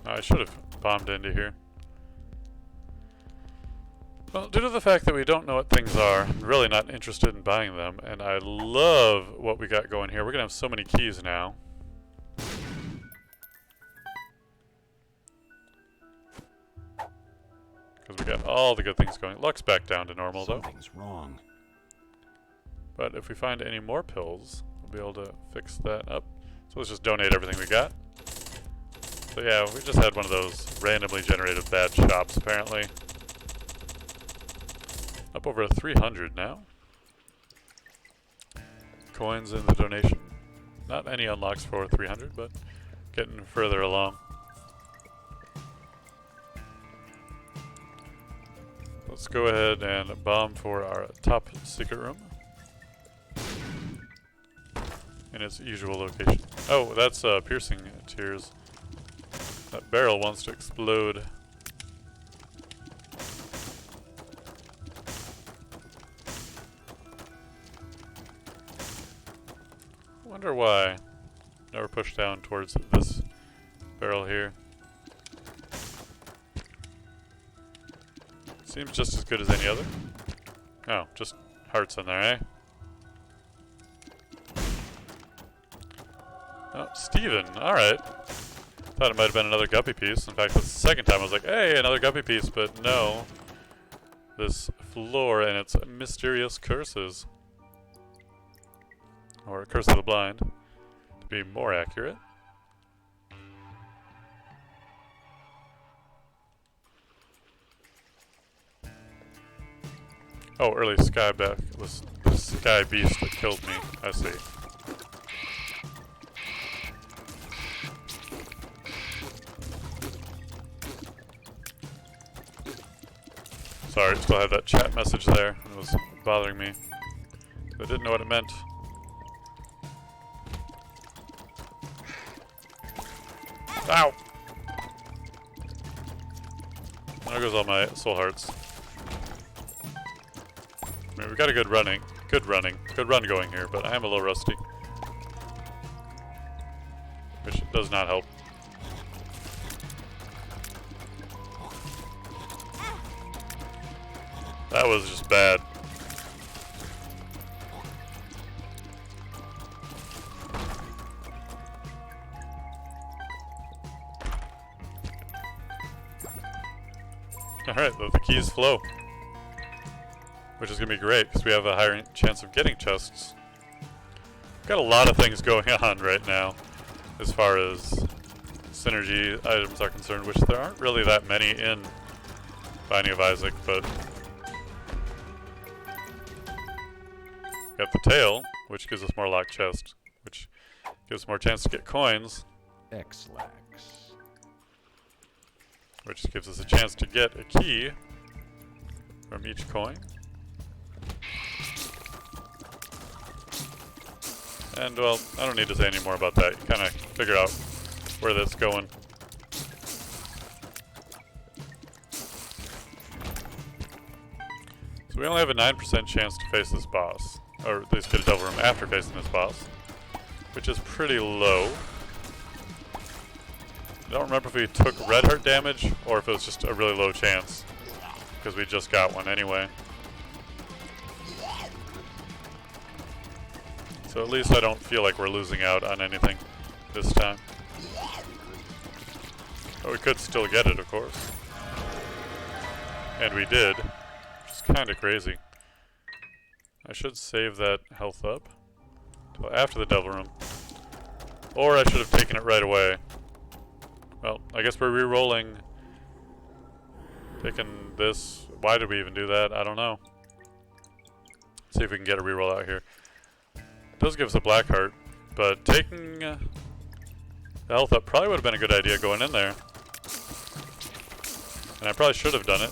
I should have bombed into here. Well, due to the fact that we don't know what things are, I'm really not interested in buying them, and I love what we got going here. We're gonna have so many keys now. Because we got all the good things going. Luck's back down to normal, though. Something's wrong. But if we find any more pills, we'll be able to fix that up. So let's just donate everything we got. So yeah, we just had one of those randomly generated bad shops, apparently. Up over 300 now. Coins in the donation. Not any unlocks for 300, but getting further along. Let's go ahead and bomb for our top secret room. In its usual location. Oh, that's piercing tears. That barrel wants to explode. Wonder why. Never push down towards this barrel here. Seems just as good as any other. Oh, just hearts in there, eh? Oh, Steven, alright. Thought it might have been another guppy piece. In fact, that's the second time I was like, hey, another guppy piece, but no. This floor and its mysterious curses. Or Curse of the Blind, to be more accurate. Oh, early Skyback was the Sky Beast that killed me. I see. Sorry, still had that chat message there. It was bothering me. I didn't know what it meant. Ow! There goes all my soul hearts. I mean, we got a good run going here, but I am a little rusty. Which does not help. That was just bad. Alright, let the keys flow. Which is going to be great, because we have a higher chance of getting chests. We've got a lot of things going on right now. as far as synergy items are concerned, which there aren't really that many in Binding of Isaac, but got the tail, which gives us more locked chest, which gives us more chance to get coins, X-Lax. which gives us a chance to get a key from each coin. And, well, I don't need to say any more about that. You kind of figure out where that's going. So we only have a 9% chance to face this boss, or at least get a devil room after facing this boss, which is pretty low. I don't remember if we took red heart damage or if it was just a really low chance, because we just got one anyway. So at least I don't feel like we're losing out on anything this time. But we could still get it, of course. And we did, which is kind of crazy. I should save that health up till after the devil room. Or I should have taken it right away. Well, I guess we're re-rolling. Taking this. Why did we even do that? I don't know. See if we can get a re-roll out here. It does give us a black heart, but taking the health up probably would have been a good idea going in there. And I probably should have done it.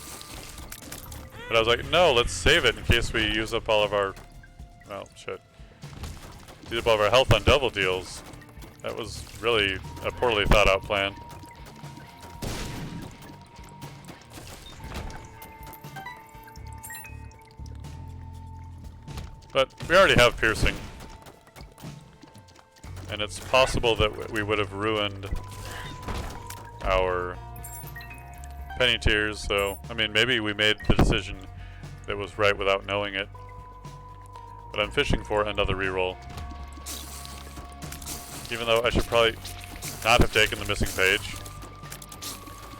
But I was like, no, let's save it in case we use up all of our... Well, shit. Use up all of our health on double deals. That was really a poorly thought out plan. But we already have piercing. And it's possible that we would have ruined our penny tiers, so, I mean, maybe we made the decision that was right without knowing it. But I'm fishing for another reroll. Even though I should probably not have taken the missing page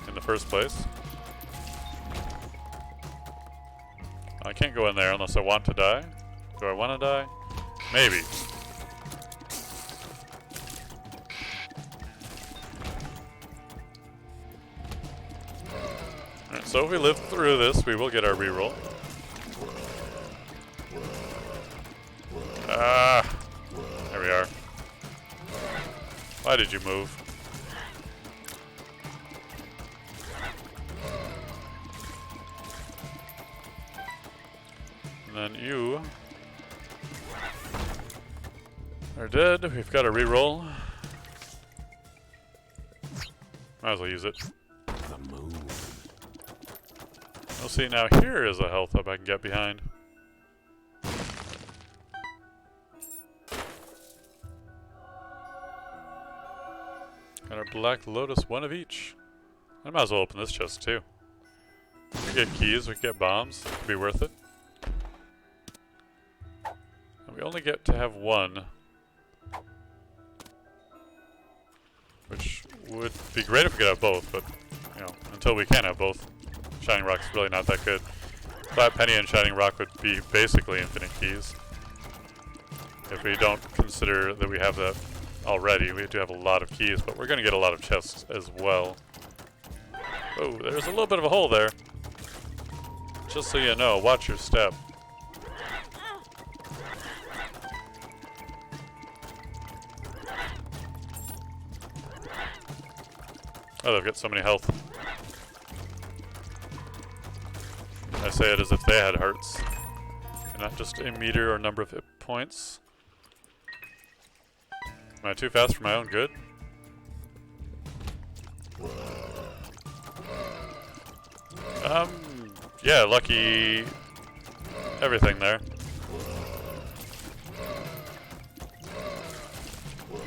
in the first place. I can't go in there unless I want to die. Do I want to die? Maybe. Alright, so if we live through this, we will get our reroll. Ah! There we are. Why did you move? And then you are dead. We've got a reroll. Might as well use it. The moon. We'll see, now here is a health up I can get behind. Got our Black Lotus, one of each. I might as well open this chest too. We get keys, we get bombs. Could be worth it. And we only get to have one. Which would be great if we could have both, but, you know, until we can have both. Shining Rock's really not that good. Flat Penny and Shining Rock would be basically infinite keys. If we don't consider that we have that already, we do have a lot of keys, but we're going to get a lot of chests as well. Oh, there's a little bit of a hole there. Just so you know, watch your step. Oh, they've got so many health. I say it as if they had hearts, and not just a meter or number of hit points. Am I too fast for my own good? Yeah, lucky everything there.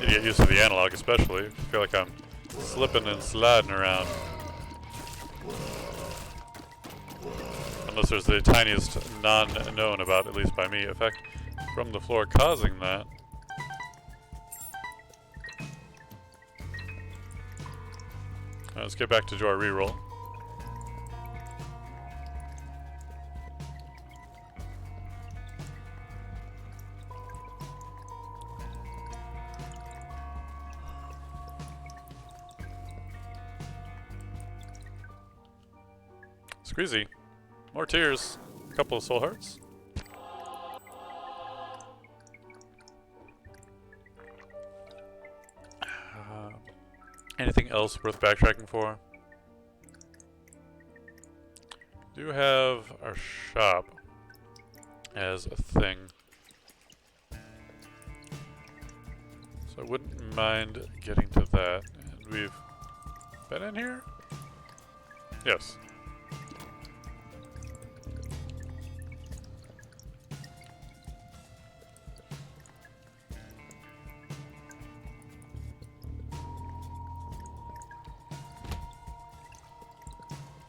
Need to get used to the analog especially. I feel like I'm slipping and sliding around. Unless there's the tiniest non-known about, at least by me, effect from the floor causing that. Let's get back to do our reroll. Squeezy. More tears. A couple of soul hearts. Anything else worth backtracking for? Do have our shop as a thing. So I wouldn't mind getting to that. And we've been in here? Yes.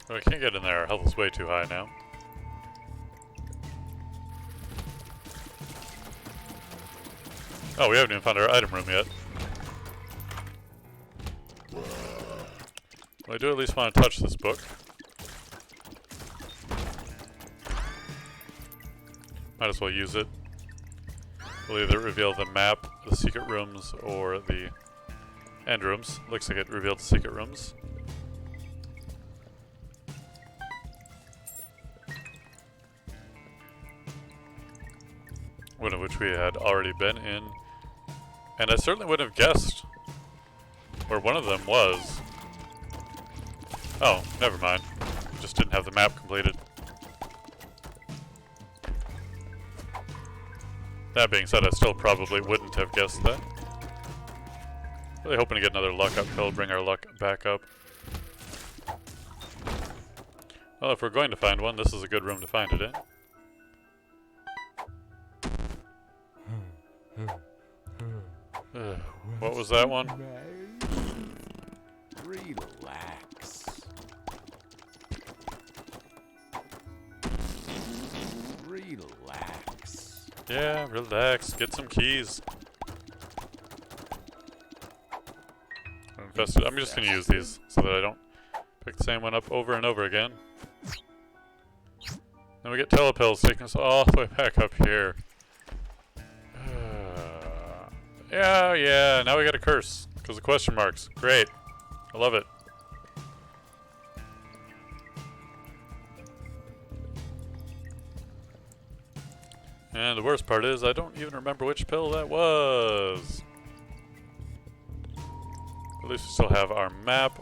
Oh, I can't get in there. Our health is way too high now. Oh, we haven't even found our item room yet. Well, I do at least want to touch this book. Might as well use it. We'll either reveal the map, the secret rooms, or the end rooms. Looks like it revealed the secret rooms. One of which we had already been in. And I certainly wouldn't have guessed where one of them was. Oh, never mind. Just didn't have the map completed. That being said, I still probably wouldn't have guessed that. Really hoping to get another luck uphill, bring our luck back up. Well, if we're going to find one, this is a good room to find it in. What was that one? Relax. Relax. Yeah, relax. Get some keys. I'm just going to use these so that I don't pick the same one up over and over again. Then we get telepills taking us all the way back up here. Yeah, now we got a curse because of question marks. Great. I love it. And the worst part is I don't even remember which pill that was. At least we still have our map.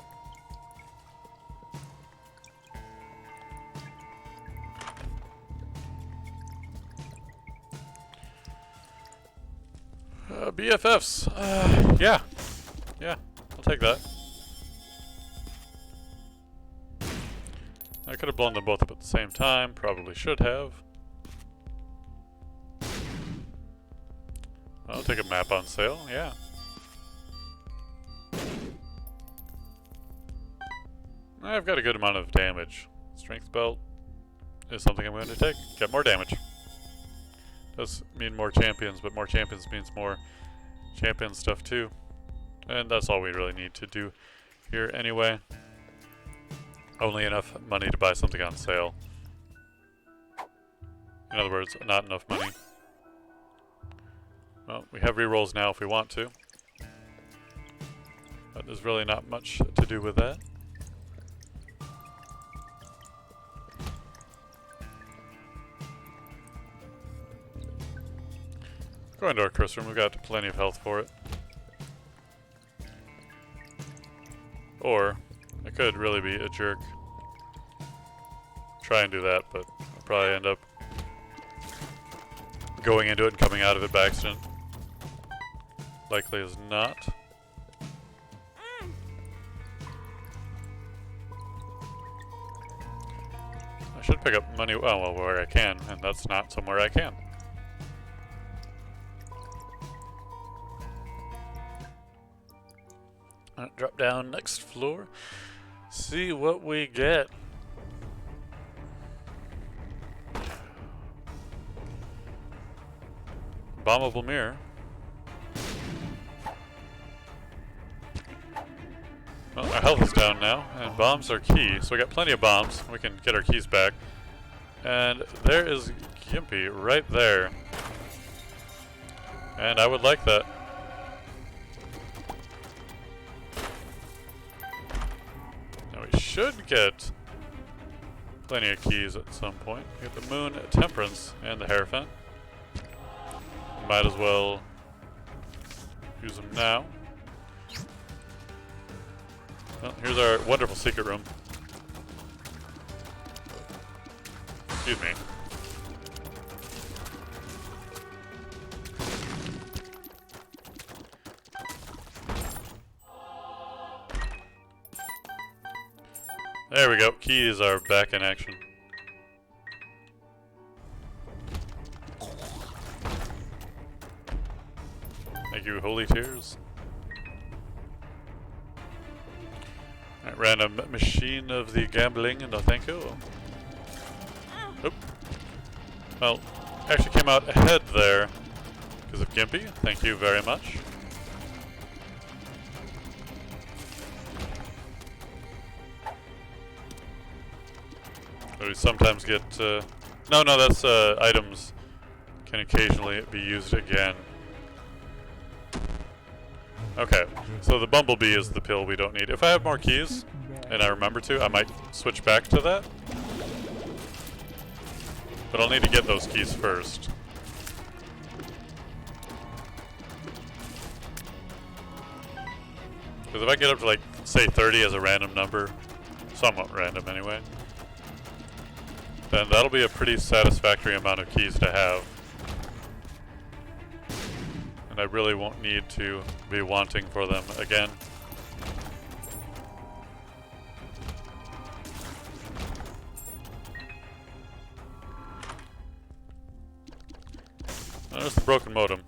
BFFs. Yeah, I'll take that. I could have blown them both up at the same time. Probably should have. I'll take a map on sale. Yeah. I've got a good amount of damage. Strength belt is something I'm going to take. Get more damage. Does mean more champions, but more champions means more champion stuff too. And that's all we really need to do here anyway. Only enough money to buy something on sale. In other words, not enough money. Well, we have rerolls now if we want to. But there's really not much to do with that. Go into our curse room, we've got plenty of health for it. Or, I could really be a jerk. Try and do that, but I'll probably end up going into it and coming out of it by accident. Likely as not. I should pick up money, well, where I can, and that's not somewhere I can. Drop down next floor. See what we get. Bombable mirror. Well, our health is down now, and bombs are key. So we got plenty of bombs. We can get our keys back. And there is Gimpy right there. And I would like that. Now we should get plenty of keys at some point. We get the Moon, Temperance, and the Hierophant. Might as well use them now. Well, here's our wonderful secret room. Excuse me. There we go. Keys are back in action. Thank you, Holy Tears. Alright, random machine of the gambling, no thank you. Oop. Well, actually came out ahead there because of Gimpy. Thank you very much. We sometimes get, no, that's, items can occasionally be used again. Okay, so the Bumblebee is the pill we don't need. If I have more keys, and I remember to, I might switch back to that. But I'll need to get those keys first. Because if I get up to, like, say 30 as a random number, somewhat random anyway, then that'll be a pretty satisfactory amount of keys to have. And I really won't need to be wanting for them again. There's the broken modem.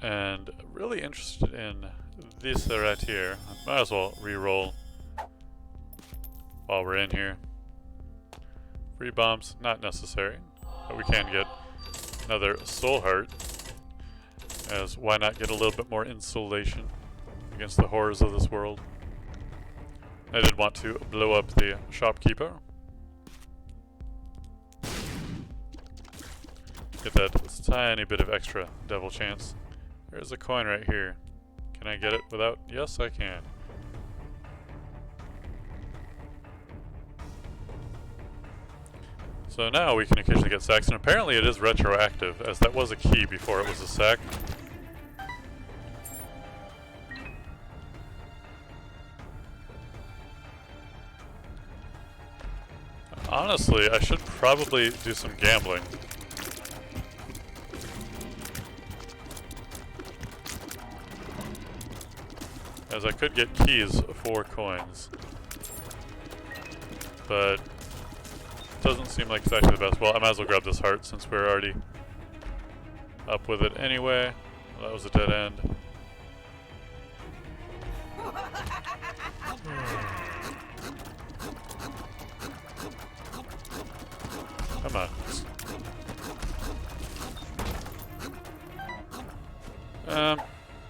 And really interested in this right here. Might as well re-roll while we're in here. Free bombs, not necessary, but we can get another soul heart, as why not get a little bit more insulation against the horrors of this world. I did want to blow up the shopkeeper. Get that tiny bit of extra devil chance. There's a coin right here. Can I get it without? Yes, I can. So now we can occasionally get sacks, and apparently it is retroactive, as that was a key before it was a sack. Honestly, I should probably do some gambling. As I could get keys for coins. But doesn't seem like it's actually the best. Well, I might as well grab this heart since we're already up with it anyway. Well, that was a dead end. Come on.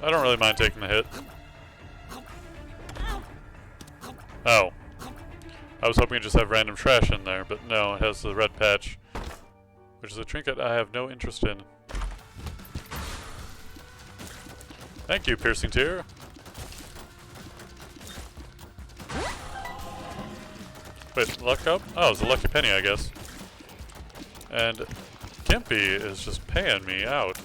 I don't really mind taking the hit. Oh. I was hoping to just have random trash in there, but no, it has the red patch, which is a trinket I have no interest in. Thank you, Piercing Tear. Wait, luck up? Oh, it was a lucky penny, I guess. And Gimpy is just paying me out.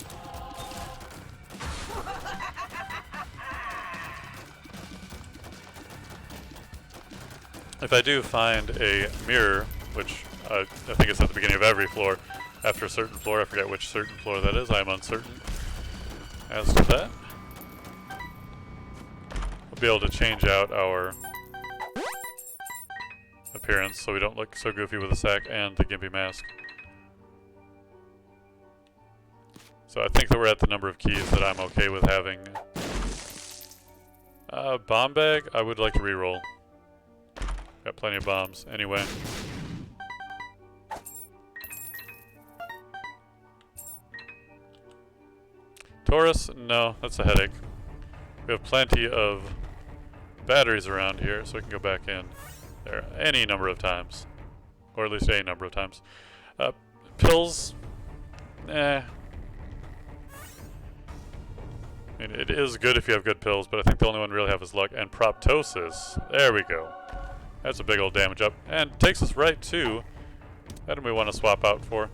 If I do find a mirror, which I think it's at the beginning of every floor, after a certain floor, I forget which certain floor that is, I'm uncertain as to that. We'll be able to change out our appearance so we don't look so goofy with the sack and the Gimpy mask. So I think that we're at the number of keys that I'm okay with having. Bomb bag, I would like to reroll. Got plenty of bombs anyway. Taurus, no, that's a headache. We have plenty of batteries around here, so we can go back in there any number of times. Or at least a number of times. Pills, I mean, it is good if you have good pills, but I think the only one we really have is luck. And proptosis, there we go. That's a big old damage up. And takes us right to item we want to swap out for.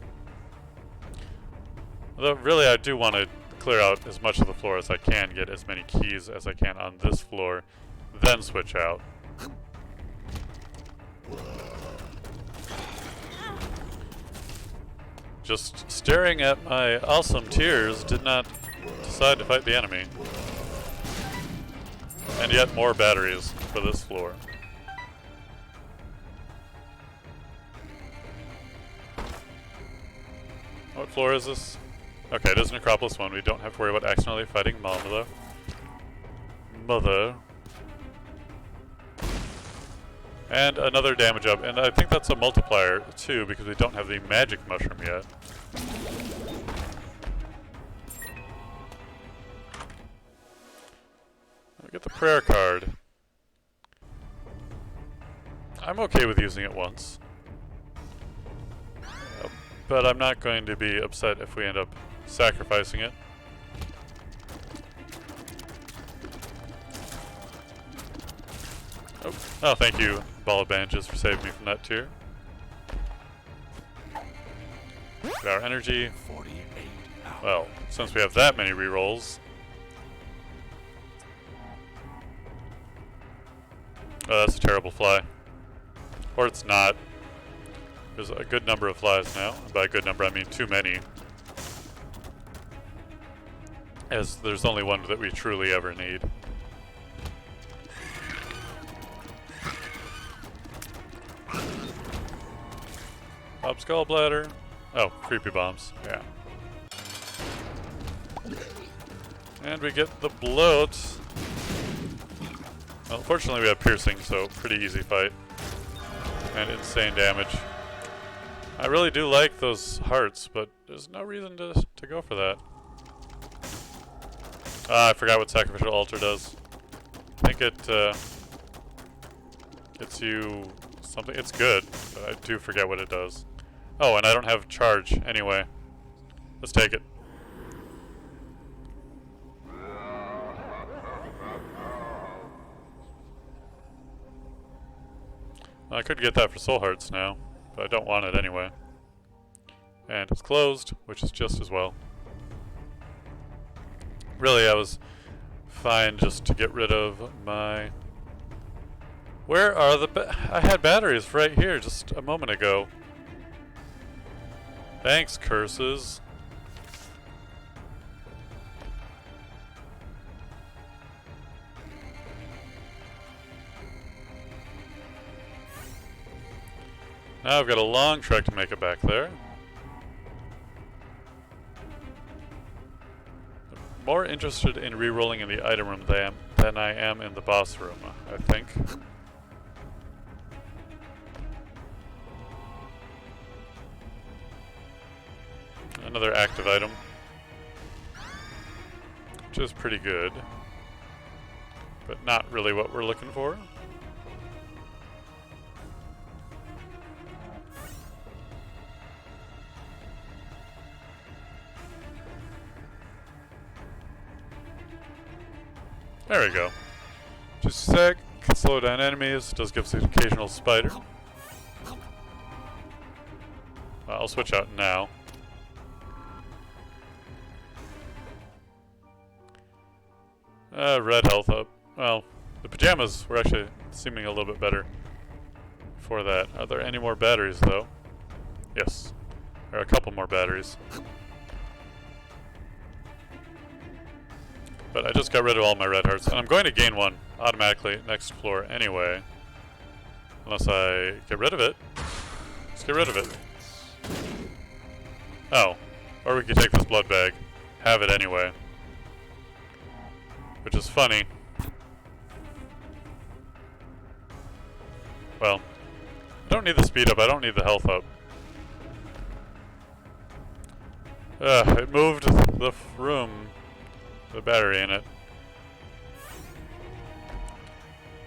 Although really I do want to clear out as much of the floor as I can, get as many keys as I can on this floor, then switch out. Just staring at my awesome tears did not decide to fight the enemy. And yet more batteries for this floor. What floor is this? Okay, it is Necropolis 1. We don't have to worry about accidentally fighting Mother. And another damage up. And I think that's a multiplier too, because we don't have the magic mushroom yet. We get the prayer card. I'm okay with using it once. But I'm not going to be upset if we end up sacrificing it. Oh, thank you, Ball of Bandages, for saving me from that tier. Our energy. 48 hours. Well, since we have that many rerolls. Oh, that's a terrible fly. Or it's not. There's a good number of flies now. And by a good number, I mean too many. As there's only one that we truly ever need. Pop skull bladder. Oh, creepy bombs. Yeah. And we get the bloat. Well, unfortunately we have piercing, so pretty easy fight. And insane damage. I really do like those hearts, but there's no reason to go for that. Ah, I forgot what Sacrificial Altar does. I think it gets you something. It's good, but I do forget what it does. Oh, and I don't have charge anyway. Let's take it. Well, I could get that for soul hearts now, but I don't want it anyway. And it's closed, which is just as well. Really, I was fine just to get rid of my... Where are the I had batteries right here just a moment ago. Thanks, curses. Now I've got a long trek to make it back there. I'm more interested in re-rolling in the item room than I am in the boss room, I think. Another active item, which is pretty good, but not really what we're looking for. There we go. Just a sec, can slow down enemies, does give us an occasional spider. I'll switch out now. Red health up. Well, the pajamas were actually seeming a little bit better before that. Are there any more batteries, though? Yes. There are a couple more batteries. But I just got rid of all my red hearts, and I'm going to gain one automatically next floor anyway. Unless I get rid of it. Let's get rid of it. Oh. Or we could take this blood bag. Have it anyway. Which is funny. Well, I don't need the speed up, I don't need the health up. It moved the room, the battery in it.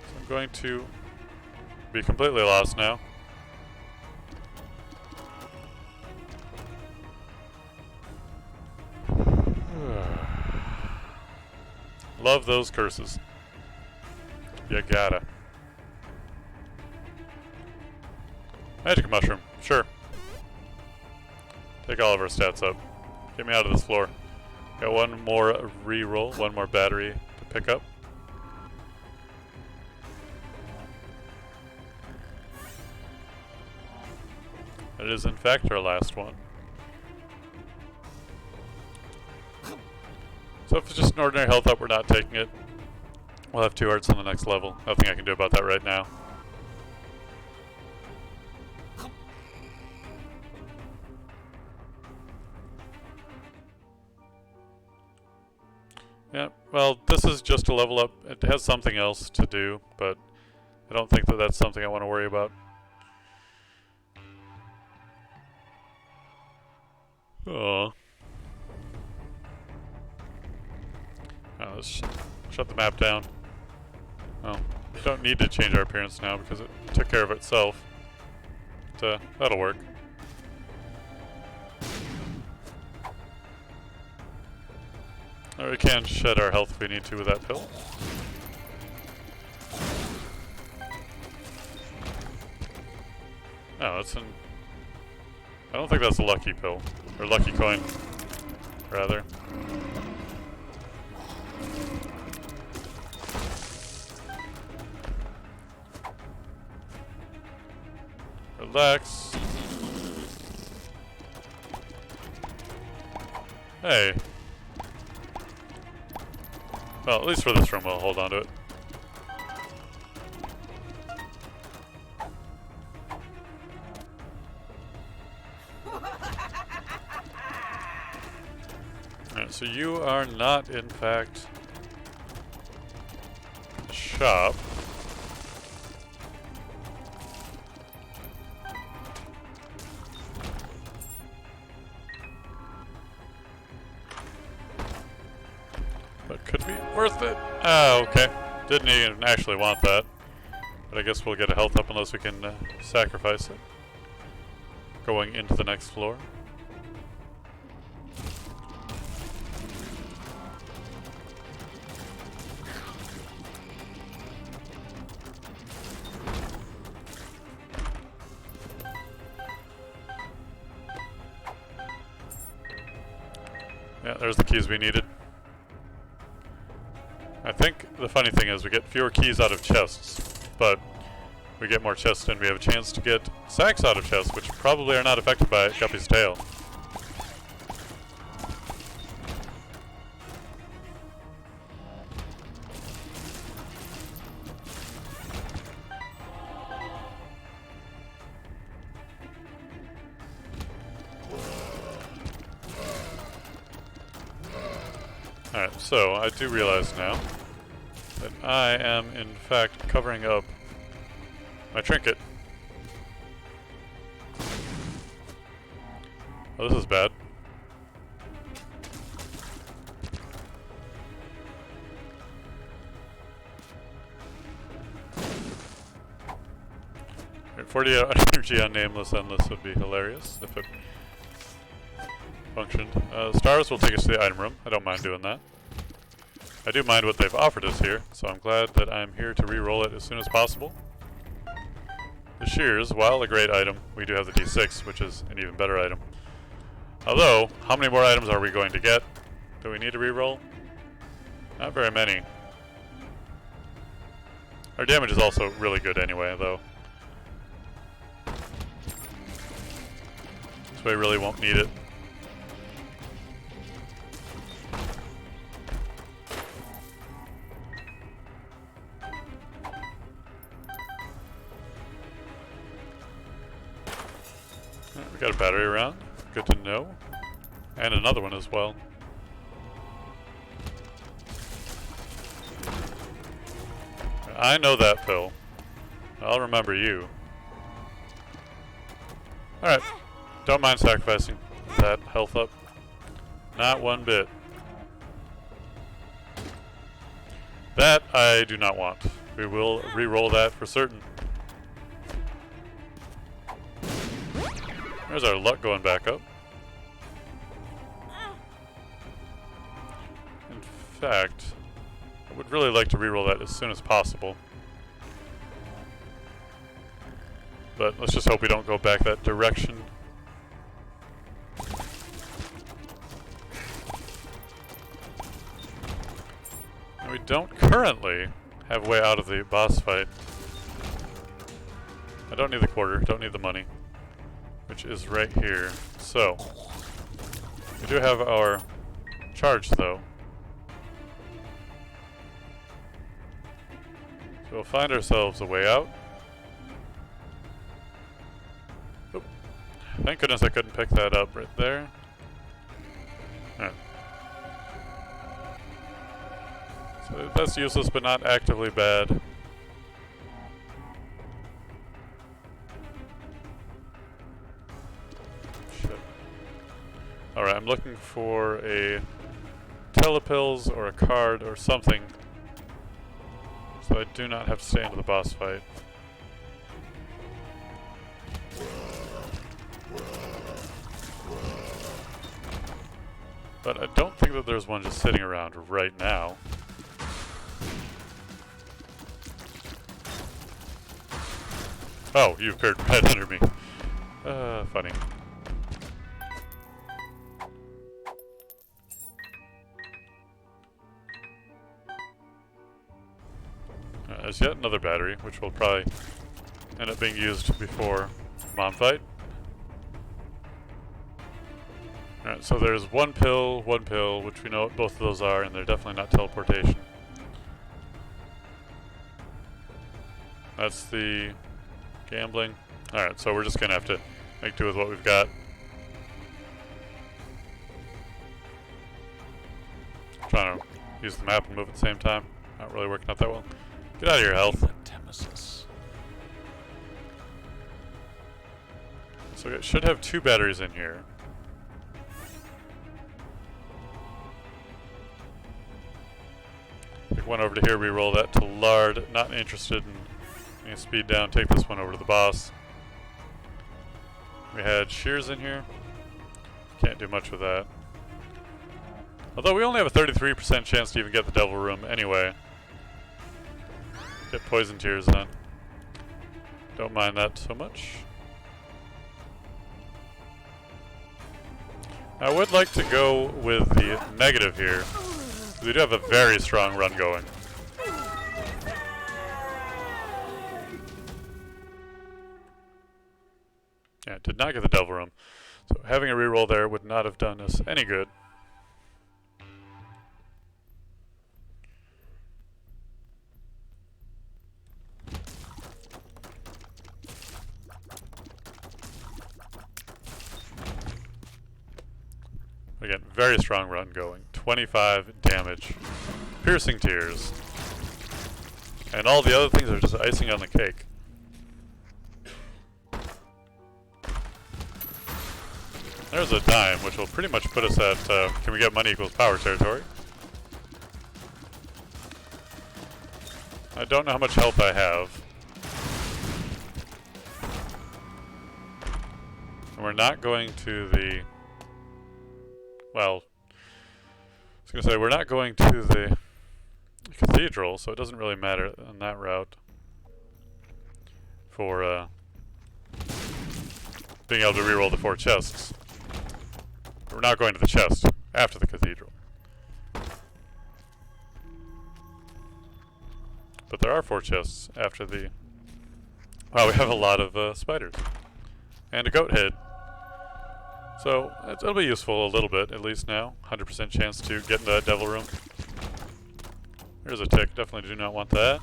So I'm going to be completely lost now. Love those curses. You gotta. Magic mushroom, sure. Take all of our stats up. Get me out of this floor. Got one more re-roll, one more battery to pick up. It is in fact our last one. So if it's just an ordinary health up, we're not taking it. We'll have 2 hearts on the next level. Nothing I can do about that right now. Yeah, well, this is just a level up. It has something else to do, but I don't think that that's something I want to worry about. Oh. Let's shut the map down. Oh, we don't need to change our appearance now because it took care of itself. But, that'll work. We can shed our health if we need to with that pill. No, that's an... I don't think that's a lucky pill. Or lucky coin, rather. Relax. Hey. Well, at least for this room, we'll hold on to it. Alright, so you are not, in fact, a shop. But could be worth it. Ah, okay. Didn't even actually want that. But I guess we'll get a health up unless we can sacrifice it. Going into the next floor. Yeah, there's the keys we needed. I think the funny thing is we get fewer keys out of chests, but we get more chests and we have a chance to get sacks out of chests, which probably are not affected by Guppy's tail. Alright, so I do realize now that I am in fact covering up my trinket. Oh, this is bad. Right, 40 energy on Nameless Endless would be hilarious if it functioned. Stars will take us to the item room. I don't mind doing that. I do mind what they've offered us here, so I'm glad that I'm here to re-roll it as soon as possible. The shears, while a great item, we do have the D6, which is an even better item. Although, how many more items are we going to get? Do we need to re-roll? Not very many. Our damage is also really good anyway, though. So we really won't need it. We got a battery around. Good to know. And another one as well. I know that, Phil. I'll remember you. Alright. Don't mind sacrificing that health up. Not one bit. That I do not want. We will re-roll that for certain. There's our luck going back up. In fact, I would really like to reroll that as soon as possible. But let's just hope we don't go back that direction. And we don't currently have a way out of the boss fight. I don't need the quarter, don't need the money, which is right here. So, we do have our charge though. So we'll find ourselves a way out. Oop. Thank goodness I couldn't pick that up right there. Alright. So that's useless but not actively bad. Shit. Alright, I'm looking for a telepills or a card or something so I do not have to stay into the boss fight. But I don't think that there's one just sitting around right now. Oh, you appeared right under me. Funny. There's yet another battery, which will probably end up being used before mom fight. Alright, so there's one pill, which we know what both of those are, and they're definitely not teleportation. That's the gambling. Alright, so we're just gonna have to make do with what we've got. Trying to use the map and move at the same time. Not really working out that well. Get out of here, health. So it should have 2 batteries in here. Take one over to here, re-roll that to Lard. Not interested in any speed down. Take this one over to the boss. We had Shears in here. Can't do much with that. Although we only have a 33% chance to even get the Devil Room anyway. Get Poison Tears then. Don't mind that so much. I would like to go with the negative here. We do have a very strong run going. Yeah, did not get the Devil Room. So having a reroll there would not have done us any good. Again, very strong run going. 25 damage. Piercing Tears. And all the other things are just icing on the cake. There's a dime, which will pretty much put us at can we get money equals power territory. I don't know how much health I have. And we're not going to the... Well, I was going to say, we're not going to the cathedral, so it doesn't really matter on that route for being able to reroll the 4 chests. We're not going to the chest after the cathedral. But there are 4 chests after the... Wow, we have a lot of spiders. And a goat head. So, it'll be useful a little bit, at least now. 100% chance to get into that Devil Room. Here's a tick. Definitely do not want that.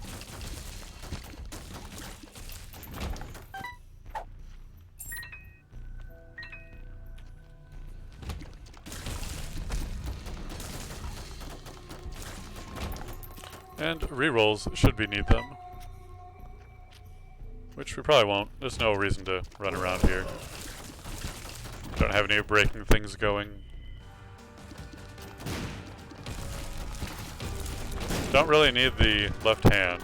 And rerolls should we need them. Which we probably won't. There's no reason to run around here. Don't have any breaking things going. Don't really need the left hand.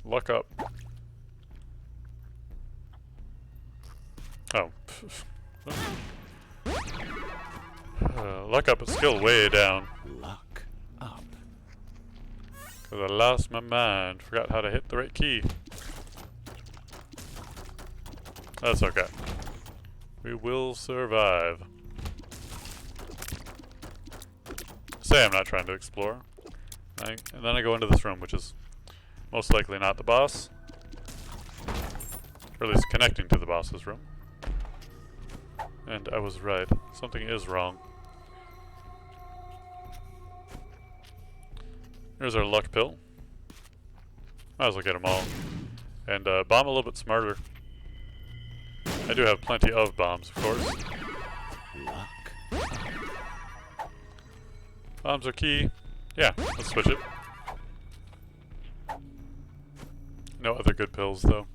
Look up. Oh. Luck up, but skill way down. Luck up. Because I lost my mind. Forgot how to hit the right key. That's okay. We will survive. Say I'm not trying to explore. And then I go into this room, which is most likely not the boss. Or at least connecting to the boss's room. And I was right. Something is wrong. Here's our luck pill. Might as well get them all. And bomb a little bit smarter. I do have plenty of bombs, of course. Luck. Bombs are key. Yeah, let's switch it. No other good pills, though.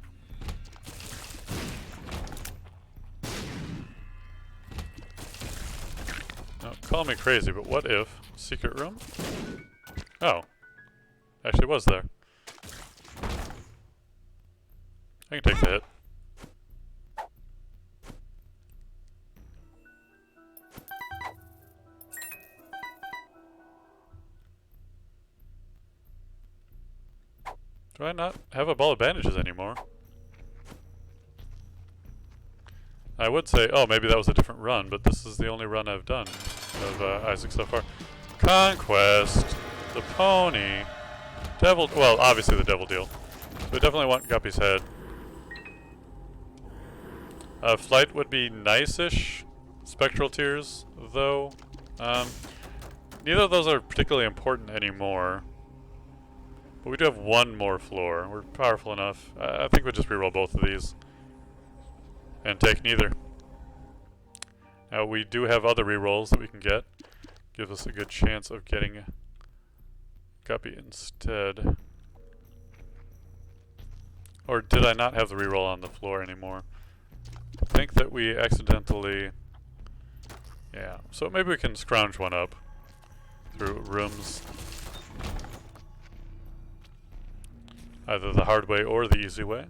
Now, call me crazy, but what if secret room? Oh. Actually was there. I can take the hit. Do I not have a ball of bandages anymore? I would say, oh, maybe that was a different run, but this is the only run I've done of Isaac so far. Conquest, the pony, devil, well, obviously the devil deal. So we definitely want Guppy's head. Flight would be nice-ish. Spectral tears, though. Neither of those are particularly important anymore. But we do have one more floor. We're powerful enough. I think we'll just reroll both of these. And take neither. Now we do have other rerolls that we can get. Gives us a good chance of getting Guppy instead. Or did I not have the reroll on the floor anymore? I think that we accidentally... Yeah, so maybe we can scrounge one up through rooms. Either the hard way or the easy way.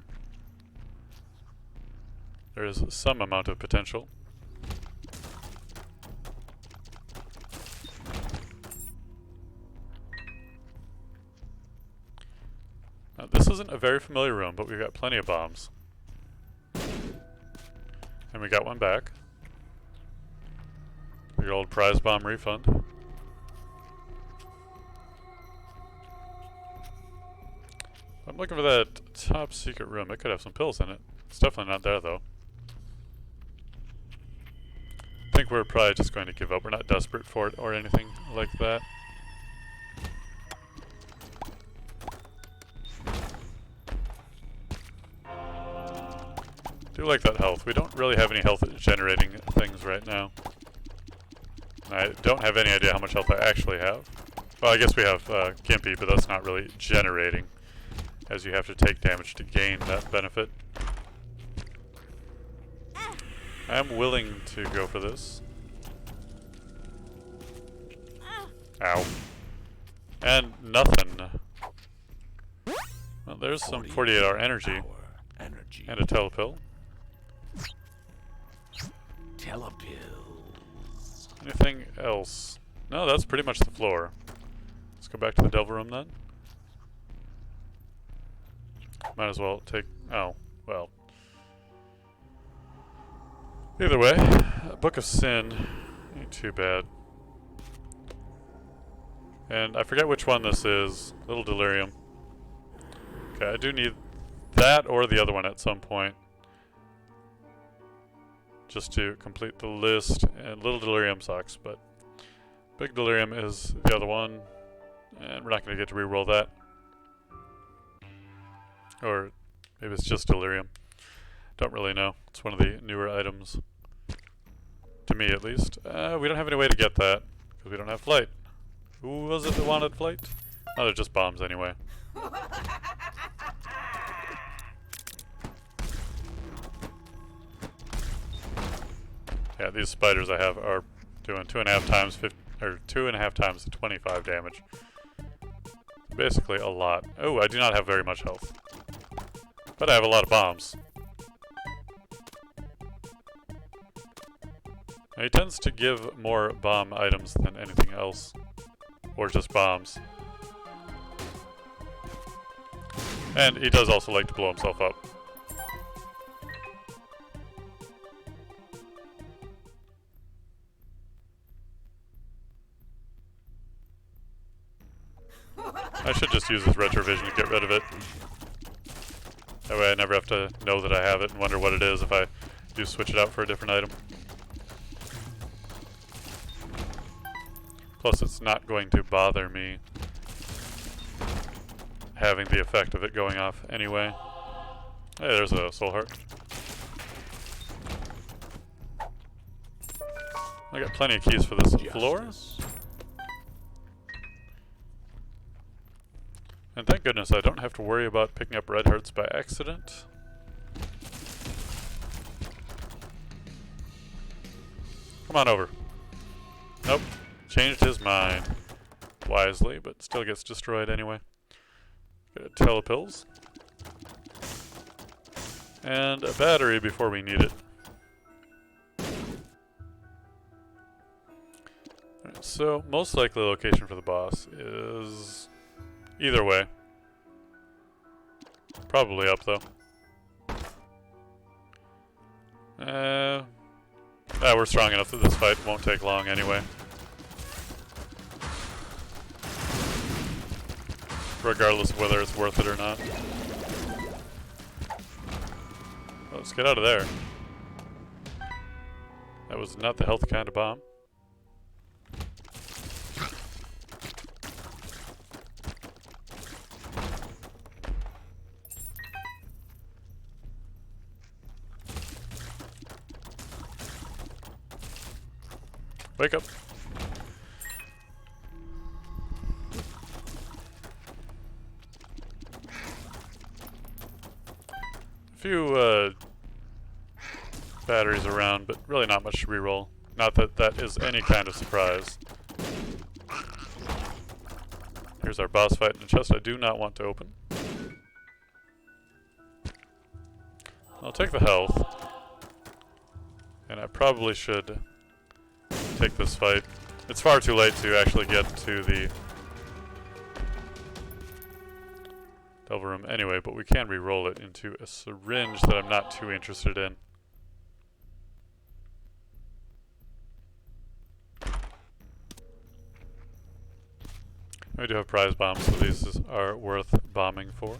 There is some amount of potential. Now, this isn't a very familiar room, but we've got plenty of bombs. And we got one back. Your old prize bomb refund. I'm looking for that top secret room. It could have some pills in it. It's definitely not there, though. I think we're probably just going to give up. We're not desperate for it or anything like that. Do like that health. We don't really have any health generating things right now. I don't have any idea how much health I actually have. Well, I guess we have Gimpy, but that's not really generating, as you have to take damage to gain that benefit. I'm willing to go for this. Ow. And nothing. Well, there's some 48-hour energy. And a telepill. Telepills. Anything else? No, that's pretty much the floor. Let's go back to the devil room then. Might as well take... Oh, well. Either way, Book of Sin ain't too bad. And I forget which one this is. Little Delirium. Okay, I do need that or the other one at some point. Just to complete the list. And Little Delirium sucks, but Big Delirium is the other one. And we're not going to get to reroll that. Or maybe it's just Delirium. Don't really know. It's one of the newer items. To me, at least. We don't have any way to get that. Because we don't have flight. Who was it that wanted flight? Oh, they're just bombs anyway. Yeah, these spiders I have are doing 2.5 times 50, or 2.5 times the 25 damage. Basically a lot. Oh, I do not have very much health. But I have a lot of bombs. Now, he tends to give more bomb items than anything else. Or just bombs. And he does also like to blow himself up. I should just use this retrovision to get rid of it. That way I never have to know that I have it and wonder what it is if I do switch it out for a different item. Plus it's not going to bother me having the effect of it going off anyway. Hey, there's a soul heart. I got plenty of keys for this floor. And thank goodness I don't have to worry about picking up red hearts by accident. Come on over. Nope. Changed his mind. Wisely, but still gets destroyed anyway. Get a telepills. And a battery before we need it. Alright, so, most likely location for the boss is either way. Probably up though. We're strong enough that this fight won't take long anyway. Regardless of whether it's worth it or not. Let's get out of there. That was not the healthy kind of bomb. Wake up. A few batteries around, but really not much to reroll. Not that that is any kind of surprise. Here's our boss fight in the chest I do not want to open. I'll take the health. And I probably should take this fight. It's far too late to actually get to the Delver Room anyway, but we can re-roll it into a syringe that I'm not too interested in. We do have prize bombs, so these are worth bombing for.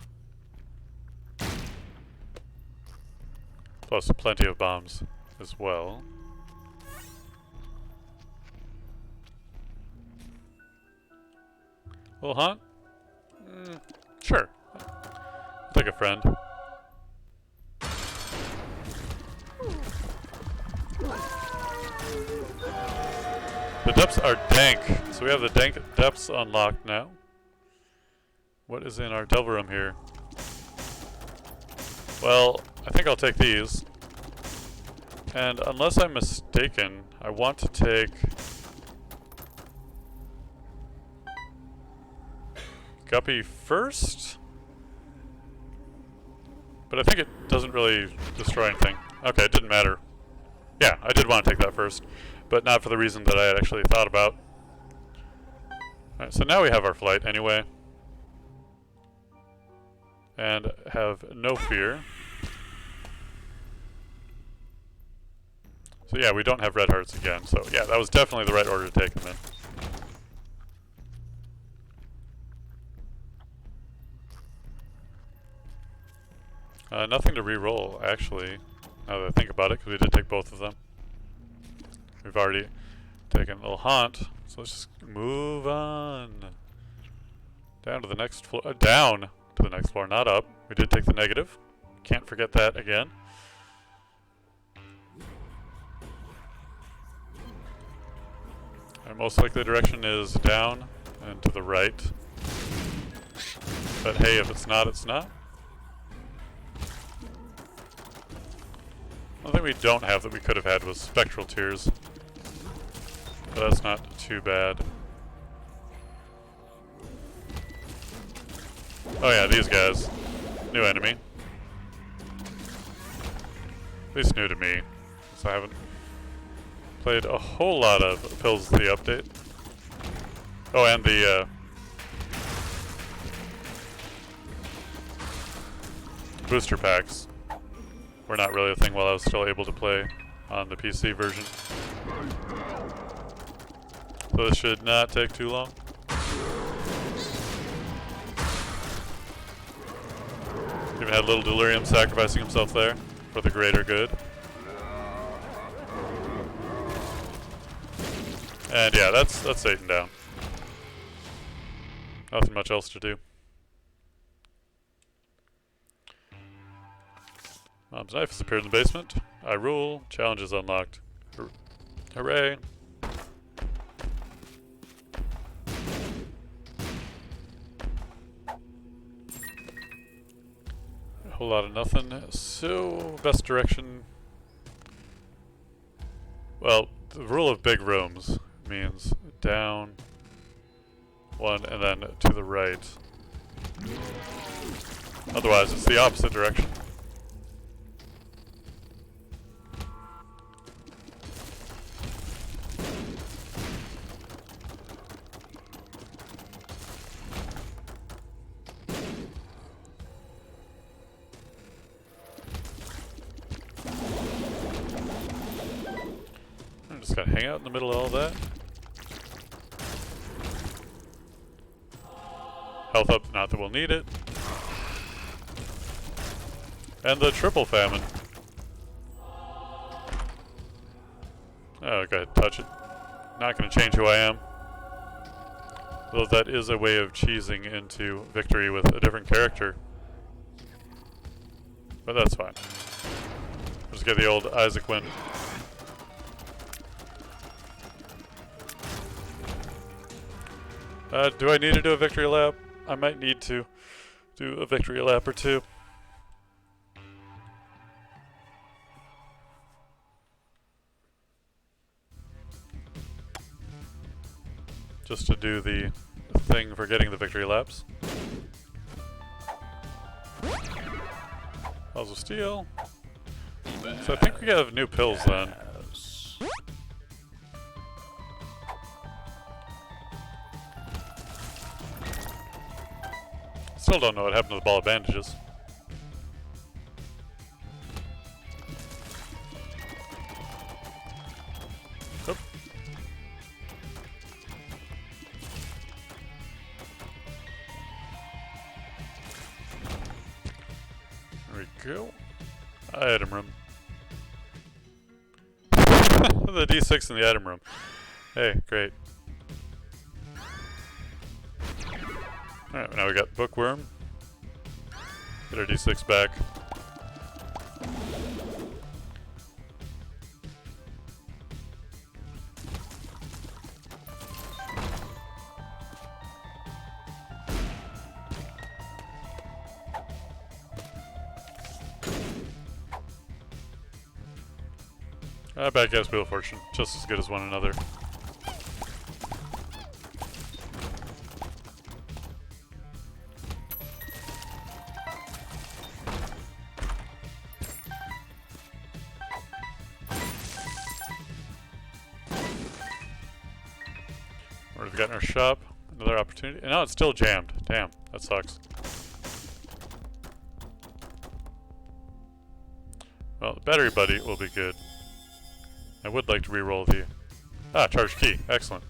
Plus plenty of bombs as well. Little hunt? Sure. I'll take a friend. The depths are dank, so we have the dank depths unlocked now. What is in our Delver Room here? Well, I think I'll take these. And unless I'm mistaken, I want to take Guppy first? But I think it doesn't really destroy anything. Okay, it didn't matter. Yeah, I did want to take that first, but not for the reason that I had actually thought about. Alright, so now we have our flight anyway. And have no fear. So yeah, we don't have red hearts again, so yeah, that was definitely the right order to take them in. Nothing to re-roll, actually, now that I think about it, because we did take both of them. We've already taken a little haunt, so let's just move on. Down to the next floor, down to the next floor, not up. We did take the negative. Can't forget that again. Our most likely direction is down and to the right. But hey, if it's not, it's not. One thing we don't have that we could have had was spectral tears. But that's not too bad. Oh yeah, these guys. New enemy. At least new to me. So I haven't Played a whole lot of Pills the update. Oh, and the booster packs were not really a thing while I was still able to play on the PC version. So this should not take too long. Even had a little Delirium sacrificing himself there for the greater good. And yeah, that's Satan down. Nothing much else to do. Mom's knife has appeared in the basement. I rule. Challenge is unlocked. Hooray. A whole lot of nothing. So, best direction. Well, the rule of big rooms means down one and then to the right. Otherwise, it's the opposite direction. I'm just gonna hang out in the middle of all that. Health up, not that we'll need it. And the triple famine. Oh, go ahead, touch it. Not going to change who I am. Though that is a way of cheesing into victory with a different character. But that's fine. Just get the old Isaac win. Do I need to do a victory lap? I might need to do a victory lap or two. Just to do the thing for getting the victory laps. Balls of Steel. So I think we have new pills then. Still don't know what happened to the ball of bandages. Oop. There we go. Item room. The D6 in the item room. Hey, great. Alright, now we got Bookworm. Get our D6 back. Bad guys, Wheel of Fortune. Just as good as one another. What have we got in our shop? Another opportunity. And now it's still jammed. Damn, that sucks. Well, the battery buddy will be good. I would like to reroll the... charge key. Excellent.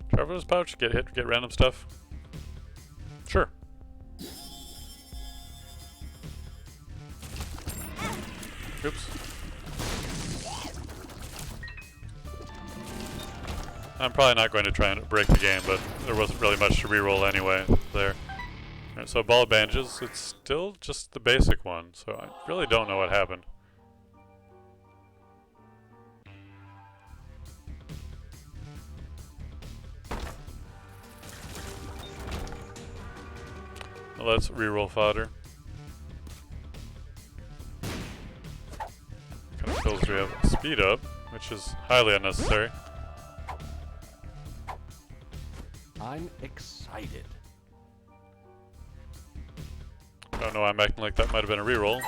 Traveler's pouch, get hit, get random stuff. Sure. Oops. I'm probably not going to try and break the game, but there wasn't really much to reroll anyway there. Alright, so ball of bandages, it's still just the basic one, so I really don't know what happened. Let's reroll fodder. What kind of pills do we have? Speed up, which is highly unnecessary. I'm excited. I don't know why I'm acting like that might have been a reroll.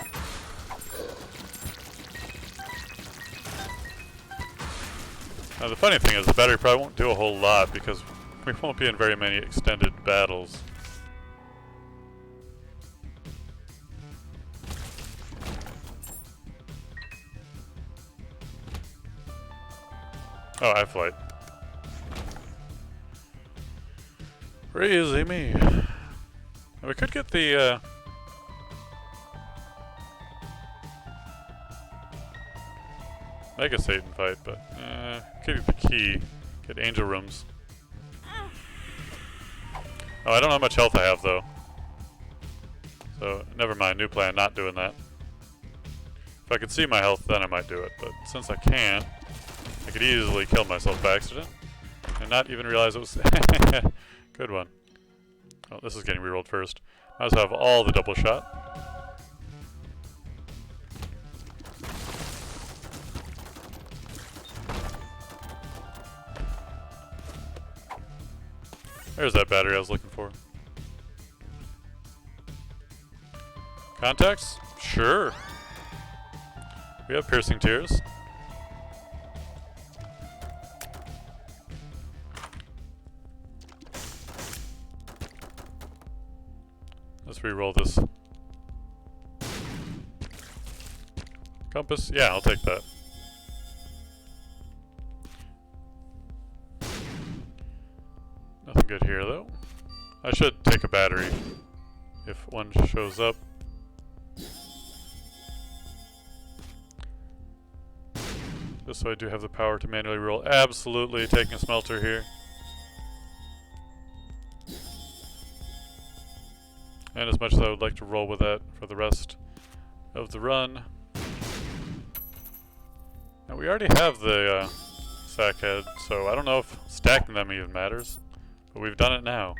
The funny thing is the battery probably won't do a whole lot because we won't be in very many extended battles. Oh, I have flight. Crazy me. We could get the Mega Satan fight, but could get the key. Get angel rooms. Oh, I don't know how much health I have though. So never mind. New plan. Not doing that. If I could see my health, then I might do it. But since I can't, I could easily kill myself by accident and not even realize it was. Good one. Oh, this is getting rerolled first. Might as well have all the double shot. There's that battery I was looking for. Contacts? Sure. We have piercing tears. Let's re-roll this. Compass? Yeah, I'll take that. Nothing good here, though. I should take a battery if one shows up. Just so I do have the power to manually roll. Absolutely taking a smelter here. And as much as I would like to roll with that for the rest of the run. Now we already have the sack head, so I don't know if stacking them even matters. But we've done it now.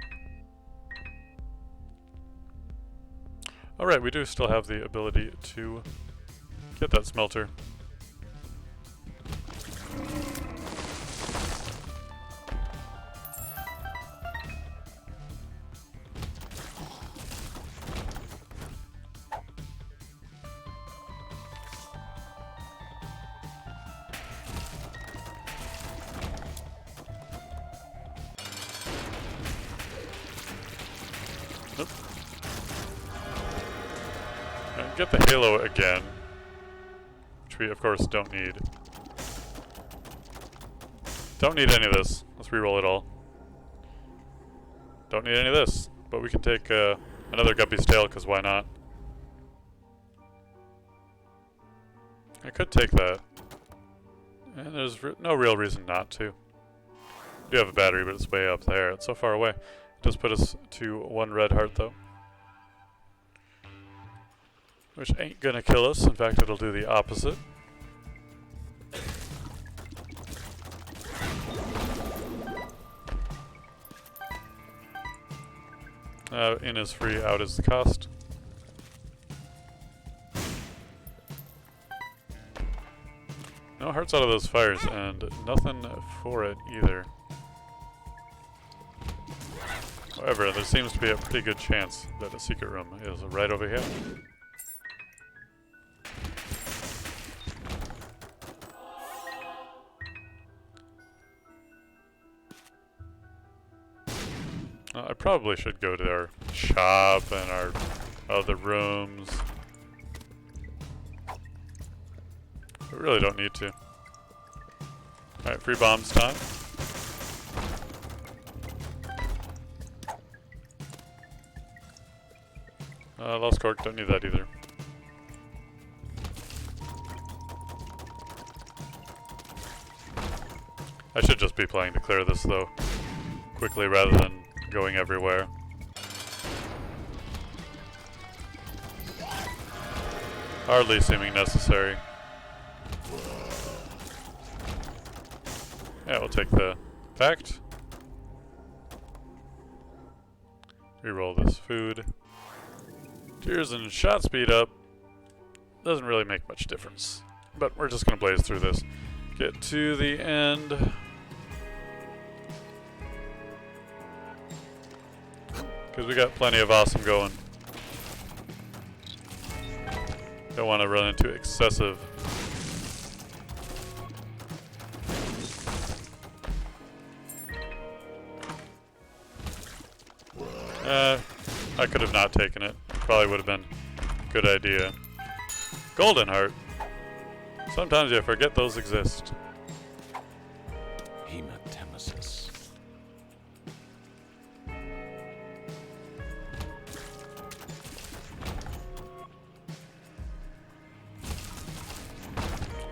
Alright, we do still have the ability to get that smelter. Get the halo again, which we of course don't need. Don't need any of this. Let's reroll it all. Don't need any of this, but we can take another Guppy's tail, because why not? I could take that, and there's no real reason not to. We do have a battery, but it's way up there. It's so far away. It does put us to 1 red heart, though. Which ain't gonna kill us. In fact, it'll do the opposite. In is free, out is the cost. No hearts out of those fires, and nothing for it either. However, there seems to be a pretty good chance that a secret room is right over here. I probably should go to our shop and our other rooms. I really don't need to. Alright, free bombs time. Lost cork, don't need that either. I should just be playing to clear this though, quickly rather than going everywhere. Hardly seeming necessary. Yeah, we'll take the pact. Reroll this food. Tears and shot speed up. Doesn't really make much difference. But we're just gonna blaze through this. Get to the end. Because we got plenty of awesome going. Don't want to run into excessive I could have not taken it. Probably would have been a good idea. Golden heart. Sometimes you forget those exist. Hematemesis.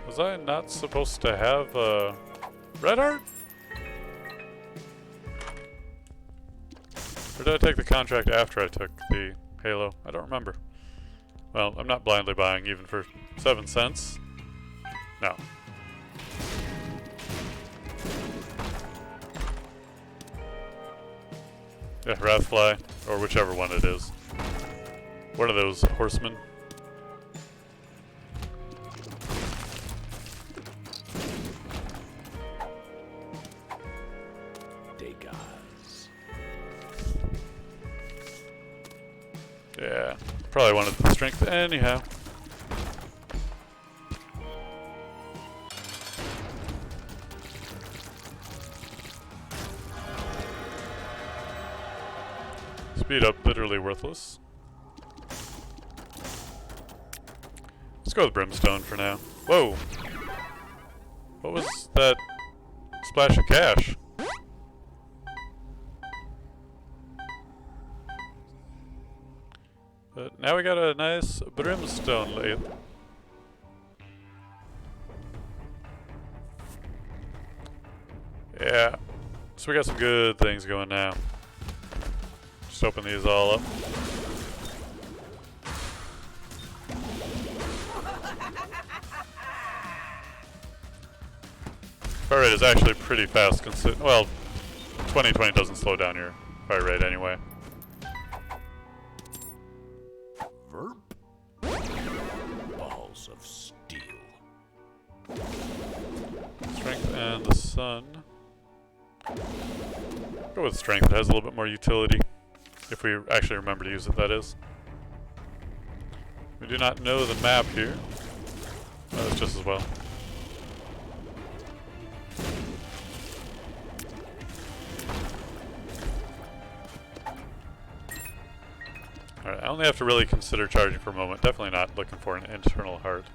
Was I not supposed to have a red heart? Or did I take the contract after I took the Halo? I don't remember. Well, I'm not blindly buying even for 7 cents. No. Yeah, Wrathfly, or whichever one it is. One of those horsemen. Yeah, probably wanted the strength anyhow. Speed up, literally worthless. Let's go with Brimstone for now. Whoa! What was that splash of cash? But now we got a nice Brimstone lathe. Yeah. So we got some good things going now. Just open these all up. Fire rate is actually pretty fast well, 2020 doesn't slow down your fire rate anyway. Balls of steel. Strength and the sun. Go with strength, it has a little bit more utility. If we actually remember to use it, that is. We do not know the map here. That's just as well. Alright, I only have to really consider charging for a moment. Definitely not looking for an internal heart.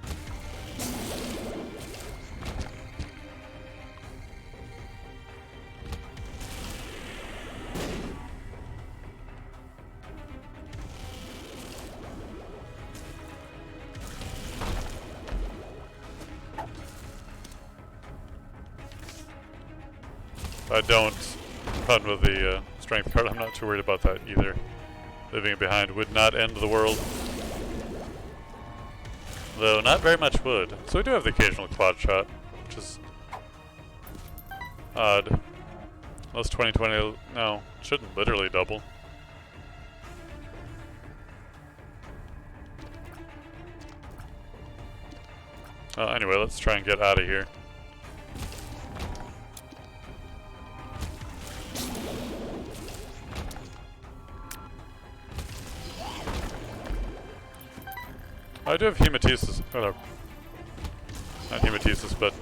If I don't run with the strength card, I'm not too worried about that either. Leaving it behind would not end the world. Though not very much would. So we do have the occasional quad shot, which is odd. Unless 2020, no, shouldn't literally double. Anyway, let's try and get out of here. I do have hematesis, not hematesis, but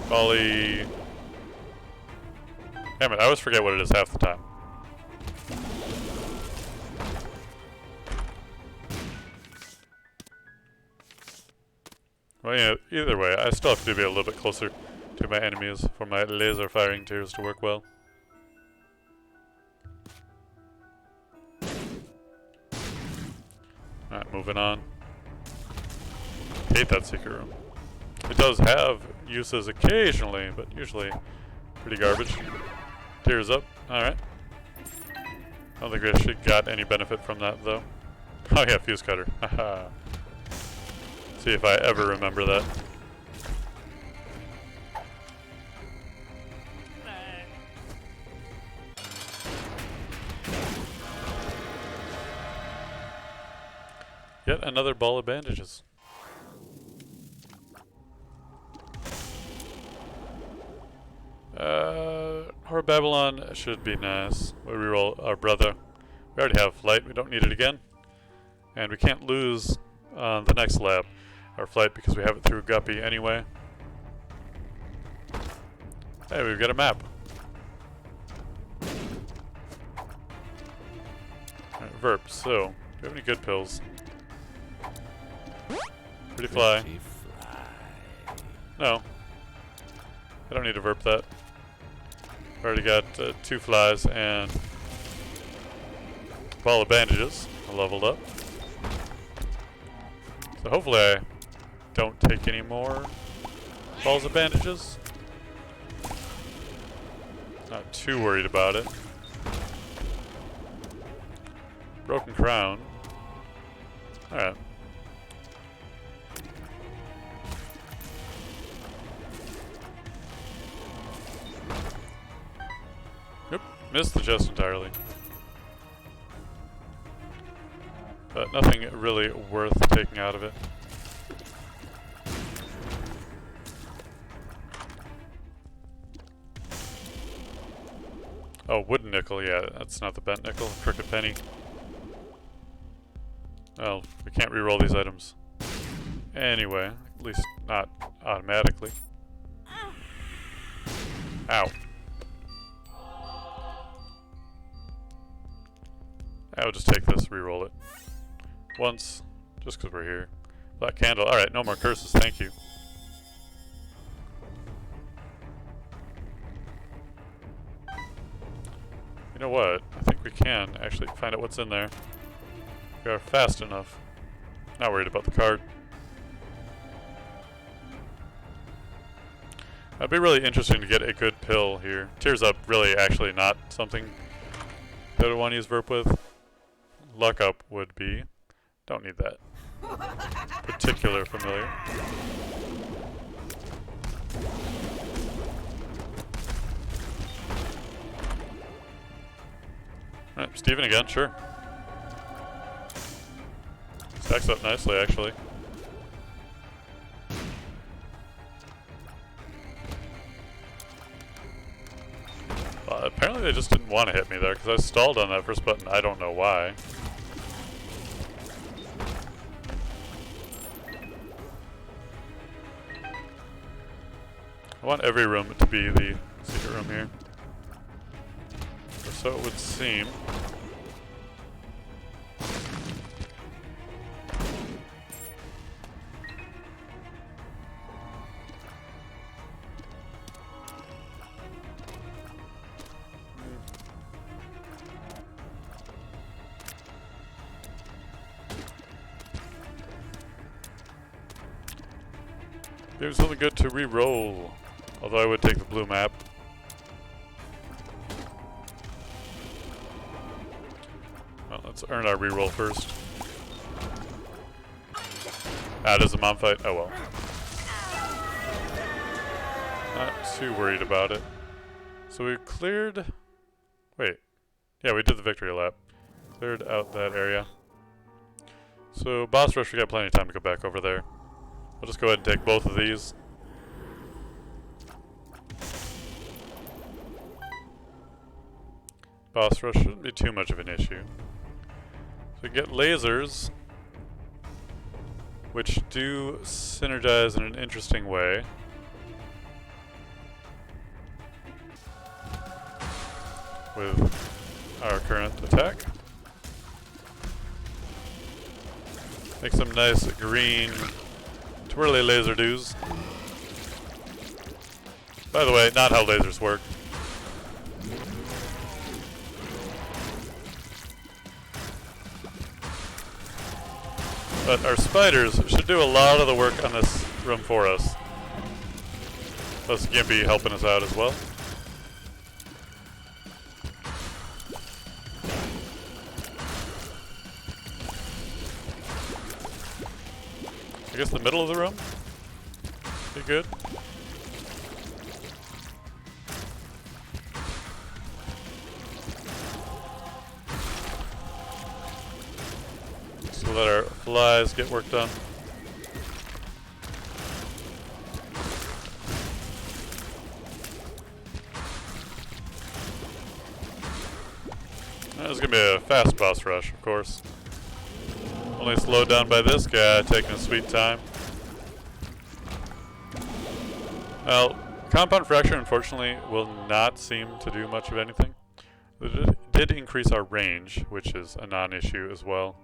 poly. Damn it, I always forget what it is half the time. Well, yeah, either way, I still have to be a little bit closer to my enemies for my laser firing tiers to work well. Alright, moving on. Hate that secret room. It does have uses occasionally, but usually pretty garbage. Tears up. Alright. I don't think we actually got any benefit from that, though. Oh yeah, fuse cutter. Haha. See if I ever remember that. Yet another ball of bandages. Horror Babylon should be nice. We reroll our brother. We already have flight, we don't need it again. And we can't lose on the next lab our flight because we have it through Guppy anyway. Hey, we've got a map. Verp. So, do we have any good pills? Pretty fly. Pretty fly. No. I don't need to Verp that. I've already got 2 flies and a ball of bandages. I leveled up. So hopefully I don't take any more balls of bandages. Not too worried about it. Broken crown. Alright. Yep, missed the chest entirely. But nothing really worth taking out of it. Oh, wooden nickel, yeah, that's not the bent nickel, crooked penny. Well, we can't re-roll these items. Anyway, at least not automatically. Ow. I'll just take this, re-roll it. Once, just because we're here. Black candle. Alright, no more curses, thank you. You know what? I think we can actually find out what's in there. We are fast enough. Not worried about the card. That'd be really interesting to get a good pill here. Tears Up really actually not something that I would want to use Verp with. Luck Up would be. Don't need that. Particular familiar. Alright, Steven again, sure. Stacks up nicely, actually. Apparently they just didn't want to hit me there, because I stalled on that first button. I don't know why. I want every room to be the secret room here. Or so it would seem. Give me something good to re-roll. Although I would take the blue map. Well, let's earn our re-roll first. Ah, it is a mom fight. Oh well. Not too worried about it. So we cleared... Wait. Yeah, we did the victory lap. Cleared out that area. So boss rush, we got plenty of time to go back over there. I'll just go ahead and take both of these. Boss rush shouldn't be too much of an issue. So we get lasers, which do synergize in an interesting way. With our current attack. Make some nice green twirly laser doos. By the way, not how lasers work. But our spiders should do a lot of the work on this room for us. Plus Gimpy helping us out as well. I guess the middle of the room? Be good. So let our flies get work done. This is going to be a fast boss rush, of course. Only slowed down by this guy taking his sweet time. Well, Compound Fracture, unfortunately, will not seem to do much of anything. It did increase our range, which is a non-issue as well.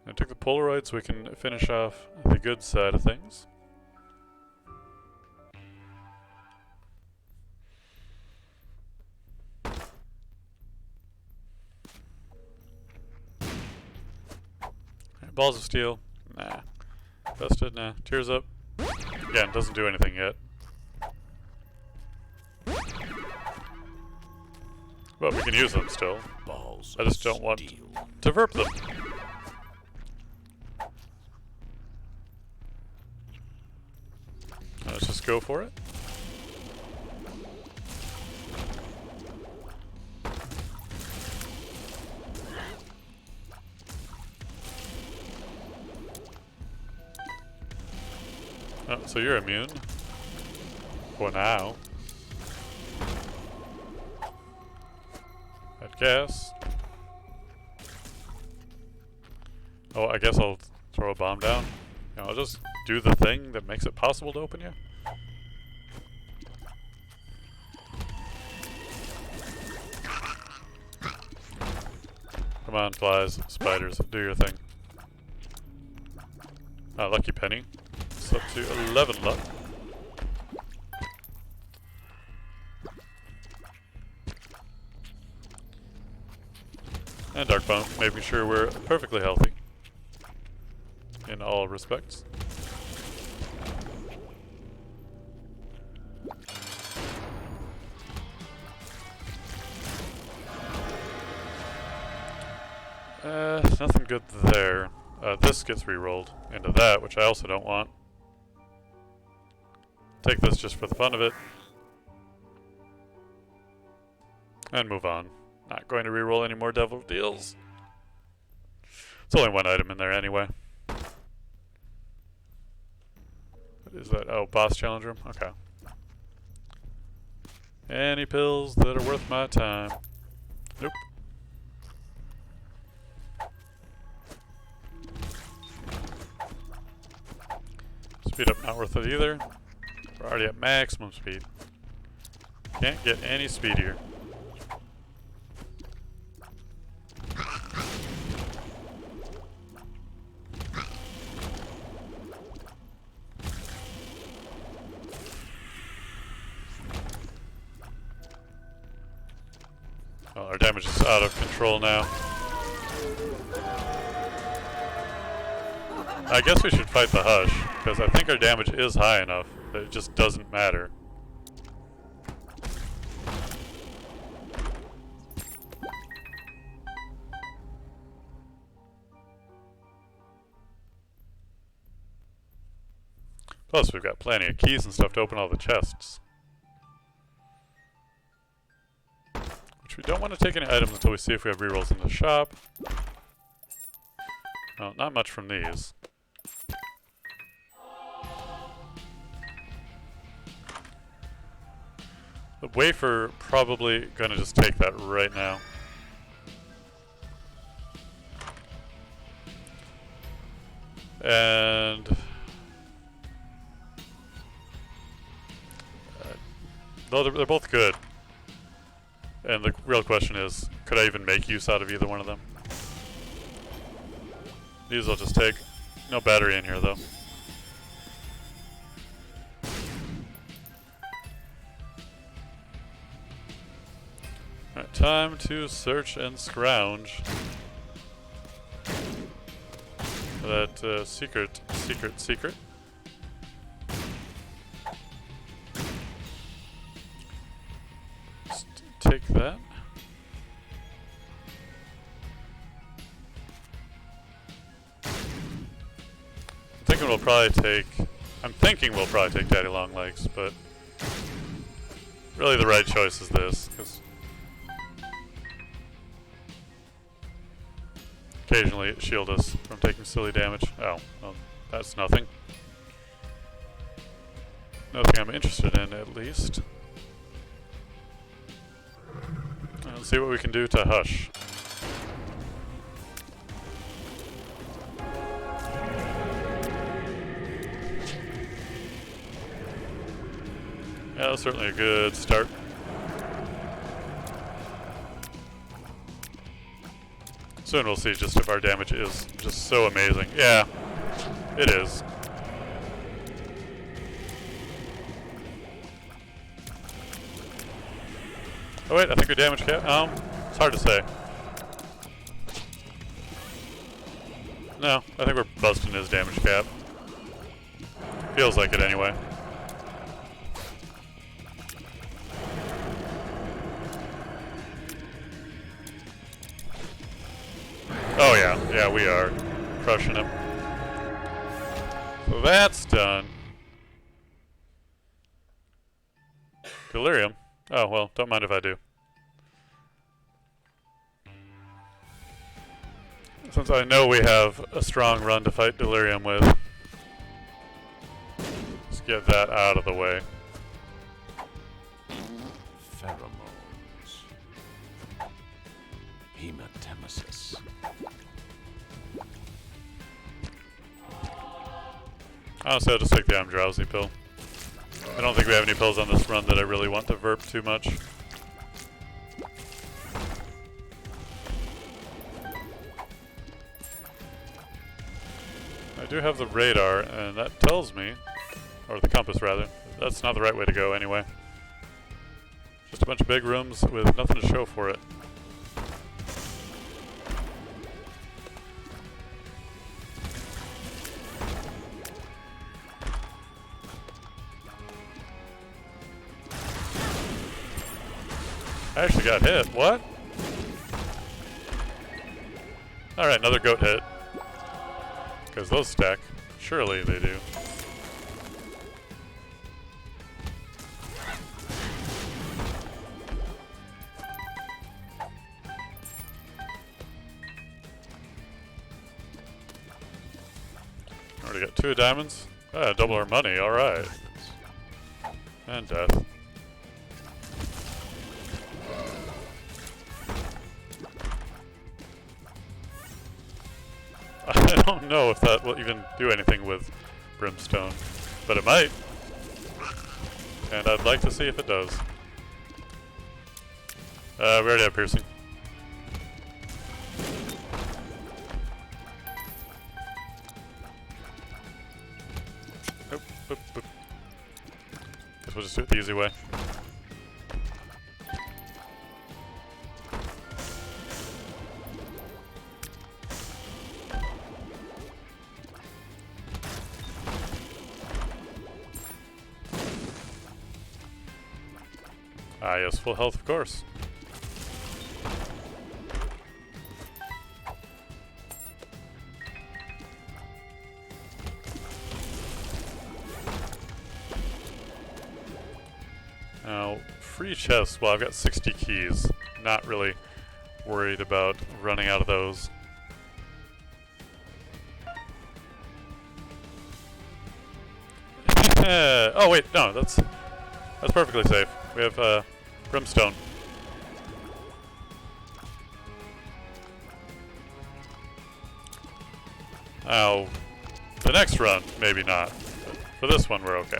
I took the Polaroid so we can finish off the good side of things. Right, balls of steel. Nah. Busted. Nah. Tears up. Again, doesn't do anything yet. But we can use them still. Balls I just don't want steel. to verp them. Let's just go for it. Oh, so you're immune. For now. I'd guess. Oh, I guess I'll throw a bomb down. You know, I'll just do the thing that makes it possible to open you. Come on, flies, spiders, do your thing. Lucky penny. It's up to 11 luck. And Dark Bone, making sure we're perfectly healthy. In all respects. Nothing good there. This gets re-rolled into that, which I also don't want. Take this just for the fun of it. And move on. Not going to re-roll any more devil deals. It's only one item in there anyway. What is that? Oh, boss challenge room? Okay. Any pills that are worth my time? Nope. Speed up not worth it either. We're already at maximum speed. Can't get any speedier. Well, our damage is out of control now. I guess we should fight the Hush, because I think our damage is high enough that it just doesn't matter. Plus, we've got plenty of keys and stuff to open all the chests. Which we don't want to take any items until we see if we have rerolls in the shop. Well, not much from these. The wafer probably gonna just take that right now. And though they're both good. And the real question is, could I even make use out of either one of them? These I'll just take. No battery in here though. Alright, time to search and scrounge for that secret. Just take that. I'm thinking we'll probably take Daddy Longlegs, but really the right choice is this, because occasionally it shield us from taking silly damage. Oh, well, that's nothing. Nothing I'm interested in, at least. Let's see what we can do to Hush. Yeah, that's certainly a good start. Soon we'll see just if our damage is just so amazing. Yeah, it is. Oh wait, I think we damage cap. It's hard to say. No, I think we're busting his damage cap. Feels like it anyway. Oh yeah, yeah, we are crushing him. So that's done. Delirium. Oh well, don't mind if I do. Since I know we have a strong run to fight Delirium with, let's get that out of the way. Pheromones. Hematemesis. Honestly, I'll just take the I'm drowsy pill. I don't think we have any pills on this run that I really want to verp too much. I do have the radar, and that tells me, or the compass rather, that's not the right way to go anyway. Just a bunch of big rooms with nothing to show for it. I actually got hit. What? Alright, another goat hit. Because those stack. Surely they do. Already got 2 diamonds. Ah, double our money. Alright. And death. I don't know if that will even do anything with Brimstone, but it might. And I'd like to see if it does. We already have piercing. Nope, boop, boop. Guess we'll just do it the easy way. Ah, yes, full health, of course. Now, free chests, well, I've got 60 keys. Not really worried about running out of those. Oh, wait, no, that's perfectly safe. We have, Brimstone. Now, the next run, maybe not. But for this one, we're okay.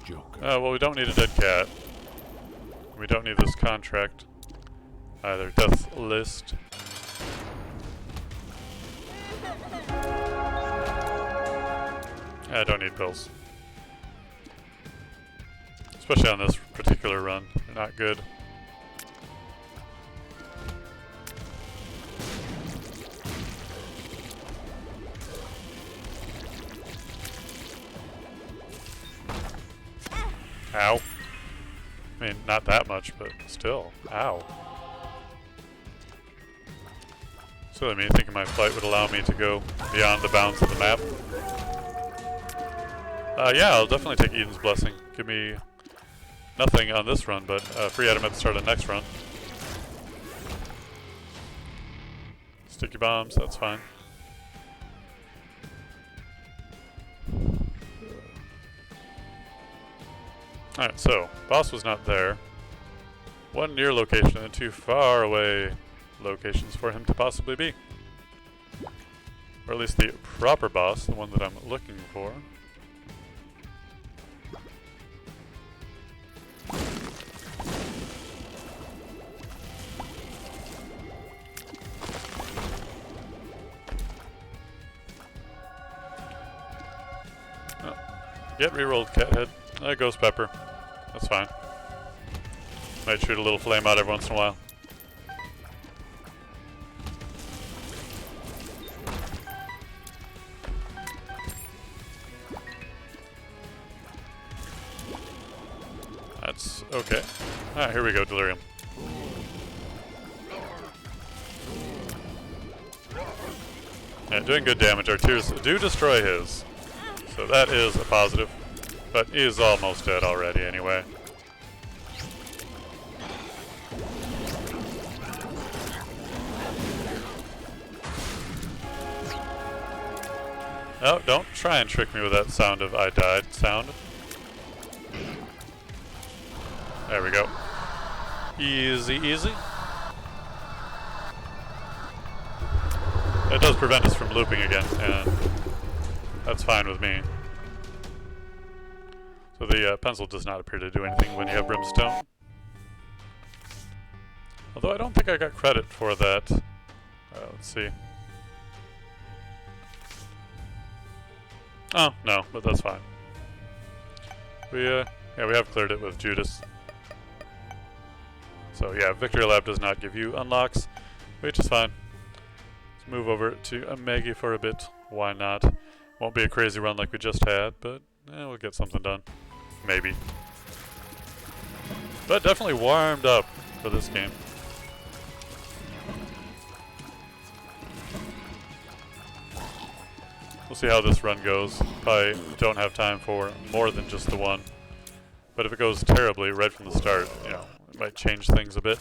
Joker. Well, we don't need a dead cat. We don't need this contract either. Death list. I don't need pills. Especially on this particular run. They're not good. Ow. I mean, not that much, but still. Ow. Silly me, thinking my flight would allow me to go beyond the bounds of the map. Yeah, I'll definitely take Eden's Blessing. Give me nothing on this run, but free item at the start of the next run. Sticky bombs, that's fine. Alright, so, boss was not there. 1 near location and 2 far away locations for him to possibly be. Or at least the proper boss, the one that I'm looking for. Oh, get rerolled, Cathead. Ghost Pepper. That's fine. Might shoot a little flame out every once in a while. That's okay. Ah, here we go, Delirium. Yeah, doing good damage. Our tears do destroy his. So that is a positive. But he is almost dead already anyway. Oh, don't try and trick me with that sound of I died sound. There we go. Easy, easy. That does prevent us from looping again, and that's fine with me. So the pencil does not appear to do anything when you have brimstone. Although I don't think I got credit for that. Let's see. Oh, no, but that's fine. Yeah, we have cleared it with Judas. So yeah, Victory Lab does not give you unlocks, which is fine. Let's move over to Maggie for a bit. Why not? Won't be a crazy run like we just had, but we'll get something done. Maybe. But definitely warmed up for this game. We'll see how this run goes. Probably don't have time for more than just the one. But if it goes terribly right from the start, you know, it might change things a bit.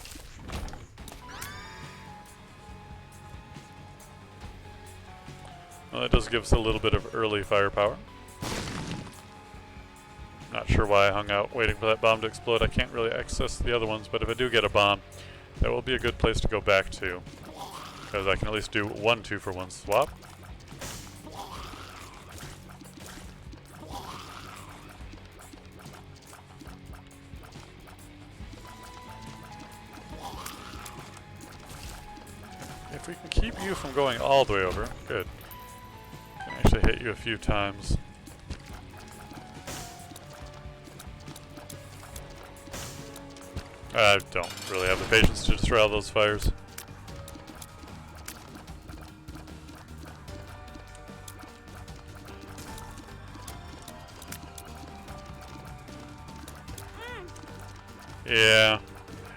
Well, it does give us a little bit of early firepower. Not sure why I hung out waiting for that bomb to explode. I can't really access the other ones, but if I do get a bomb, that will be a good place to go back to. Because I can at least do 1 2-for-1 swap. If we can keep you from going all the way over, good. I can actually hit you a few times. I don't really have the patience to destroy all those fires. Yeah.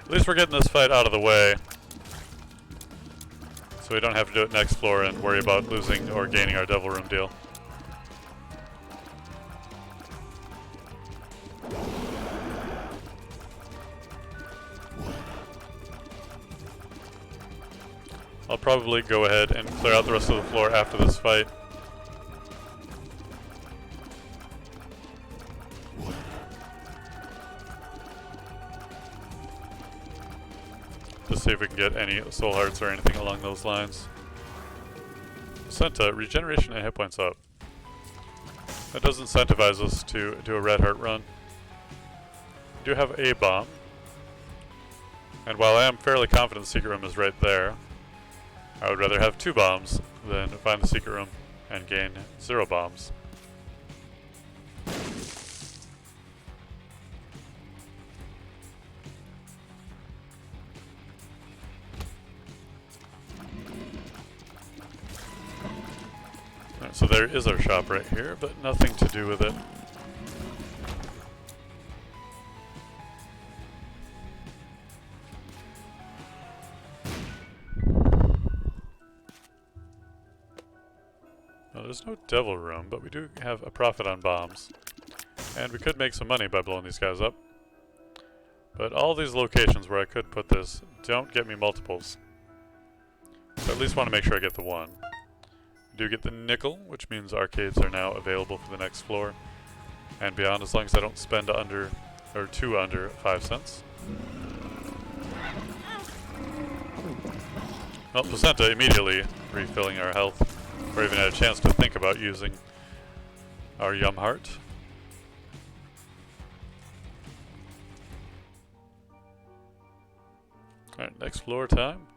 At least we're getting this fight out of the way. So we don't have to do it next floor and worry about losing or gaining our Devil Room deal. I'll probably go ahead and clear out the rest of the floor after this fight. Just see if we can get any soul hearts or anything along those lines. Senta, regeneration and hit points up. That does incentivize us to do a red heart run. We do have a bomb. And while I am fairly confident the secret room is right there, I would rather have 2 bombs than find the secret room and gain 0 bombs. Alright, so there is our shop right here, but nothing to do with it. There's no Devil Room, but we do have a profit on bombs. And we could make some money by blowing these guys up. But all these locations where I could put this don't get me multiples. So I at least want to make sure I get the 1. We do get the nickel, which means arcades are now available for the next floor and beyond, as long as I don't spend under, or 2 under 5 cents. Well, placenta immediately refilling our health. or even had a chance to think about using our Yum Heart. Alright, next floor time.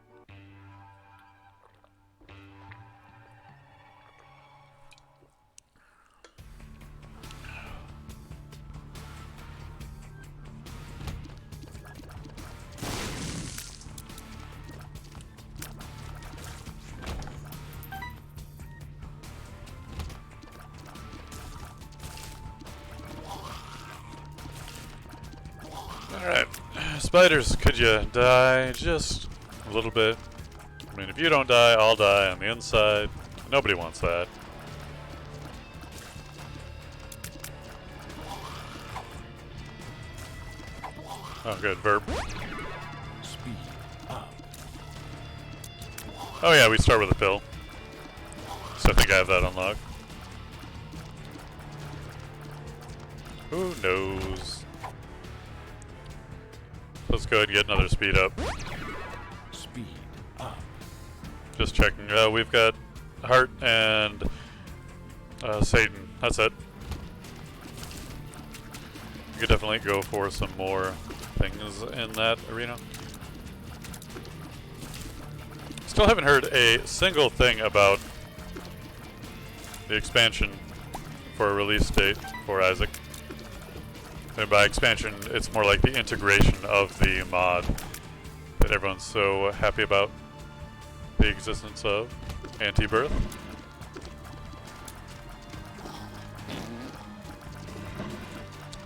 Alright, spiders, could you die just a little bit? I mean, if you don't die, I'll die on the inside. Nobody wants that. Oh, good, verb. Speed up. Oh yeah, we start with a pill. So I think I have that unlocked. Who knows? Let's go ahead and get another speed up. Speed up. Just checking. We've got Heart and Satan. That's it. You could definitely go for some more things in that arena. Still haven't heard a single thing about the expansion for a release date for Isaac. And by expansion, it's more like the integration of the mod that everyone's so happy about the existence of. Anti-birth.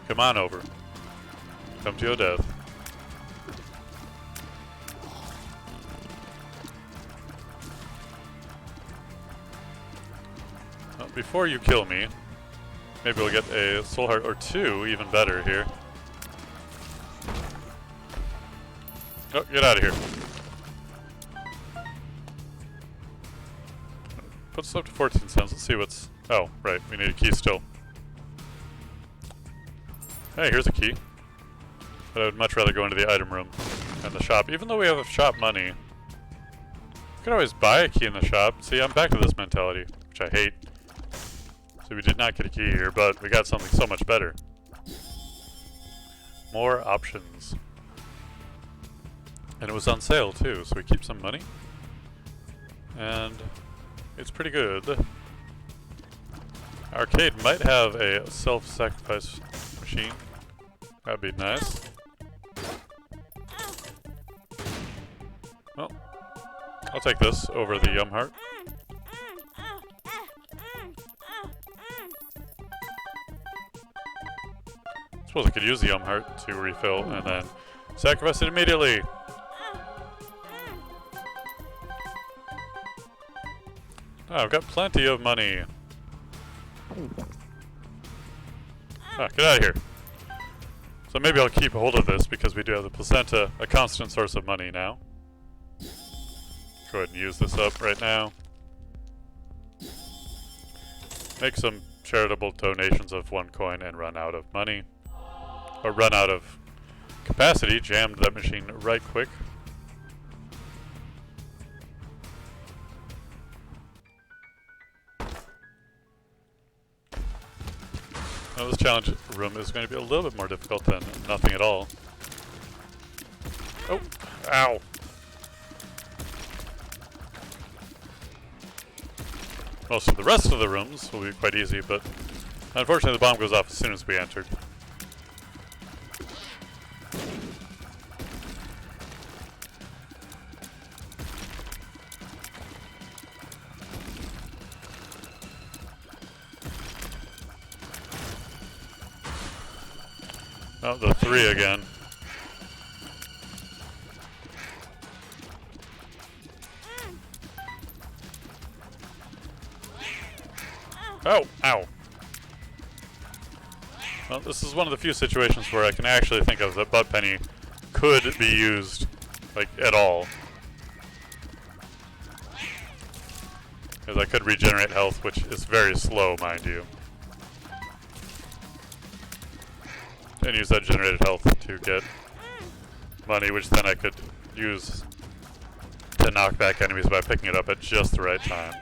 Come on over. Come to your death. Well, before you kill me, maybe we'll get a soul heart or two, even better here. Oh, get out of here. Put this up to 14 cents. Let's see what's... Oh, right. We need a key still. Hey, here's a key. But I would much rather go into the item room and the shop. Even though we have shop money, you could always buy a key in the shop. See, I'm back to this mentality, which I hate. So we did not get a key here, but we got something so much better. More options. And it was on sale too, so we keep some money. And it's pretty good. Arcade might have a self-sacrifice machine. That'd be nice. Well, I'll take this over the Yum Heart. Suppose I could use the Yum Heart to refill and then sacrifice it immediately. Oh, I've got plenty of money. Ah, get out of here. So maybe I'll keep hold of this because we do have the placenta, a constant source of money now. Go ahead and use this up right now. Make some charitable donations of 1 coin and run out of money. Or run out of capacity. Jammed that machine right quick. Now this challenge room is going to be a little bit more difficult than nothing at all. Oh, ow. Most of the rest of the rooms will be quite easy, but unfortunately the bomb goes off as soon as we entered. Oh, the 3 again. Oh, ow. Well, this is one of the few situations where I can actually think of that Butt Penny could be used, like, at all. Because I could regenerate health, which is very slow, mind you. And use that generated health to get money, which then I could use to knock back enemies by picking it up at just the right time.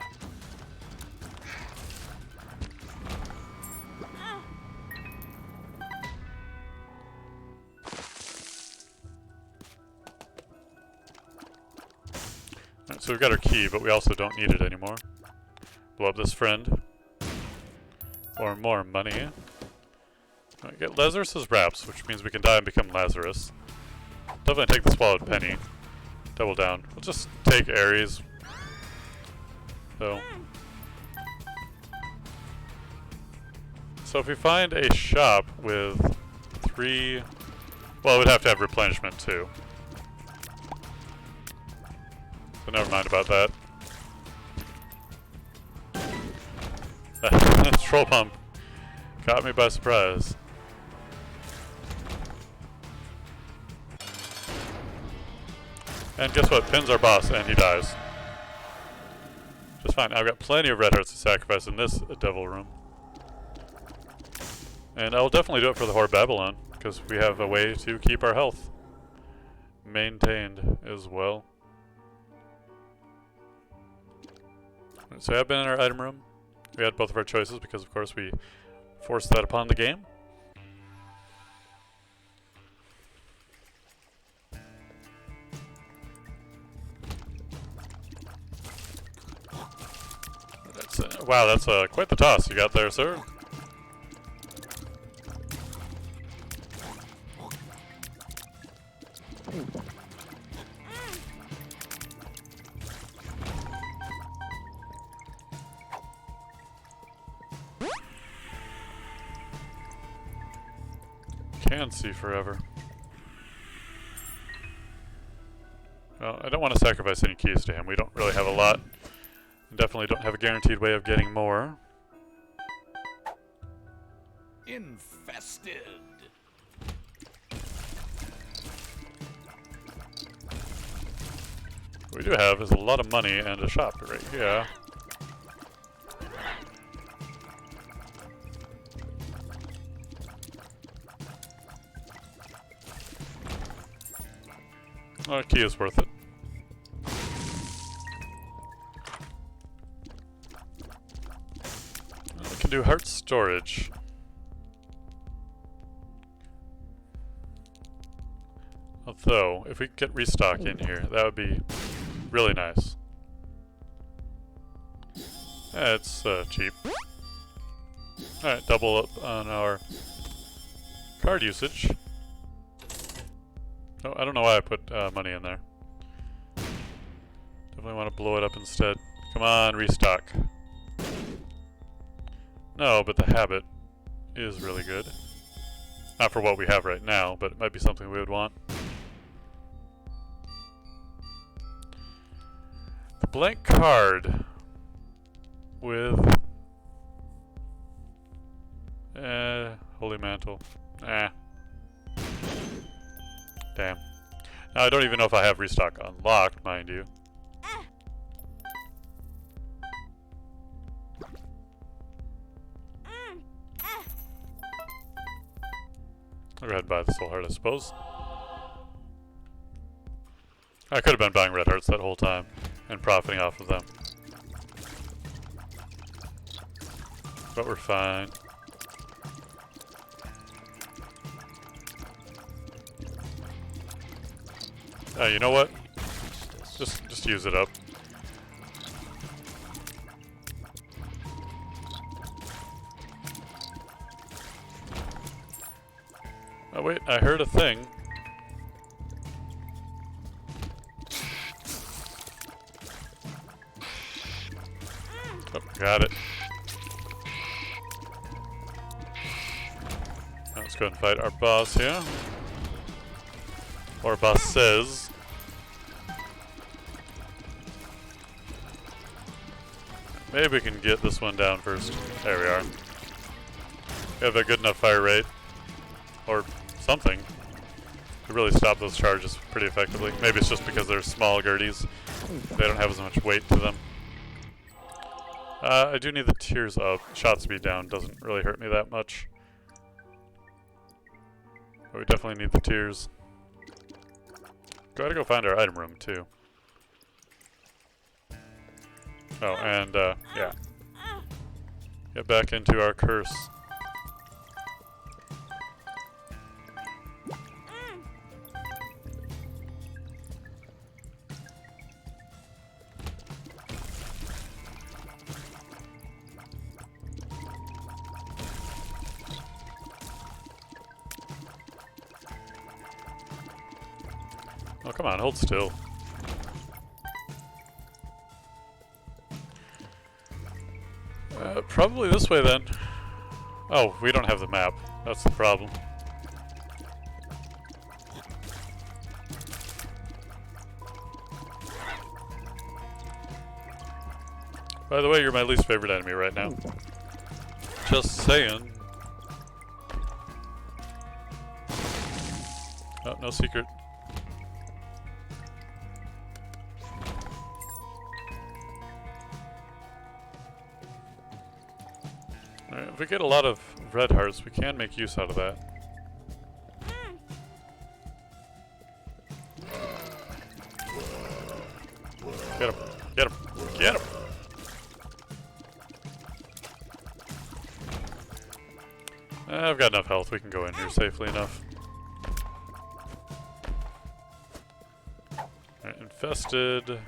So we've got our key, but we also don't need it anymore. Blow up this friend. For more money. We get Lazarus's wraps, which means we can die and become Lazarus. Definitely take the swallowed penny. Double down. We'll just take Ares. So if we find a shop with 3... Well, it would have to have replenishment too. So never mind about that. Troll pump caught me by surprise. And guess what? Pins our boss and he dies. Just fine. I've got plenty of red hearts to sacrifice in this devil room. And I'll definitely do it for the Whore Babylon, because we have a way to keep our health maintained as well. So I've been in our item room. We had both of our choices because, of course, we forced that upon the game. Wow, that's quite the toss you got there, sir. Can see forever. Well, I don't want to sacrifice any keys to him. We don't really have a lot. Definitely don't have a guaranteed way of getting more. Infested. What we do have is a lot of money and a shop right here. Oh, a key is worth it. We can do heart storage. Although, if we could get restock in here, that would be really nice. It's cheap. Alright, double up on our card usage. Oh, I don't know why I put money in there. Definitely want to blow it up instead. Come on, restock. No, but the habit is really good. Not for what we have right now, but it might be something we would want. The blank card with Holy Mantle. Damn. Now I don't even know if I have restock unlocked, mind you. I'll go ahead and buy the soul heart, I suppose. I could have been buying red hearts that whole time and profiting off of them. But we're fine. You know what? Just use it up. Oh wait, I heard a thing. Oh, got it. Now let's go ahead and fight our boss here. Or bosses. Maybe we can get this one down first. There we are. We have a good enough fire rate. Or something. To really stop those charges pretty effectively. Maybe it's just because they're small Gerties. They don't have as much weight to them. I do need the tears up. Shot speed down doesn't really hurt me that much. But we definitely need the tears. Gotta go find our item room too. Oh, and yeah. Get back into our curse. Oh, come on, hold still. Probably this way then. Oh, we don't have the map. That's the problem. By the way, you're my least favorite enemy right now. Just saying. Oh, no secret. Alright, if we get a lot of red hearts, we can make use out of that. Get him! Get him! Get him! I've got enough health, we can go in here safely enough. Alright, infested,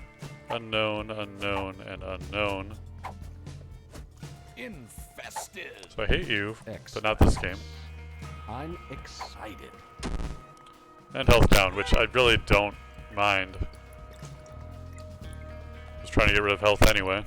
unknown, unknown, and unknown. Infested. So I hate you, Excellent. but not this game. I'm excited. And health down, which I really don't mind. Just trying to get rid of health anyway.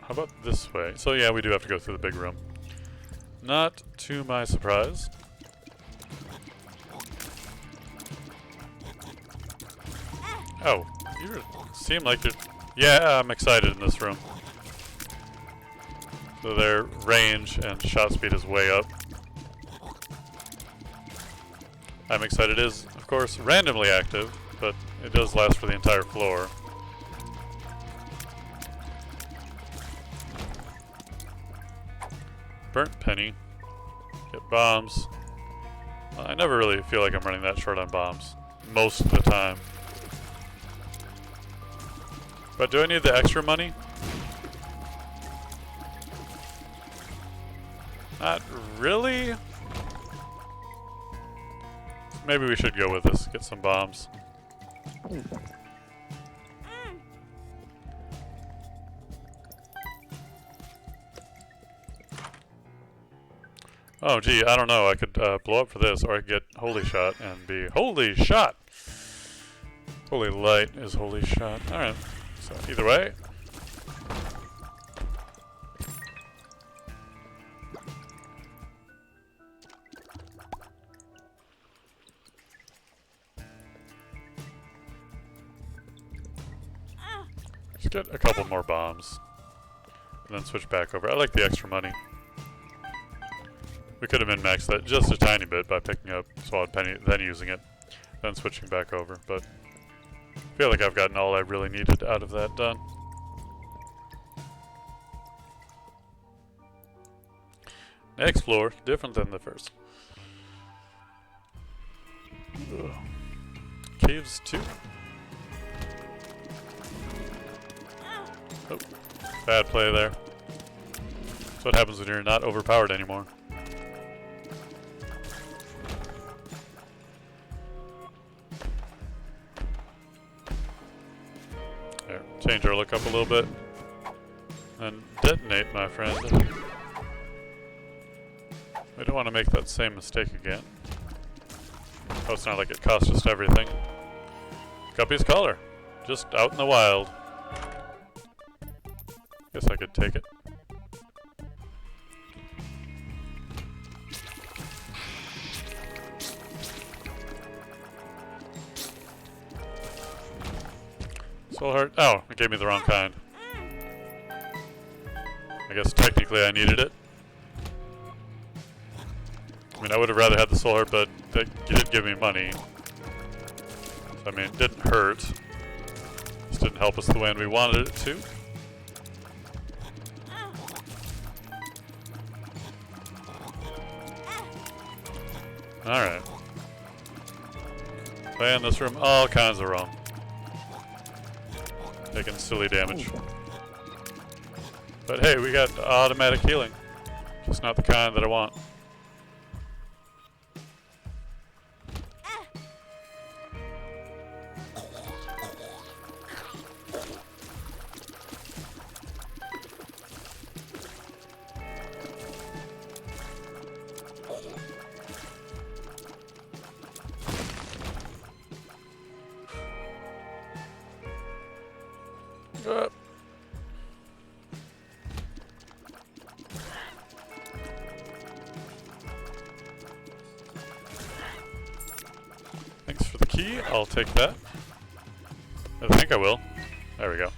How about this way? So yeah, we do have to go through the big room. Not to my surprise. Oh, you seem like you're... Yeah, I'm excited in this room. So their range and shot speed is way up. I'm excited is, of course, randomly active, but it does last for the entire floor. Burnt penny. Get bombs. I never really feel like I'm running that short on bombs. Most of the time. But do I need the extra money? Not really. Maybe we should go with this. Get some bombs. Oh, gee, I don't know. I could blow up for this, or I could get Holy Shot and be Holy Shot! Holy Light is Holy Shot. Alright. So, either way. Just get a couple more bombs. And then switch back over. I like the extra money. We could have min-maxed that just a tiny bit by picking up Swallowed Penny, then using it, then switching back over, but I feel like I've gotten all I really needed out of that done. Next floor, different than the first. Ugh. Caves 2. Oh, bad play there. That's what happens when you're not overpowered anymore. There, change our look up a little bit. And detonate, my friend. We don't want to make that same mistake again. Oh, it's not like it cost us everything. Guppy's collar. Just out in the wild. Guess I could take it. Soul Heart. Oh, it gave me the wrong kind. I guess technically I needed it. I mean, I would have rather had the Soul Heart, but it did give me money. So, I mean, it didn't hurt. Just didn't help us the way we wanted it to. Alright. Playing this room all kinds of wrong. Taking silly damage. But hey, we got automatic healing. Just not the kind that I want. Thanks for the key. I'll take that. I think I will. There we go.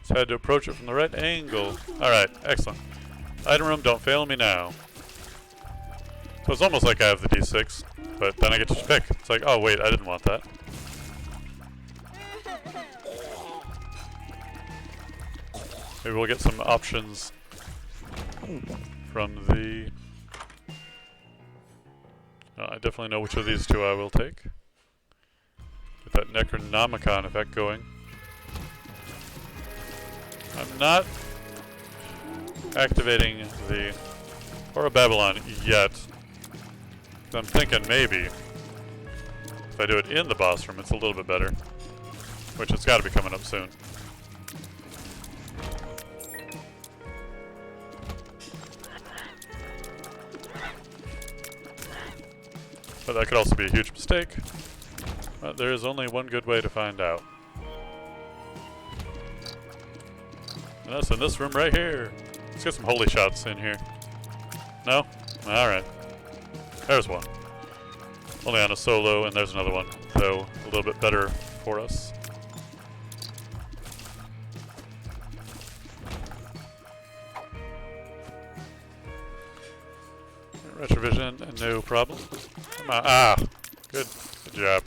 So I had to approach it from the right angle. Alright, excellent. Item room, don't fail me now. So it's almost like I have the D6, but then I get to pick. It's like, oh wait, I didn't want that. Maybe we'll get some options from the... I definitely know which of these two I will take. Get that Necronomicon effect going. I'm not activating the Aura Babylon yet. I'm thinking maybe if I do it in the boss room, it's a little bit better. Which it's got to be coming up soon. But that could also be a huge mistake. But there is only one good way to find out. And that's in this room right here. Let's get some holy shots in here. No? Alright. There's one. Only on a solo, and there's another one, though a little bit better for us. Retrovision, no problem. Come on. Ah! Good. Good job.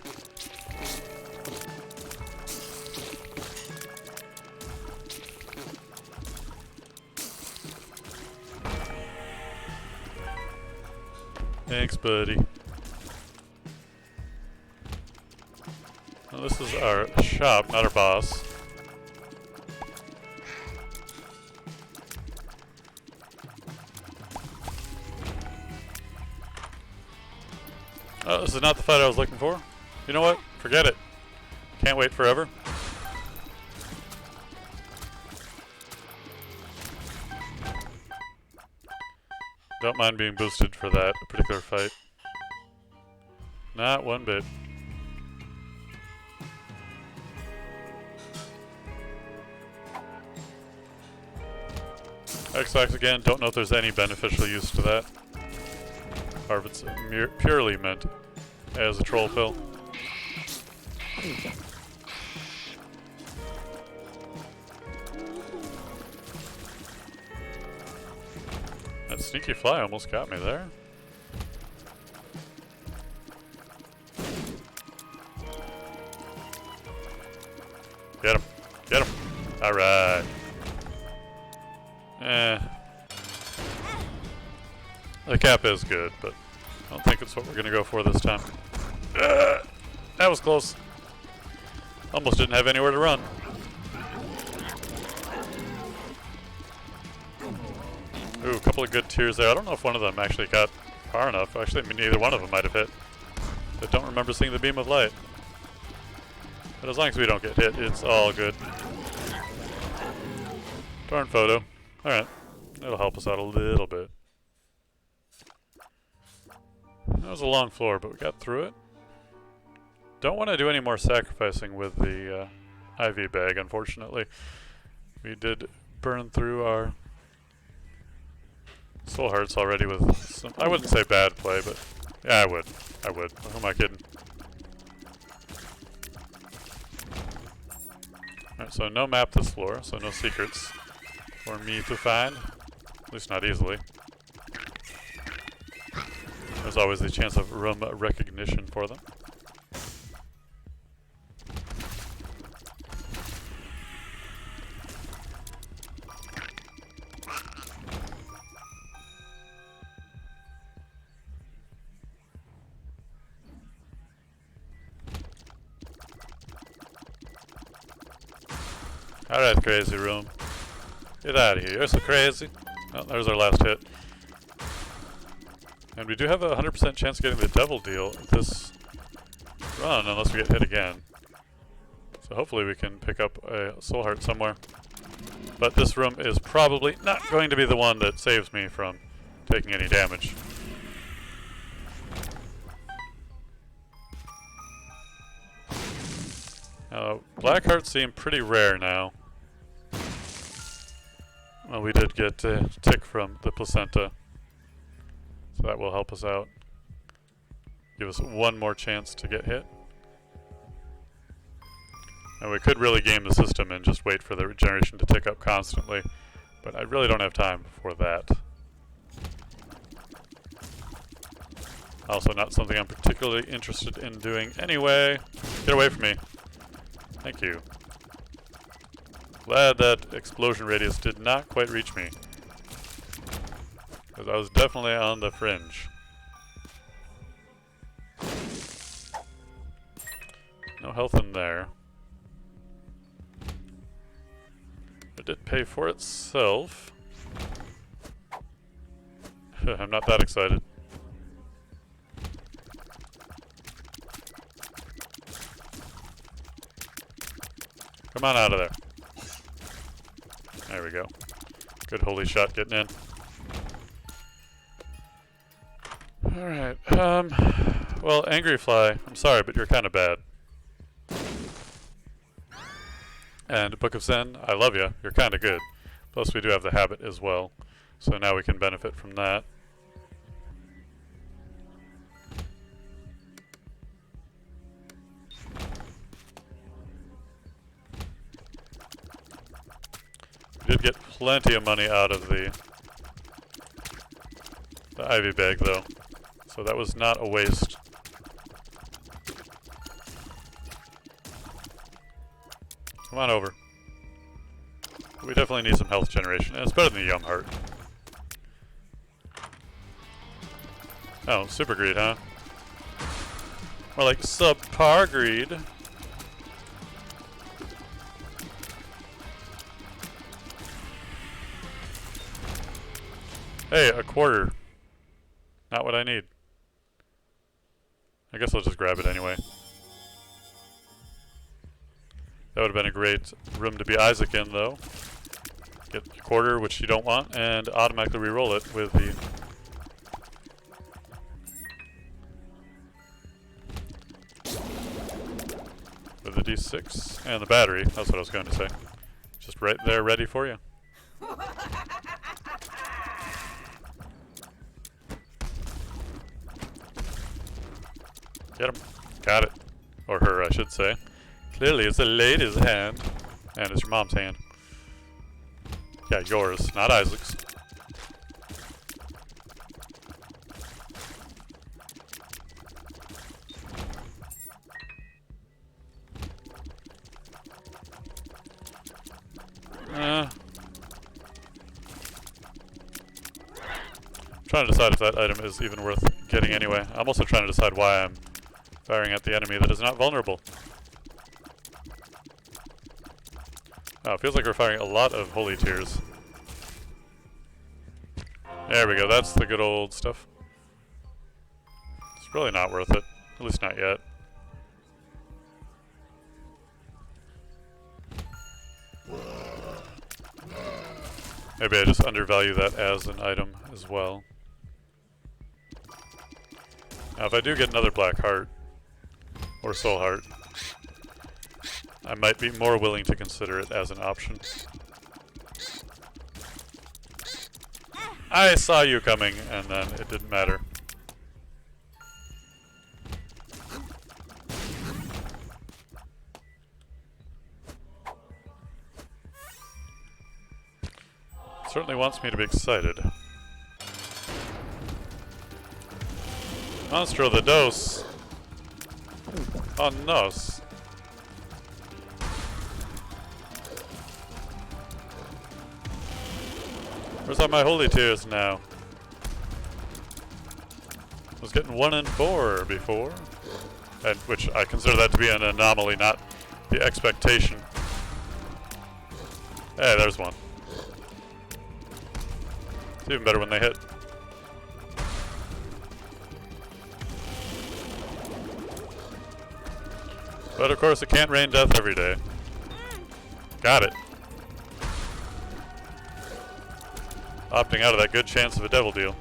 Thanks, buddy. Now this is our shop, not our boss. Oh, this is not the fight I was looking for. You know what? Forget it. Can't wait forever. Don't mind being boosted for that particular fight. Not one bit. X-Lax again, don't know if there's any beneficial use to that. Or if it's purely meant as a troll pill. That sneaky fly almost got me there. Get him. Get him. Alright. The cap is good, but I don't think it's what we're going to go for this time. That was close. Almost didn't have anywhere to run. Ooh, a couple of good tiers there. I don't know if one of them actually got far enough. Actually, I mean, neither one of them might have hit. I don't remember seeing the beam of light. But as long as we don't get hit, it's all good. Darn photo. Alright. That'll help us out a little bit. That was a long floor, but we got through it. Don't want to do any more sacrificing with the IV bag, unfortunately. We did burn through our soul hearts already with some, I wouldn't say bad play, but yeah, I would. I would. Who am I kidding? Alright, so no map this floor, so no secrets for me to find. At least not easily. There's always the chance of room recognition for them. Alright, crazy room. Get out of here. You're so crazy. Oh, there's our last hit. And we do have a 100% chance of getting the devil deal this run, unless we get hit again. So hopefully we can pick up a soul heart somewhere. But this room is probably not going to be the one that saves me from taking any damage. Black hearts seem pretty rare now. Well, we did get a tick from the placenta, so that will help us out. Give us one more chance to get hit. And we could really game the system and just wait for the regeneration to tick up constantly, but I really don't have time for that. Also not something I'm particularly interested in doing anyway. Get away from me. Thank you. Glad that explosion radius did not quite reach me, because I was definitely on the fringe. No health in there. It did pay for itself. I'm not that excited. Come on out of there. There we go. Good holy shot getting in. Alright, well, Angry Fly, I'm sorry, but you're kind of bad. And Book of Zen, I love you. You're kind of good. Plus, we do have the habit as well, so now we can benefit from that. We did get plenty of money out of the Ivy bag, though, so that was not a waste. Come on over. We definitely need some health generation, and it's better than the Yum Heart. Oh, super greed, huh? More like subpar greed. Hey, a quarter. Not what I need. I guess I'll just grab it anyway. That would have been a great room to be Isaac in, though. Get a quarter, which you don't want, and automatically re-roll it with the... with the D6 and the battery. That's what I was going to say. Just right there, ready for you. Get him. Got it. Or her, I should say. Clearly, it's a lady's hand. And it's your mom's hand. Yeah, yours, not Isaac's. Trying to decide if that item is even worth getting anyway. I'm also trying to decide why I'm firing at the enemy that is not vulnerable. Oh, it feels like we're firing a lot of holy tears. There we go, that's the good old stuff. It's really not worth it, at least not yet. Maybe I just undervalue that as an item as well. Now if I do get another black heart, or soul heart, I might be more willing to consider it as an option. I saw you coming, and then it didn't matter. Certainly wants me to be excited. Monstro the dose. Oh nos. Where's all my holy tears now? I was getting 1 and 4 before, and which I consider that to be an anomaly, not the expectation. Hey, there's one. It's even better when they hit. But of course, it can't rain death every day. Got it. Opting out of that good chance of a devil deal.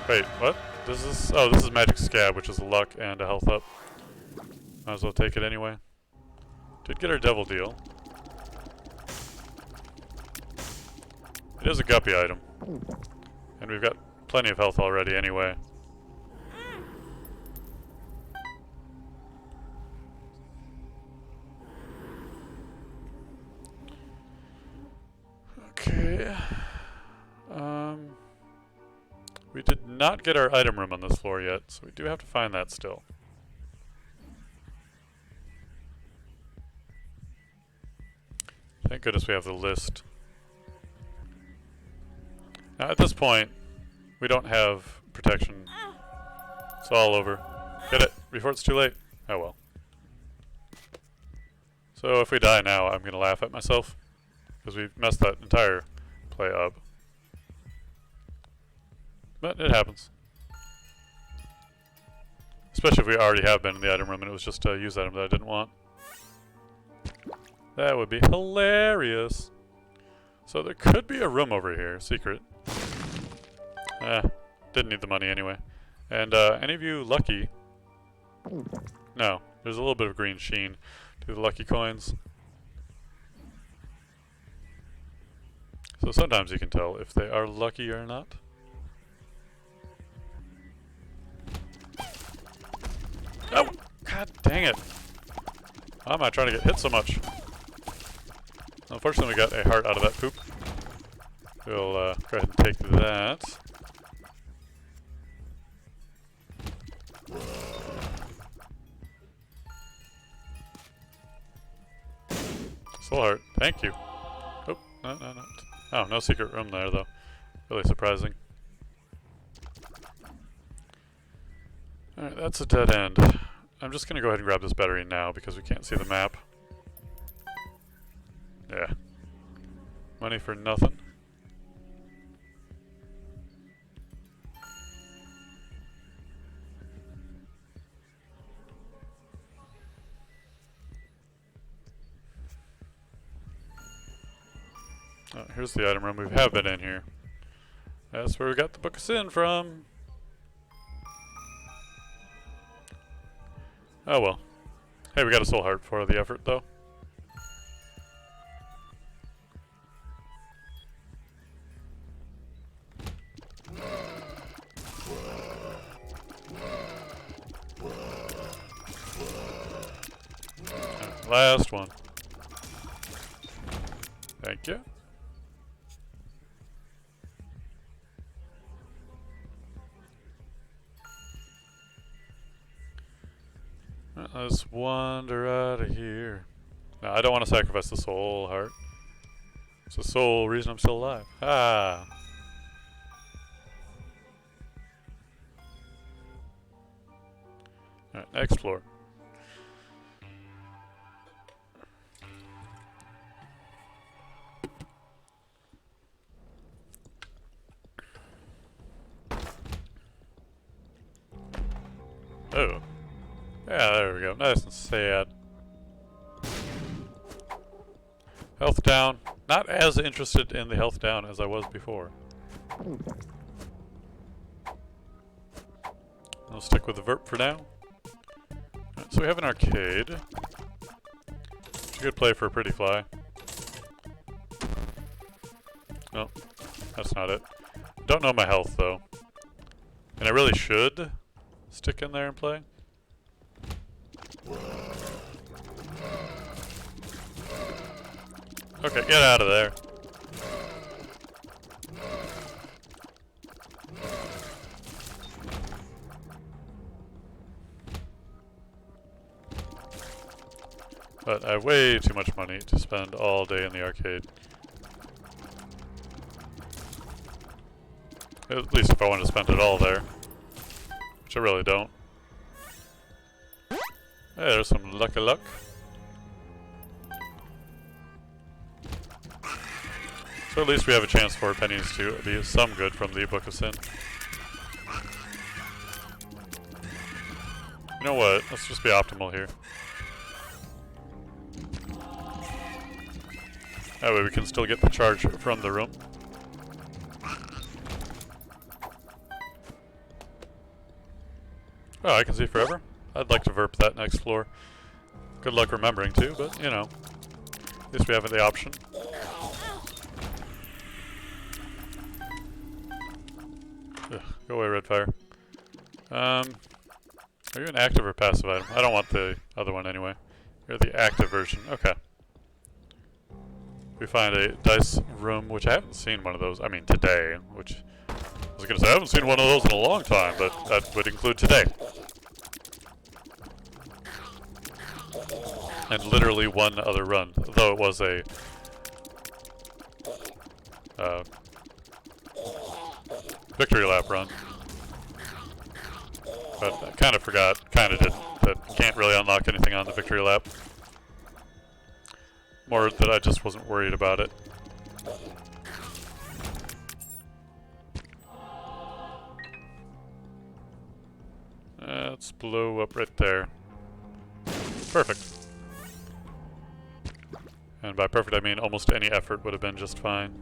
Wait, what? This is... oh, this is Magic Scab, which is a luck and a health up. Might as well take it anyway. Did get our devil deal. It is a guppy item. And we've got plenty of health already anyway. Okay. We did not get our item room on this floor yet, so we do have to find that still. Thank goodness we have the list. Now at this point, we don't have protection. It's all over. Get it before it's too late. Oh well. So if we die now, I'm gonna laugh at myself because we've messed that entire play up. But it happens. Especially if we already have been in the item room and it was just a use item that I didn't want. That would be hilarious. So there could be a room over here, secret. Didn't need the money anyway. And any of you lucky? No, there's a little bit of green sheen to the lucky coins. So sometimes you can tell if they are lucky or not. Oh! God dang it! Why am I trying to get hit so much? Unfortunately, we got a heart out of that poop. We'll go ahead and take that. Soul heart, thank you. Oh, no. Oh, no secret room there, though. Really surprising. Alright, that's a dead end. I'm just gonna go ahead and grab this battery now because we can't see the map. Yeah. Money for nothing. Oh, here's the item room. We have been in here. That's where we got the Book of Sin from. Oh well. Hey, we got a soul heart for the effort, though. Last one. Thank you. Let's wander out of here. No, I don't want to sacrifice the soul heart. It's the sole reason I'm still alive. Ah. Alright, next floor. Oh. Yeah, there we go. Nice and sad. Health down. Not as interested in the health down as I was before. I'll stick with the Verp for now. Right, so we have an arcade. It's a good play for a pretty fly. No, that's not it. Don't know my health though. And I really should stick in there and play. Okay, get out of there. But I have way too much money to spend all day in the arcade. At least if I want to spend it all there. Which I really don't. Hey, there's some lucky luck. So at least we have a chance for pennies to be some good from the Book of Sin. You know what? Let's just be optimal here. That way we can still get the charge from the room. Oh, I can see forever. I'd like to verp that next floor. Good luck remembering to, but you know, at least we have the option. Ugh, go away, Redfire. Are you an active or passive item? I don't want the other one anyway. You're the active version. Okay. We find a dice room, which I haven't seen one of those. I mean, today, which I was going to say I haven't seen one of those in a long time, but that would include today. And literally one other run, though it was a victory lap run. But I kind of forgot, kind of didn't, that you can't really unlock anything on the victory lap. More that I just wasn't worried about it. Let's blow up right there. Perfect. And by perfect I mean almost any effort would have been just fine.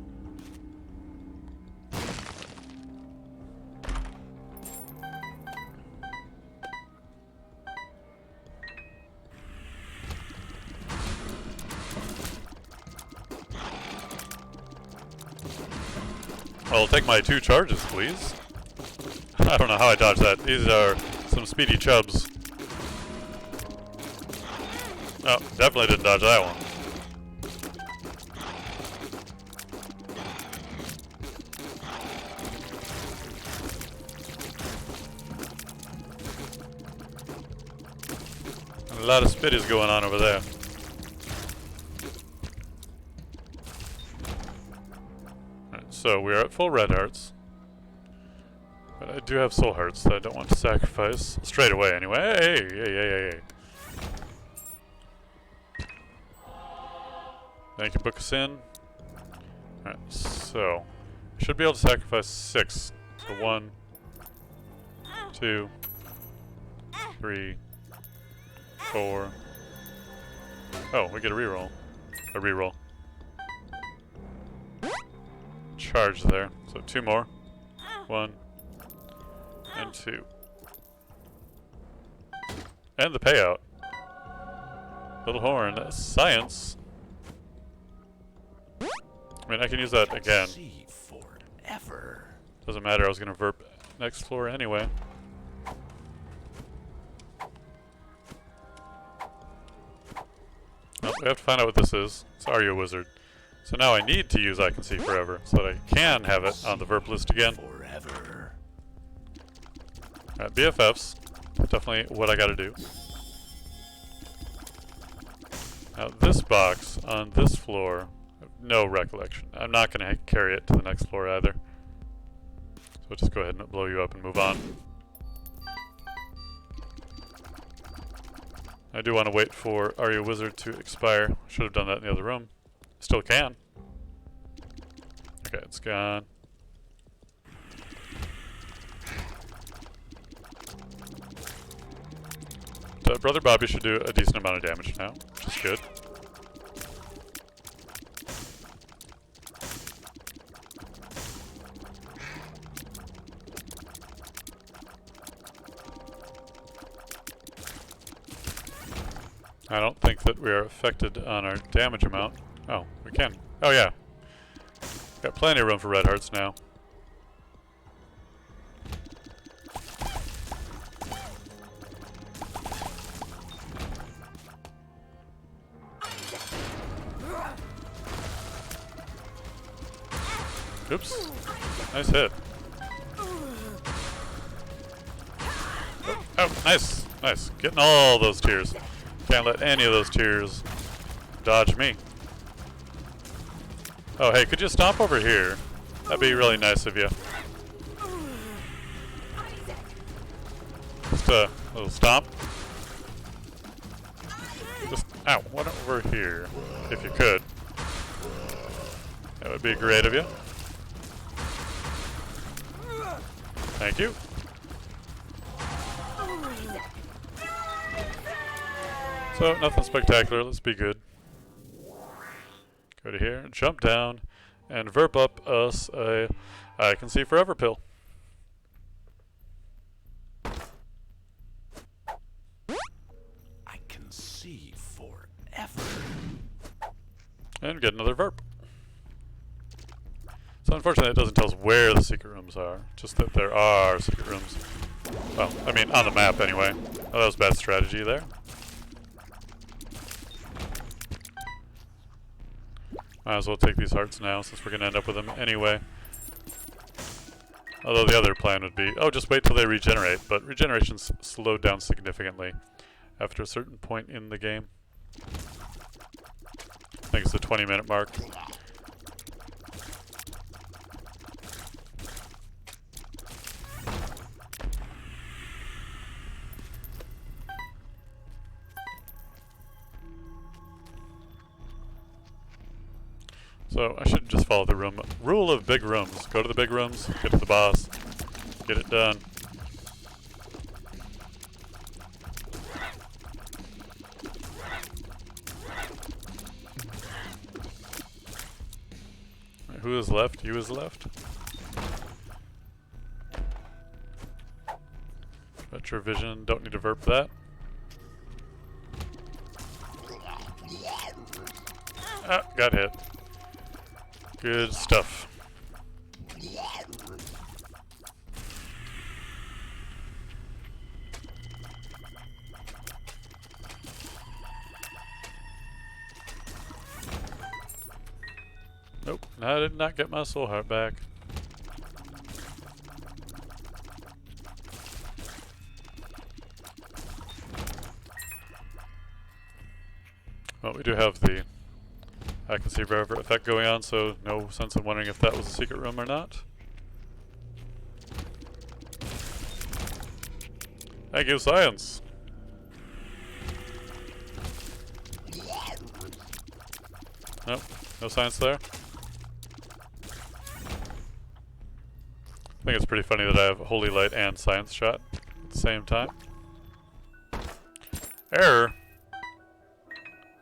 Well, take my 2 charges, please. I don't know how I dodged that. These are some speedy chubs. Oh, definitely didn't dodge that one. And a lot of spitties going on over there. So we are at full red hearts, but I do have soul hearts that I don't want to sacrifice straight away anyway. Hey. Thank you, book us in. Alright, so I should be able to sacrifice 6. So 1, 2, 3, 4. Oh, we get a reroll. A reroll. Charge there. So 2 more. 1 and 2. And the payout. Little horn. Science. I mean, I can use that again. See forever. Doesn't matter. I was going to verp next floor anyway. Well, we have to find out what this is. It's Are You a Wizard? So now I need to use I Can See Forever so that I can have it on the verp list again. Forever. Alright, BFFs. Definitely what I gotta do. Now this box on this floor, I have no recollection. I'm not gonna carry it to the next floor either. So I'll just go ahead and blow you up and move on. I do want to wait for Are You a Wizard to expire. Should have done that in the other room. Still can. Okay, it's gone. Brother Bobby should do a decent amount of damage now, which is good. I don't think that we are affected on our damage amount. Oh, we can. Oh yeah. Got plenty of room for red hearts now. Oops. Nice hit. Oh, nice. Nice. Getting all those tears. Can't let any of those tears dodge me. Oh, hey, could you stomp over here? That'd be really nice of you. Just a little stomp. Just, ow, one over here, if you could. That would be great of you. Thank you. So, nothing spectacular, let's be good. Go to here, jump down, and verp up us a I Can See Forever pill. I can see see forever. And get another verp. So unfortunately it doesn't tell us where the secret rooms are, just that there are secret rooms. Well, I mean on the map anyway. Oh, that was bad strategy there. Might as well take these hearts now since we're going to end up with them anyway. Although the other plan would be, oh, just wait till they regenerate. But regeneration's slowed down significantly after a certain point in the game. I think it's the 20-minute mark. So I should just follow the rule of big rooms. Go to the big rooms, get to the boss, get it done. Right, who is left? You is left. Retrovision, don't need to verp that. Ah, got hit. Good stuff. Nope, I did not get my soul heart back. Well, we do have the I can see forever effect going on, so no sense in wondering if that was a secret room or not. Thank you, science! Nope, no science there. I think it's pretty funny that I have Holy Light and Science Shot at the same time. Error!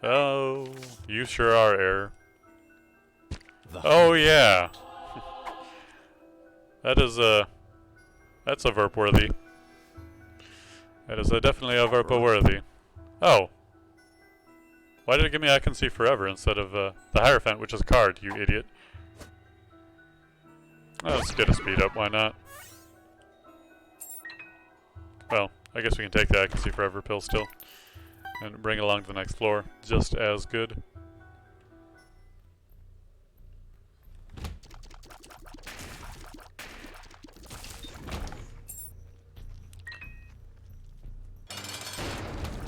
Oh, you sure are, error. Oh yeah. That's a verp worthy. That is definitely a verp worthy. Oh. Why did it give me I can see forever instead of the Hierophant, which is a card, you idiot? Oh, let's get a speed up, why not? Well, I guess we can take the I can see forever pill still. And bring it along to the next floor, just as good.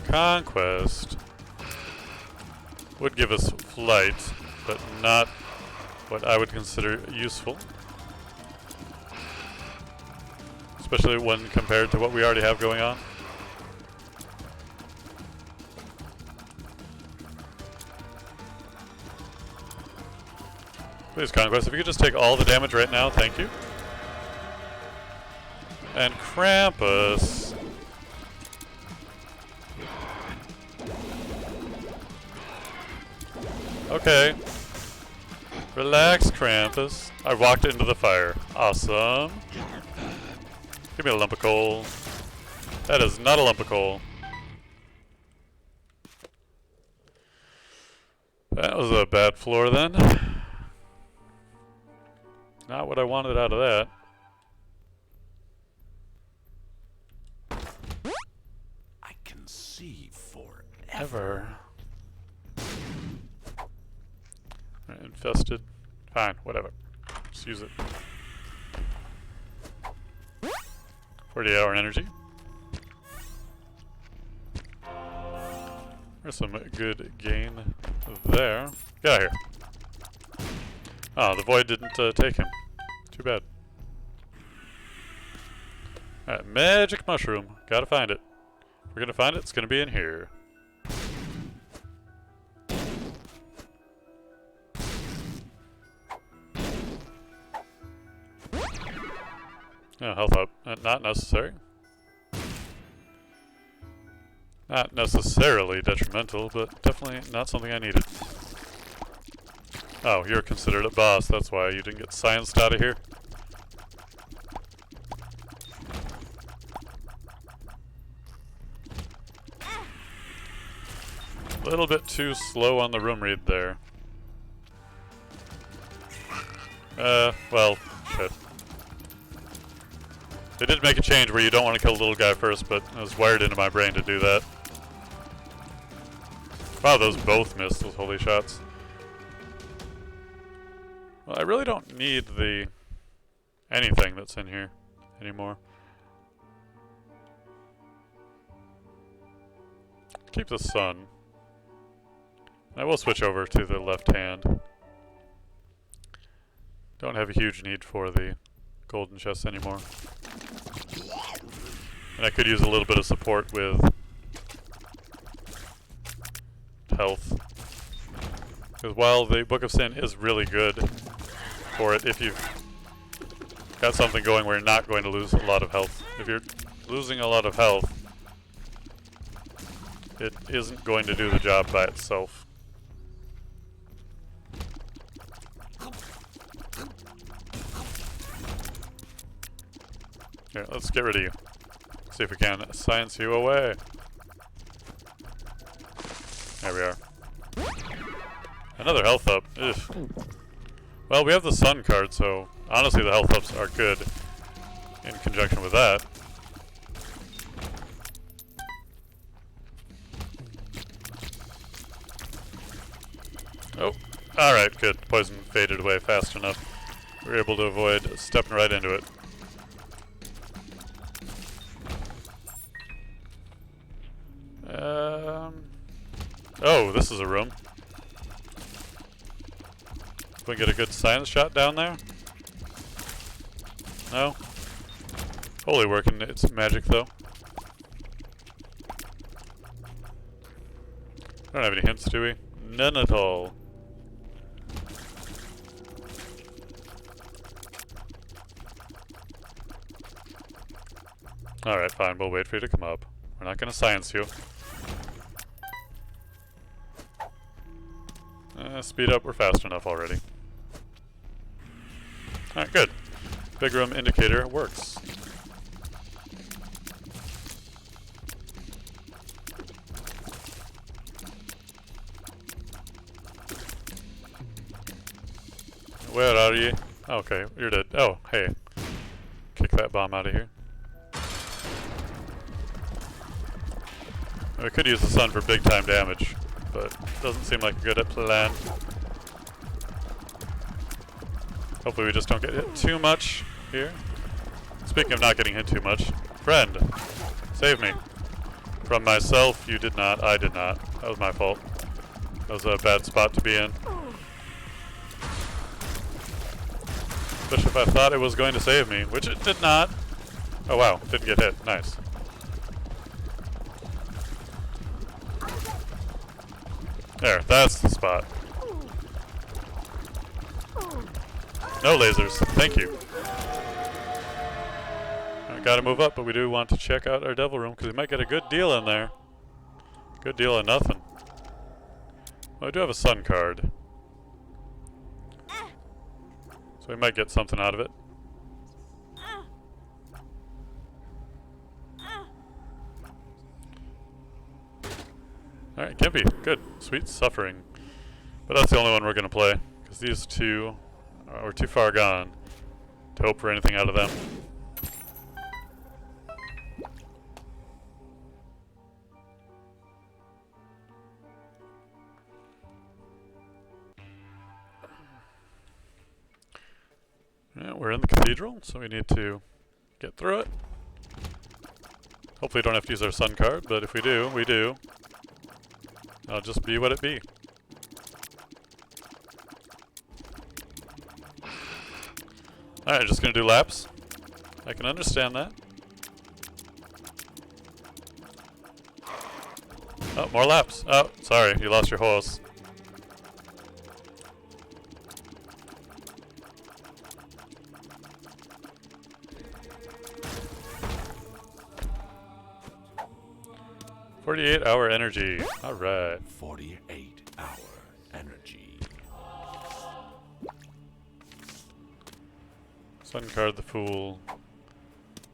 Conquest would give us flight, but not what I would consider useful. Especially when compared to what we already have going on. Please, Conquest, if you could just take all the damage right now, thank you. And Krampus. Okay. Relax, Krampus. I walked into the fire. Awesome. Give me a lump of coal. That is not a lump of coal. That was a bad floor then. Not what I wanted out of that. I can see forever. Right, infested. Fine, whatever. Just use it. 48-hour energy. There's some good gain there. Get out of here. Oh, the void didn't take him. Too bad. Alright, magic mushroom. Gotta find it. If we're gonna find it, it's gonna be in here. Oh, health up. Not necessary. Not necessarily detrimental, but definitely not something I needed. Oh, you're considered a boss, that's why you didn't get scienced out of here. A little bit too slow on the room read there. Well, shit. They did make a change where you don't want to kill the little guy first, but it was wired into my brain to do that. Wow, those both missed, those holy shots. Well, I really don't need the anything that's in here anymore. Keep the sun. I will switch over to the left hand. Don't have a huge need for the golden chest anymore. And I could use a little bit of support with health. Because while the Book of Sin is really good for it, if you've got something going where you're not going to lose a lot of health. If you're losing a lot of health, it isn't going to do the job by itself. Here, let's get rid of you. See if we can science you away. There we are. Another health up. Ugh. Well, we have the sun card, so honestly the health ups are good in conjunction with that. Oh, alright, good. Poison faded away fast enough. We were able to avoid stepping right into it. Oh, this is a room. Can we get a good science shot down there? No? Holy working, it's magic though. Don't have any hints, do we? None at all. Alright, fine, we'll wait for you to come up. We're not gonna science you. Speed up, we're fast enough already. Alright, good. Big room indicator works. Where are you? Okay, you're dead. Oh, hey. Kick that bomb out of here. We could use the sun for big time damage, but doesn't seem like a good plan. Hopefully we just don't get hit too much here. Speaking of not getting hit too much, friend, save me. From myself, you did not, I did not. That was my fault. That was a bad spot to be in. Especially if I thought it was going to save me, which it did not. Oh wow, didn't get hit, nice. There, that's the spot. No lasers, thank you. I gotta move up, but we do want to check out our devil room because we might get a good deal in there. Good deal of nothing. Well, I do have a sun card. So we might get something out of it. Alright, Gimpy, good. Sweet suffering. But that's the only one we're gonna play, because these two are too far gone to hope for anything out of them. Yeah, we're in the cathedral, so we need to get through it. Hopefully we don't have to use our sun card, but if we do, we do. I'll just be what it be. Alright, just gonna do laps. I can understand that. Oh, more laps. Oh, sorry, you lost your horse. "48-hour energy." Alright. 48-hour energy. Sun card the fool.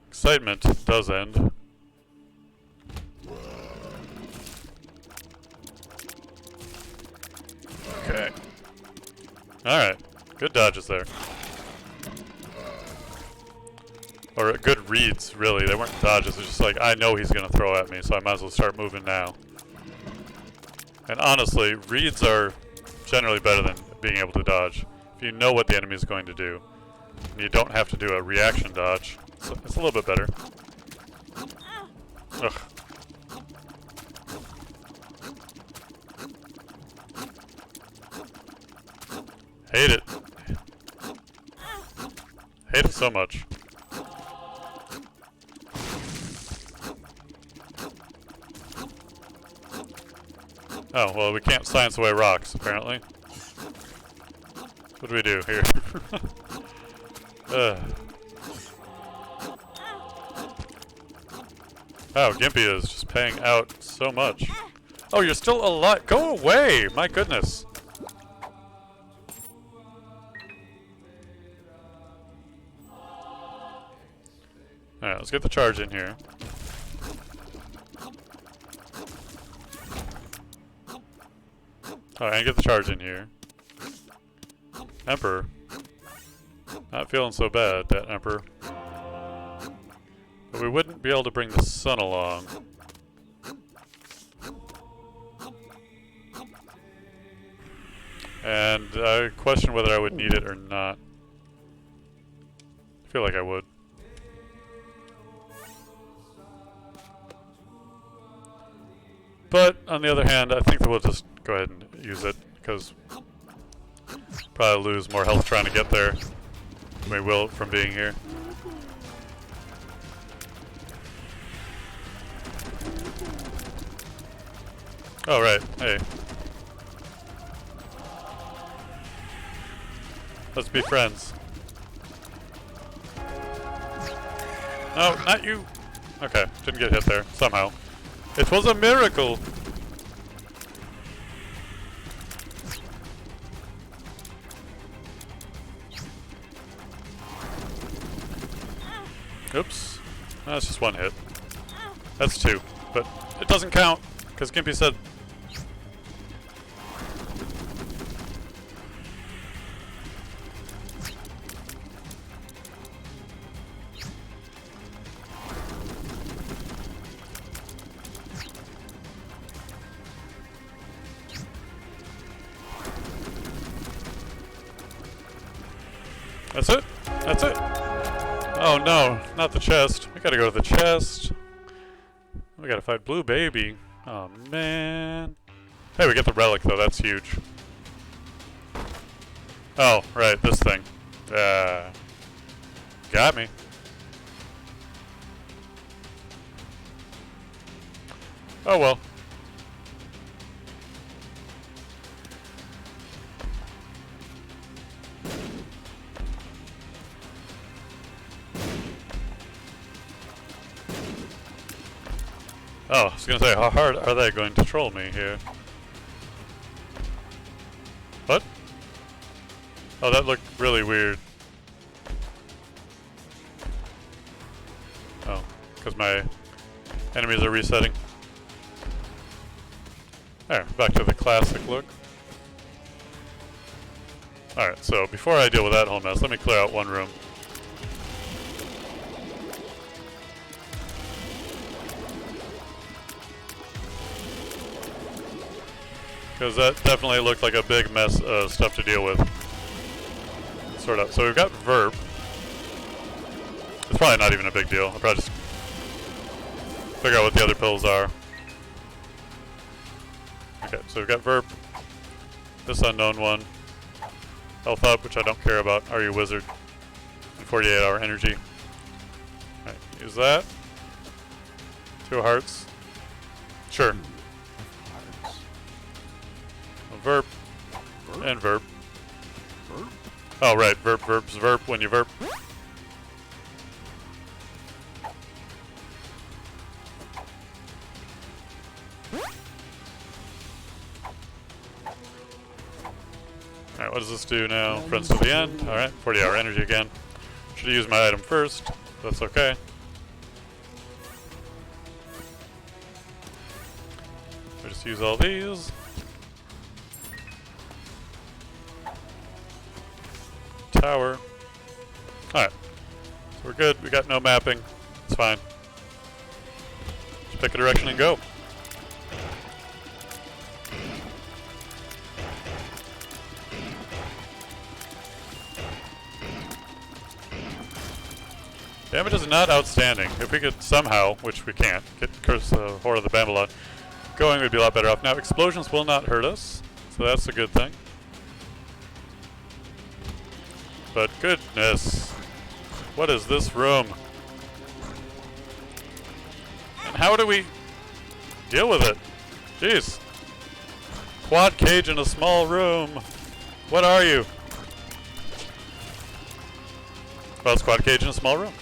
Excitement does end. Alright. Good dodges there. Or good reads, really. They weren't dodges. It's just like, I know he's going to throw at me, so I might as well start moving now. And honestly, reads are generally better than being able to dodge. If you know what the enemy is going to do, and you don't have to do a reaction dodge, it's a little bit better. Ugh. Hate it. Hate it so much. Oh, well, we can't science away rocks, apparently. What do we do here? Wow, Gimpy is just paying out so much. Oh, you're still alive. Go away! My goodness. Alright, let's get the charge in here. Alright, and get the charge in here. Emperor. Not feeling so bad, that Emperor. But we wouldn't be able to bring the sun along. And I question whether I would need it or not. I feel like I would. But, on the other hand, I think that we'll just go ahead and use it, because probably lose more health trying to get there than we will from being here. Oh, right. Hey. Let's be friends. No, not you! Okay, didn't get hit there, somehow. It was a miracle! Oops. That's just one hit. That's two. But it doesn't count, because Gimpy said... That's it? That's it? Oh no, not the chest. We gotta go to the chest. We gotta fight Blue Baby. Oh man. Hey, we get the relic though, that's huge. Oh, right, this thing. Got me. Oh well. Oh, I was gonna say, how hard are they going to troll me here? What? Oh, that looked really weird. Oh, because my enemies are resetting. There, back to the classic look. Alright, so before I deal with that whole mess, let me clear out one room. Because that definitely looked like a big mess of stuff to deal with. Sort of. So we've got Verb. It's probably not even a big deal. I'll probably just figure out what the other pills are. Okay, so we've got Verb. This unknown one. Health up, which I don't care about. Are you wizard? And 48-hour energy. Alright, use that. 2 hearts. Sure. Verb. And Verb. Oh, right. Verb's Verb when you Verb. Alright, what does this do now? Friends to the end. Alright, 40-hour energy again. Should have used my item first. That's okay. I just use all these. tower. Alright. So we're good. We got no mapping. It's fine. Just pick a direction and go. Damage is not outstanding. If we could somehow, which we can't, get Curse the Horde of the Babylon going, we'd be a lot better off. Now, explosions will not hurt us, so that's a good thing. But goodness, what is this room? And how do we deal with it? Jeez. Quad cage in a small room. What are you? Well, it's quad cage in a small room.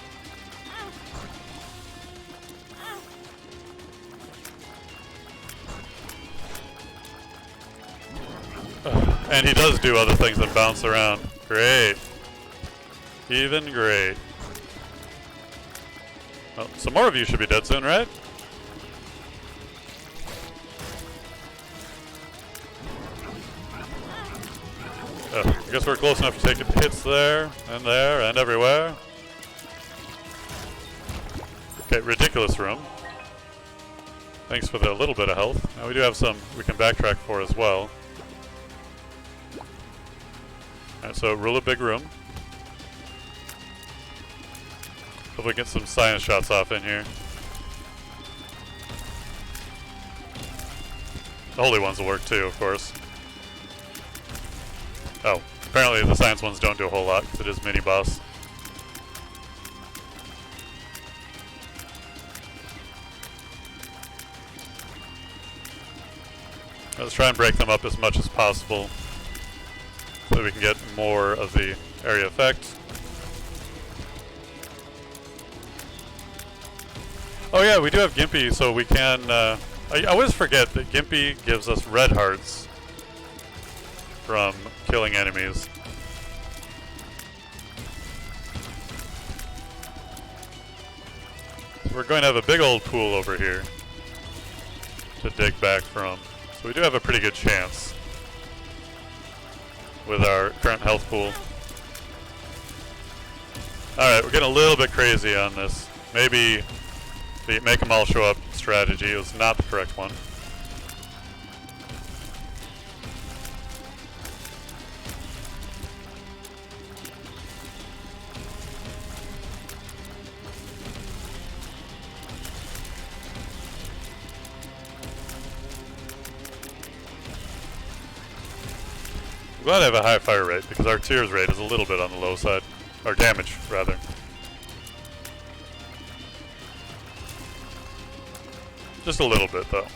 And he does do other things than bounce around. Great. Even great. Well, some more of you should be dead soon, right? I guess we're close enough to take hits there, and everywhere. Okay, ridiculous room. Thanks for the little bit of health. Now we do have some we can backtrack for as well. Alright, so rule a big room. Hope we get some science shots off in here. The holy ones will work too, of course. Oh, apparently the science ones don't do a whole lot because it is mini boss. Let's try and break them up as much as possible so that we can get more of the area effect. Oh yeah, we do have Gimpy, so we can... I always forget that Gimpy gives us red hearts from killing enemies. So we're going to have a big old pool over here to dig back from. So we do have a pretty good chance with our current health pool. Alright, we're getting a little bit crazy on this. Maybe the make them all show up strategy was not the correct one. I'm glad I have a high fire rate because our tears rate is a little bit on the low side. Or damage, rather. Just a little bit, though.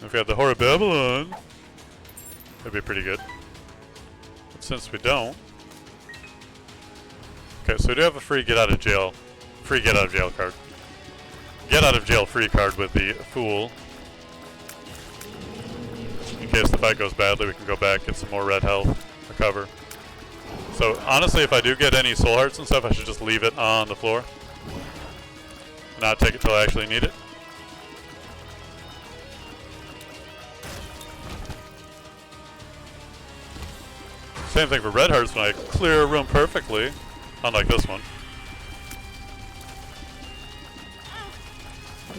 If we have the Horde of Babylon, that'd be pretty good. But since we don't... Okay, so we do have a free get out of jail card. Get out of jail free card with the Fool. In case the fight goes badly, we can go back, get some more red health, recover. So honestly, if I do get any soul hearts and stuff, I should just leave it on the floor. Not take it till I actually need it. Same thing for red hearts when I clear a room perfectly, unlike this one.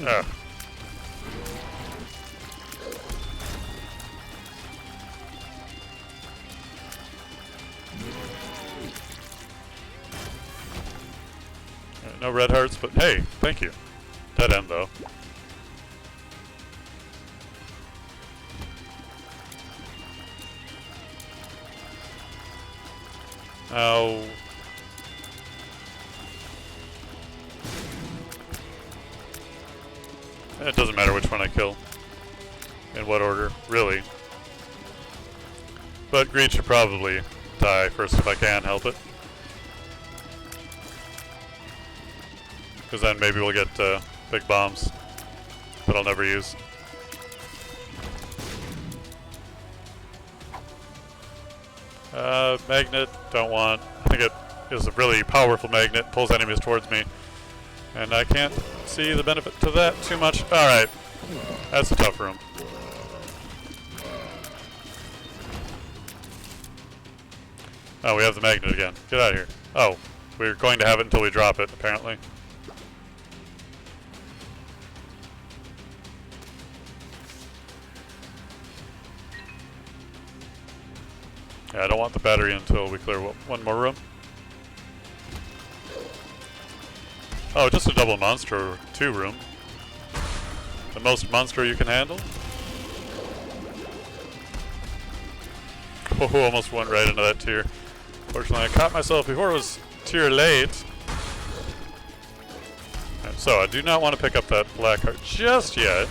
Ugh. No red hearts, but hey, thank you. Dead end though. Now, it doesn't matter which one I kill, in what order, really. But Greed should probably die first if I can help it. Because then maybe we'll get big bombs that I'll never use. Magnet, don't want. I think it is a really powerful magnet, pulls enemies towards me. And I can't see the benefit to that too much. Alright, that's a tough room. Oh, we have the magnet again. Get out of here. Oh, we're going to have it until we drop it, apparently. Yeah, I don't want the battery until we clear one more room. Oh, just a double monster 2 room. The most monster you can handle. Oh, almost went right into that tier. Fortunately, I caught myself before it was tier late. And so, I do not want to pick up that black heart just yet.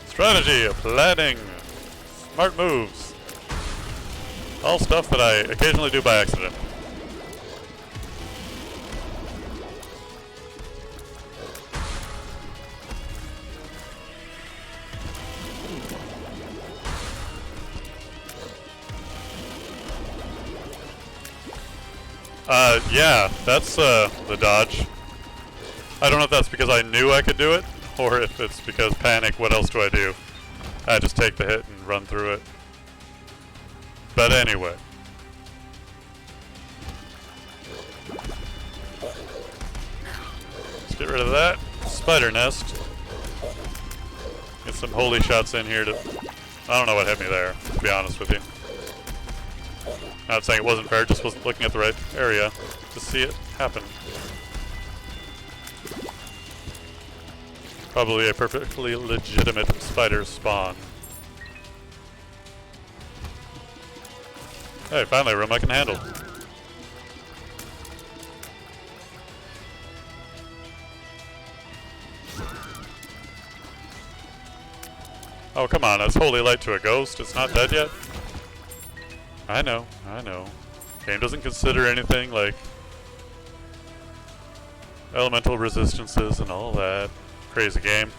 Strategy, planning, smart moves. All stuff that I occasionally do by accident. Yeah, that's the dodge. I don't know if that's because I knew I could do it, or if it's because panic, what else do I do? I just take the hit and run through it. But anyway. Let's get rid of that. Spider nest. Get some holy shots in here to... I don't know what hit me there, to be honest with you. Not saying it wasn't fair, just wasn't looking at the right area to see it happen. Probably a perfectly legitimate spider spawn. Hey, finally a room I can handle. Oh, come on, that's holy light to a ghost. It's not dead yet? I know, I know. Game doesn't consider anything like elemental resistances and all that. Crazy game.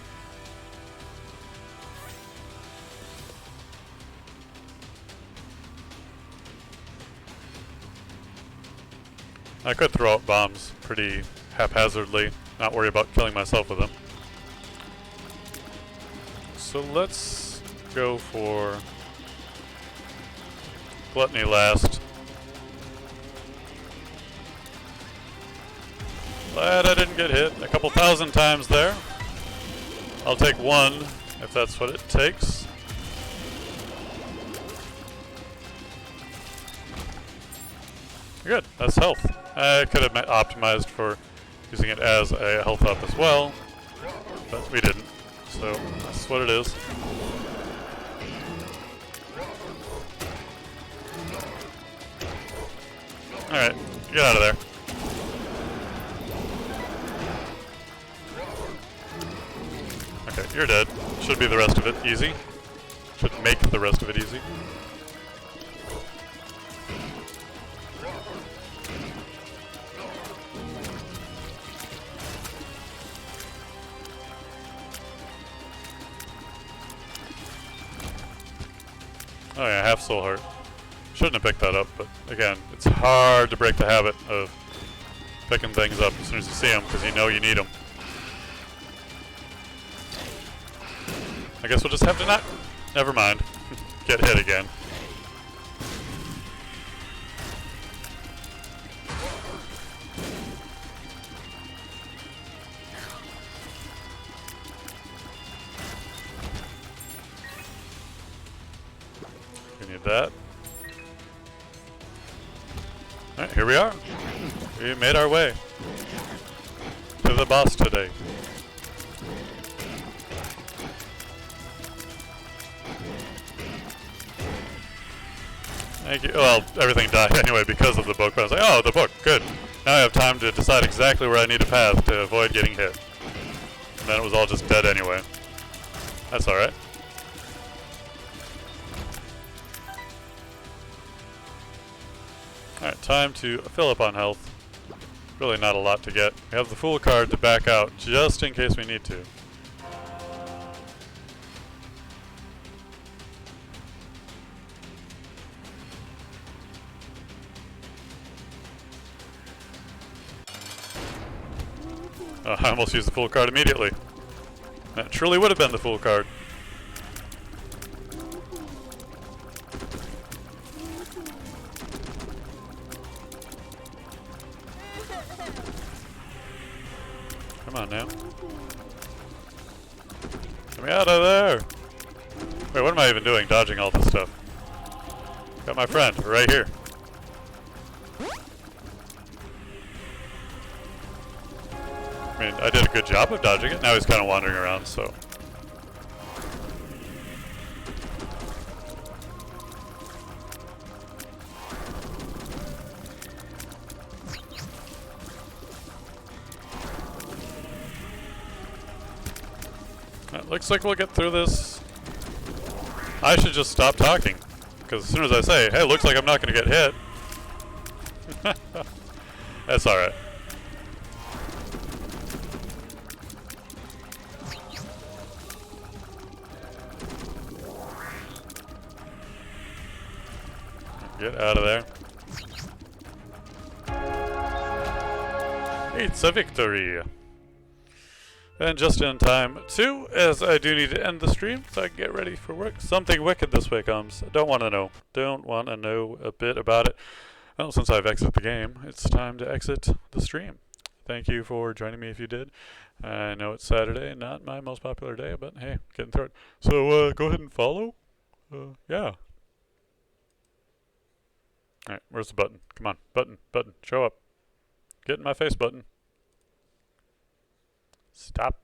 I could throw out bombs pretty haphazardly, not worry about killing myself with them. So let's go for Gluttony last. Glad I didn't get hit a couple thousand times there. I'll take 1 if that's what it takes. Good, that's health. I could have optimized for using it as a health up as well, but we didn't. So that's what it is. Alright, get out of there. Okay, you're dead. Should be the rest of it easy. Should make the rest of it easy. Oh yeah, half soul heart. Shouldn't have picked that up, but again, it's hard to break the habit of picking things up as soon as you see them, because you know you need them. I guess we'll just have to not... Never mind. Get hit again. We need that. Alright, here we are. We made our way to the boss today. Thank you. Well, everything died anyway because of the book, but I was like, oh, the book, good. Now I have time to decide exactly where I need to path to avoid getting hit. And then it was all just dead anyway. That's alright. Alright, time to fill up on health. Really not a lot to get. We have the Fool card to back out just in case we need to. I almost used the Fool card immediately. That truly would have been the Fool card. Come on now. Get me out of there! Wait, what am I even doing dodging all this stuff? Got my friend right here. I mean, I did a good job of dodging it. Now he's kind of wandering around, so. It looks like we'll get through this. I should just stop talking, because as soon as I say, hey, looks like I'm not going to get hit. That's alright. Get out of there. It's a victory. And just in time, too, as I do need to end the stream so I can get ready for work. Something wicked this way comes. I don't want to know. Don't want to know a bit about it. Well, since I've exited the game, it's time to exit the stream. Thank you for joining me if you did. I know it's Saturday, not my most popular day, but hey, getting through it. So go ahead and follow. Yeah. Alright, where's the button? Come on, button, show up. Get in my face, button. Stop.